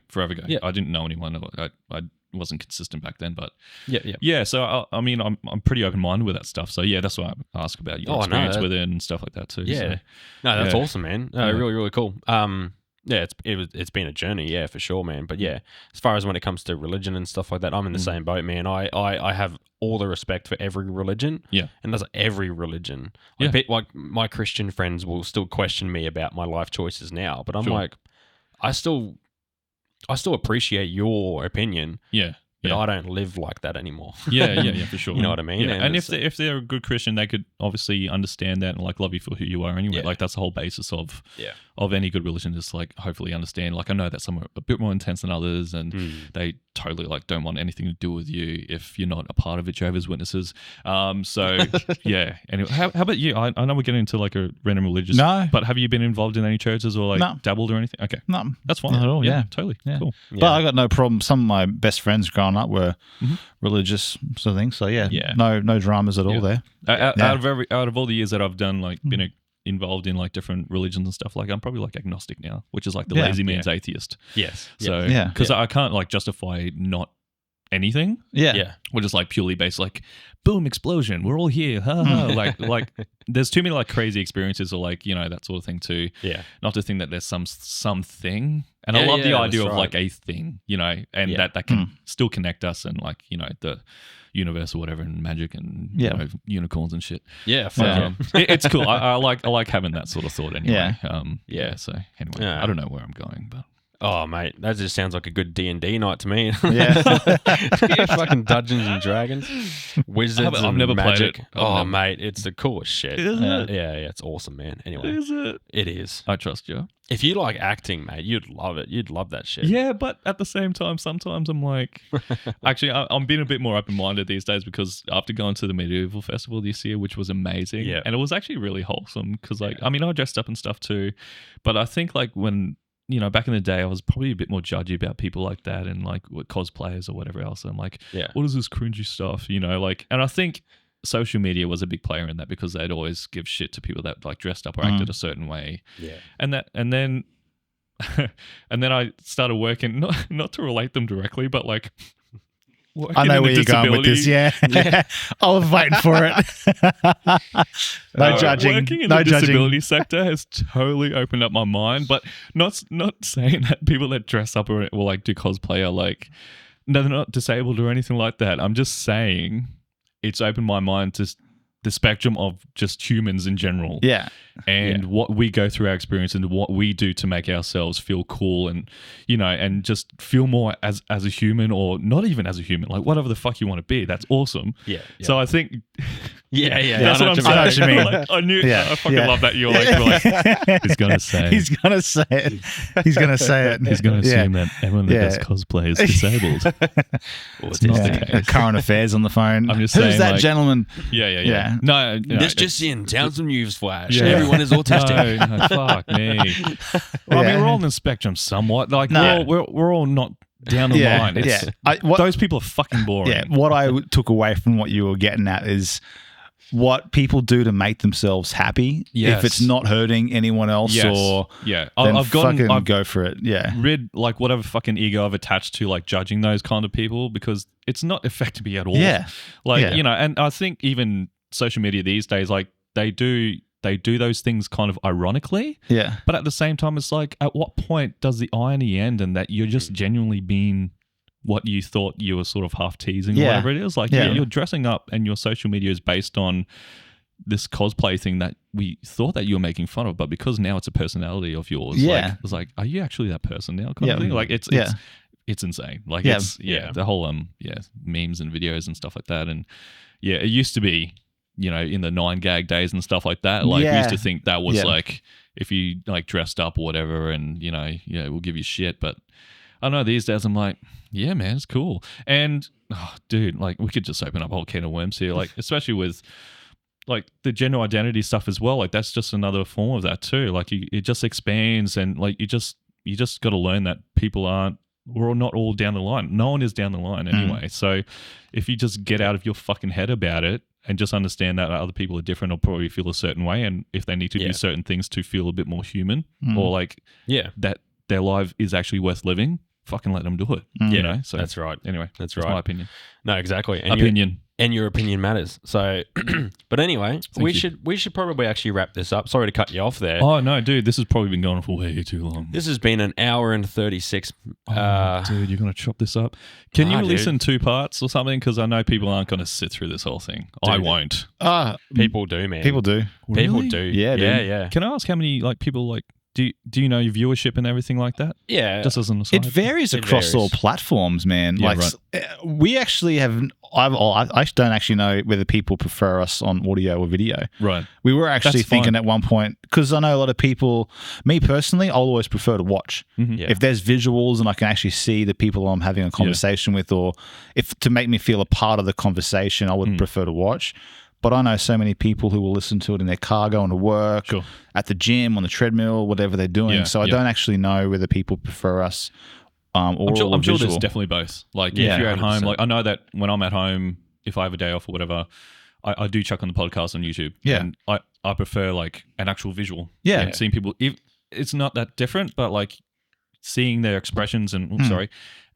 [SPEAKER 1] Yeah.
[SPEAKER 3] I didn't know anyone. I wasn't consistent back then, but
[SPEAKER 1] yeah.
[SPEAKER 3] So I mean, I'm pretty open minded with that stuff. So yeah, that's why I ask about your experience with it and stuff like that too.
[SPEAKER 1] Yeah,
[SPEAKER 3] so,
[SPEAKER 1] no, that's awesome, man. Really, really cool. It's been a journey, for sure, man. But yeah, as far as when it comes to religion and stuff like that, I'm in the same boat, man. I have all the respect for every religion. Yeah, and that's every religion. Like my Christian friends will still question me about my life choices now, but I'm like, I still appreciate your opinion. But I don't live like that anymore.
[SPEAKER 3] Yeah, for sure.
[SPEAKER 1] You know what I mean?
[SPEAKER 3] Yeah. And if they're a good Christian, they could obviously understand that and like love you for who you are anyway. Like that's the whole basis of any good religion, is like hopefully understand. Like I know that some are a bit more intense than others, and they totally like don't want anything to do with you if you're not a part of it, Jehovah's Witnesses. So yeah. Anyway, how about you? I know we're getting into like a random religious.
[SPEAKER 2] No.
[SPEAKER 3] But have you been involved in any churches or like dabbled or anything? Okay.
[SPEAKER 2] No.
[SPEAKER 3] That's fine.
[SPEAKER 2] Not at all. Yeah.
[SPEAKER 3] Totally.
[SPEAKER 2] Yeah.
[SPEAKER 3] Cool.
[SPEAKER 2] But I got no problem. Some of my best friends growing up were religious sort of things. So no dramas at all there.
[SPEAKER 3] Out of all the years that I've done, like been involved in like different religions and stuff, like I'm probably like agnostic now, which is like the lazy man's atheist.
[SPEAKER 1] Yes.
[SPEAKER 3] So because I can't like justify not anything. We're just like purely based like boom explosion, we're all here, like there's too many like crazy experiences or like that sort of thing too. Not to think that there's something, and I love the idea of like a thing, and that can still connect us and like the universe or whatever, and magic and unicorns and shit. It's cool. I like having that sort of thought anyway. So anyway, I don't know where I'm going, but
[SPEAKER 1] oh mate, that just sounds like a good D&D night to me.
[SPEAKER 2] Yeah.
[SPEAKER 1] Fucking Dungeons and Dragons, wizards.
[SPEAKER 3] I've never
[SPEAKER 1] magic.
[SPEAKER 3] played it.
[SPEAKER 1] Oh mate, it's the coolest shit.
[SPEAKER 3] Is it?
[SPEAKER 1] Yeah, it's awesome, man. Anyway,
[SPEAKER 3] is it?
[SPEAKER 1] It is.
[SPEAKER 3] I trust you.
[SPEAKER 1] If you like acting, mate, you'd love it. You'd love that shit.
[SPEAKER 3] Yeah, but at the same time, sometimes I'm like, actually, I'm being a bit more open-minded these days, because after going to the medieval festival this year, which was amazing, and it was actually really wholesome, because like, I mean, I dressed up and stuff too, but I think like when, back in the day, I was probably a bit more judgy about people like that and like cosplayers or whatever else. I'm like, what is this cringy stuff, like, and I think social media was a big player in that, because they'd always give shit to people that like dressed up or acted a certain way. And then I started working, not to relate them directly, but like
[SPEAKER 2] I know where you're going with this. Yeah. I was waiting for it. No judging.
[SPEAKER 3] Working in the disability sector has totally opened up my mind, but not saying that people that dress up or like do cosplay are like, no, they're not disabled or anything like that. I'm just saying it's opened my mind to the spectrum of just humans in general. And what we go through our experience and what we do to make ourselves feel cool and, and just feel more as a human, or not even as a human, like whatever the fuck you want to be. That's awesome. So I think... That's what I'm saying.
[SPEAKER 2] I know what you mean.
[SPEAKER 3] I knew. I fucking love that. You're like, he's going to say it.
[SPEAKER 2] He's going to say it. He's going to say it.
[SPEAKER 3] He's going to assume that everyone that does cosplay is disabled. Well, it's not the case.
[SPEAKER 2] Current affairs on the phone.
[SPEAKER 3] I'm just saying,
[SPEAKER 2] who's that
[SPEAKER 3] like,
[SPEAKER 2] gentleman?
[SPEAKER 3] Yeah. No,
[SPEAKER 1] this just in Townsville News Flash. Everyone is autistic.
[SPEAKER 3] No, fuck me. Well, I mean, we're all on the spectrum somewhat. Like, we're all not down the line. Those people are fucking boring.
[SPEAKER 2] Yeah. What I took away from what you were getting at is what people do to make themselves happy. If it's not hurting anyone else, or then I've go for it.
[SPEAKER 3] Rid like whatever fucking ego I've attached to like judging those kind of people, because it's not affecting me at all. And I think even social media these days, like they do those things kind of ironically. But at the same time, it's like, at what point does the irony end, and that you're just genuinely being what you thought you were sort of half teasing or whatever it is? Like you're dressing up and your social media is based on this cosplay thing that we thought that you were making fun of, but because now it's a personality of yours, like, it's like, are you actually that person now? Kind of thing. Like it's insane. Like it's the whole memes and videos and stuff like that. And it used to be in the 9-gag days and stuff like that. Like we used to think that was like if you like dressed up or whatever, and we'll give you shit. But I don't know, these days I'm like, yeah, man, it's cool. And dude, like we could just open up a whole can of worms here, like especially with like the gender identity stuff as well. Like that's just another form of that too. Like it just expands, and like you just got to learn that we're not all down the line. No one is down the line anyway. So if you just get out of your fucking head about it and just understand that other people are different or probably feel a certain way, and if they need to do certain things to feel a bit more human or like that their life is actually worth living, fucking let them do it. So
[SPEAKER 1] that's right.
[SPEAKER 3] Anyway,
[SPEAKER 1] that's
[SPEAKER 3] my opinion.
[SPEAKER 1] No, exactly.
[SPEAKER 3] And
[SPEAKER 1] your opinion matters. So, but anyway, we should probably actually wrap this up. Sorry to cut you off there.
[SPEAKER 3] Oh no, dude, this has probably been going for way too long.
[SPEAKER 1] This has been an hour and 36.
[SPEAKER 3] Dude, you're gonna chop this up. Can you release in 2 parts or something? Because I know people aren't gonna sit through this whole thing. Dude, I won't.
[SPEAKER 1] People do, man.
[SPEAKER 2] People do.
[SPEAKER 1] People
[SPEAKER 3] Really?
[SPEAKER 1] do.
[SPEAKER 2] Yeah, dude.
[SPEAKER 1] Yeah.
[SPEAKER 3] Can I ask how many like people like? Do you know your viewership and everything like that?
[SPEAKER 1] Yeah.
[SPEAKER 3] Just as an aside.
[SPEAKER 2] It varies across all platforms, man.
[SPEAKER 3] Yeah,
[SPEAKER 2] like we actually have. I don't actually know whether people prefer us on audio or video.
[SPEAKER 3] Right.
[SPEAKER 2] We were actually
[SPEAKER 3] That's
[SPEAKER 2] thinking
[SPEAKER 3] fine.
[SPEAKER 2] at one point, because I know a lot of people. Me personally, I'll always prefer to watch.
[SPEAKER 1] Yeah.
[SPEAKER 2] If there's visuals and I can actually see the people I'm having a conversation with, or if to make me feel a part of the conversation, I would prefer to watch. But I know so many people who will listen to it in their car going to work, at the gym, on the treadmill, whatever they're doing. So I don't actually know whether people prefer us or
[SPEAKER 3] I'm sure
[SPEAKER 2] visual.
[SPEAKER 3] there's definitely both. Like if you're at home, like I know that when I'm at home, if I have a day off or whatever, I do chuck on the podcast on YouTube.
[SPEAKER 2] Yeah.
[SPEAKER 3] And I prefer like an actual visual.
[SPEAKER 2] Yeah.
[SPEAKER 3] And seeing people, it's not that different, but like seeing their expressions and,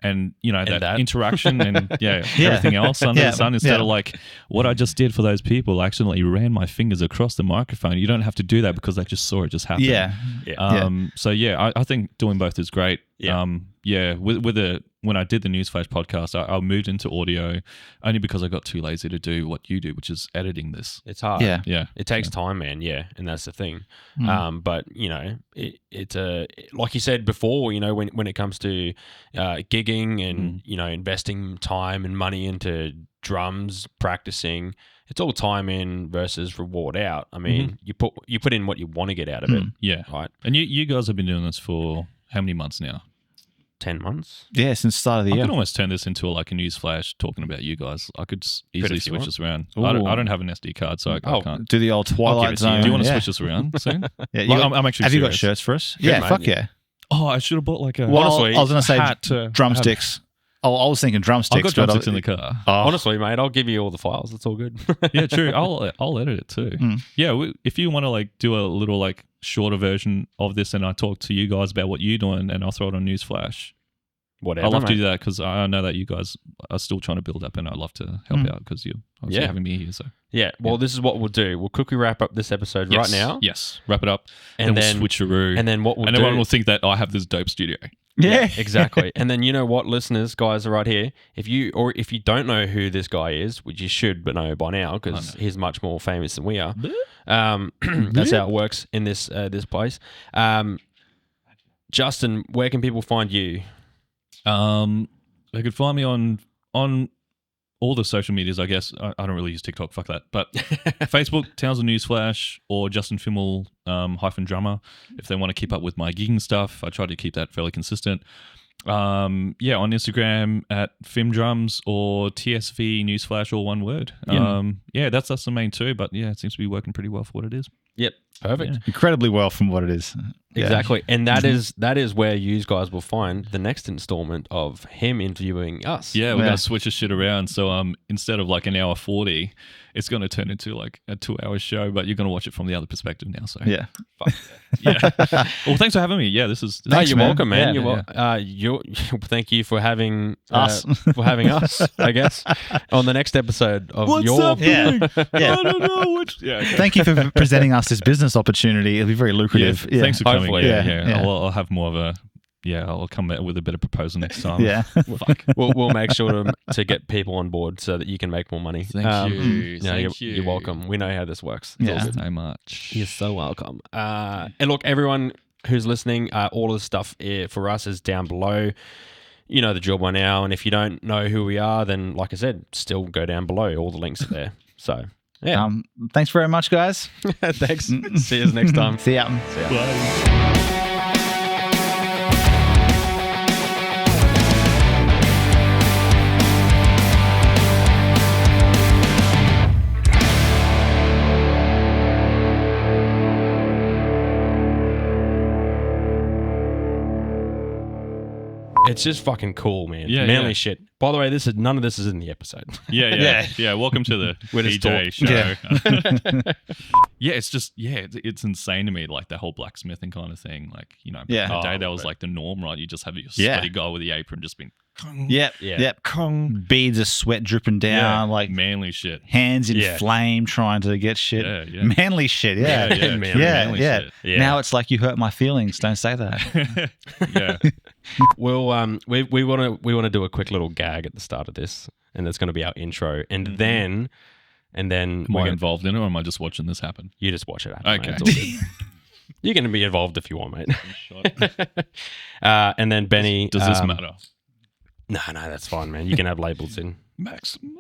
[SPEAKER 3] and that interaction and everything else under the sun, instead of like what I just did for those people, I accidentally ran my fingers across the microphone. You don't have to do that because I just saw it just happen. So I think doing both is great. When I did the Newsflash podcast, I moved into audio only because I got too lazy to do what you do, which is editing this.
[SPEAKER 1] It's hard.
[SPEAKER 3] Yeah.
[SPEAKER 1] It takes time, man. Yeah. And that's the thing. But, it's like you said before, when it comes to gigging and, investing time and money into drums, practicing, it's all time in versus reward out. I mean, you put in what you want to get out of it.
[SPEAKER 3] Yeah.
[SPEAKER 1] Right.
[SPEAKER 3] And you guys have been doing this for how many months now?
[SPEAKER 1] 10 months.
[SPEAKER 2] Yeah, since the start of the year.
[SPEAKER 3] I could almost turn this into like a news flash talking about you guys. I could easily switch this around.
[SPEAKER 2] Ooh.
[SPEAKER 3] I don't have an SD card, so I can't.
[SPEAKER 2] Do the old Twilight Zone.
[SPEAKER 3] Do you want to switch this around soon? I'm actually
[SPEAKER 2] Have
[SPEAKER 3] serious.
[SPEAKER 2] you got shirts for us?
[SPEAKER 1] Good,
[SPEAKER 2] Yeah,
[SPEAKER 1] mate.
[SPEAKER 2] fuck yeah.
[SPEAKER 3] Oh, I should have bought like a
[SPEAKER 1] Honestly,
[SPEAKER 2] I was going to say
[SPEAKER 3] hat to
[SPEAKER 2] drumsticks. I was thinking drumsticks.
[SPEAKER 3] I've got drumsticks in the car.
[SPEAKER 1] Honestly, mate, I'll give you all the files. It's all good.
[SPEAKER 3] Yeah, true. I'll edit it too. Yeah, if you want to like do a little like shorter version of this, and I talk to you guys about what you're doing, and I'll throw it on Newsflash.
[SPEAKER 1] Whatever.
[SPEAKER 3] I love to
[SPEAKER 1] mate.
[SPEAKER 3] do that because I know that you guys are still trying to build up, and I'd love to help out because you're obviously having me here. So
[SPEAKER 1] Yeah. Well, this is what we'll do. We'll quickly wrap up this episode right now.
[SPEAKER 3] Yes, wrap it up,
[SPEAKER 1] And
[SPEAKER 3] then we'll switcheroo,
[SPEAKER 1] And then what we'll
[SPEAKER 3] and
[SPEAKER 1] do.
[SPEAKER 3] everyone will think that I have this dope studio.
[SPEAKER 2] Yeah.
[SPEAKER 1] Exactly. And then you know what, listeners, guys are right here. If you don't know who this guy is, which you should but know by now because he's much more famous than we are. That's how it works in this place. Justin, where can people find you?
[SPEAKER 3] They could find me on all the social medias, I guess. I don't really use TikTok, fuck that. But Facebook, Townsville Newsflash, or Justin Fimmel _drummer. If they want to keep up with my gigging stuff, I try to keep that fairly consistent. On Instagram at FimDrums or TSV Newsflash, all one word. That's the main two. But yeah, it seems to be working pretty well for what it is.
[SPEAKER 1] Yep. Perfect.
[SPEAKER 3] Yeah.
[SPEAKER 2] Incredibly well from what it is.
[SPEAKER 1] Exactly. And that is where you guys will find the next installment of him interviewing us.
[SPEAKER 3] Yeah, we're going to switch this shit around. So instead of like an hour 40, it's going to turn into like a 2-hour show, but you're going to watch it from the other perspective now. So
[SPEAKER 2] Yeah.
[SPEAKER 3] yeah. Well, thanks for having me. Yeah, this is.
[SPEAKER 1] No, you're welcome, man. Thank you for having
[SPEAKER 2] Us.
[SPEAKER 1] I guess, on the next episode of
[SPEAKER 3] What's
[SPEAKER 1] your.
[SPEAKER 3] up,
[SPEAKER 2] Yeah.
[SPEAKER 3] dude?
[SPEAKER 2] Yeah.
[SPEAKER 3] I don't know what. Yeah. Okay.
[SPEAKER 2] Thank you for presenting us this business opportunity. It'll be very lucrative.
[SPEAKER 3] Yeah, thanks for coming.
[SPEAKER 1] Hopefully.
[SPEAKER 3] Yeah. I'll have more of a. Yeah, I'll come out with a better proposal next time.
[SPEAKER 2] Yeah.
[SPEAKER 3] Fuck.
[SPEAKER 1] We'll make sure to get people on board so that you can make more money.
[SPEAKER 3] Thank you.
[SPEAKER 1] No,
[SPEAKER 3] Thank you.
[SPEAKER 1] You're welcome. We know how this works. It's all
[SPEAKER 2] Yeah.
[SPEAKER 1] good.
[SPEAKER 3] So much.
[SPEAKER 1] You're so welcome. And look, everyone who's listening, all of the stuff for us is down below. You know the drill by now. And if you don't know who we are, then like I said, still go down below. All the links are there. So Yeah.
[SPEAKER 2] Thanks very much, guys.
[SPEAKER 1] Thanks. See you next time.
[SPEAKER 2] See ya.
[SPEAKER 3] Bye.
[SPEAKER 1] It's just fucking cool, man.
[SPEAKER 3] Yeah,
[SPEAKER 1] Manly
[SPEAKER 3] yeah.
[SPEAKER 1] shit. By the way, none of this is in the episode.
[SPEAKER 3] Yeah. Welcome to the
[SPEAKER 1] We're just
[SPEAKER 3] PJ
[SPEAKER 1] talking.
[SPEAKER 3] show. Yeah, it's just it's insane to me, like that whole blacksmithing kind of thing. Like, you know, back in the day that was like the norm, right? You just have your sweaty guy with the apron just being
[SPEAKER 2] Yep. Beads of sweat dripping down, like
[SPEAKER 3] manly shit.
[SPEAKER 2] hands in flame trying to get shit.
[SPEAKER 3] Yeah.
[SPEAKER 2] Manly shit. Yeah.
[SPEAKER 3] Manly shit.
[SPEAKER 1] Yeah.
[SPEAKER 2] Now it's like you hurt my feelings. Don't say that.
[SPEAKER 3] Yeah.
[SPEAKER 1] We'll we want to do a quick little gag at the start of this, and that's going to be our intro, and then
[SPEAKER 3] Am I involved in it, or am I just watching this happen?
[SPEAKER 1] you just watch it happen.
[SPEAKER 3] Okay.
[SPEAKER 1] Mate. It's all good. You're going to be involved if you want, mate. And then Benny.
[SPEAKER 3] Does this matter?
[SPEAKER 1] No, that's fine, man. You can have labels in.
[SPEAKER 3] Maximum.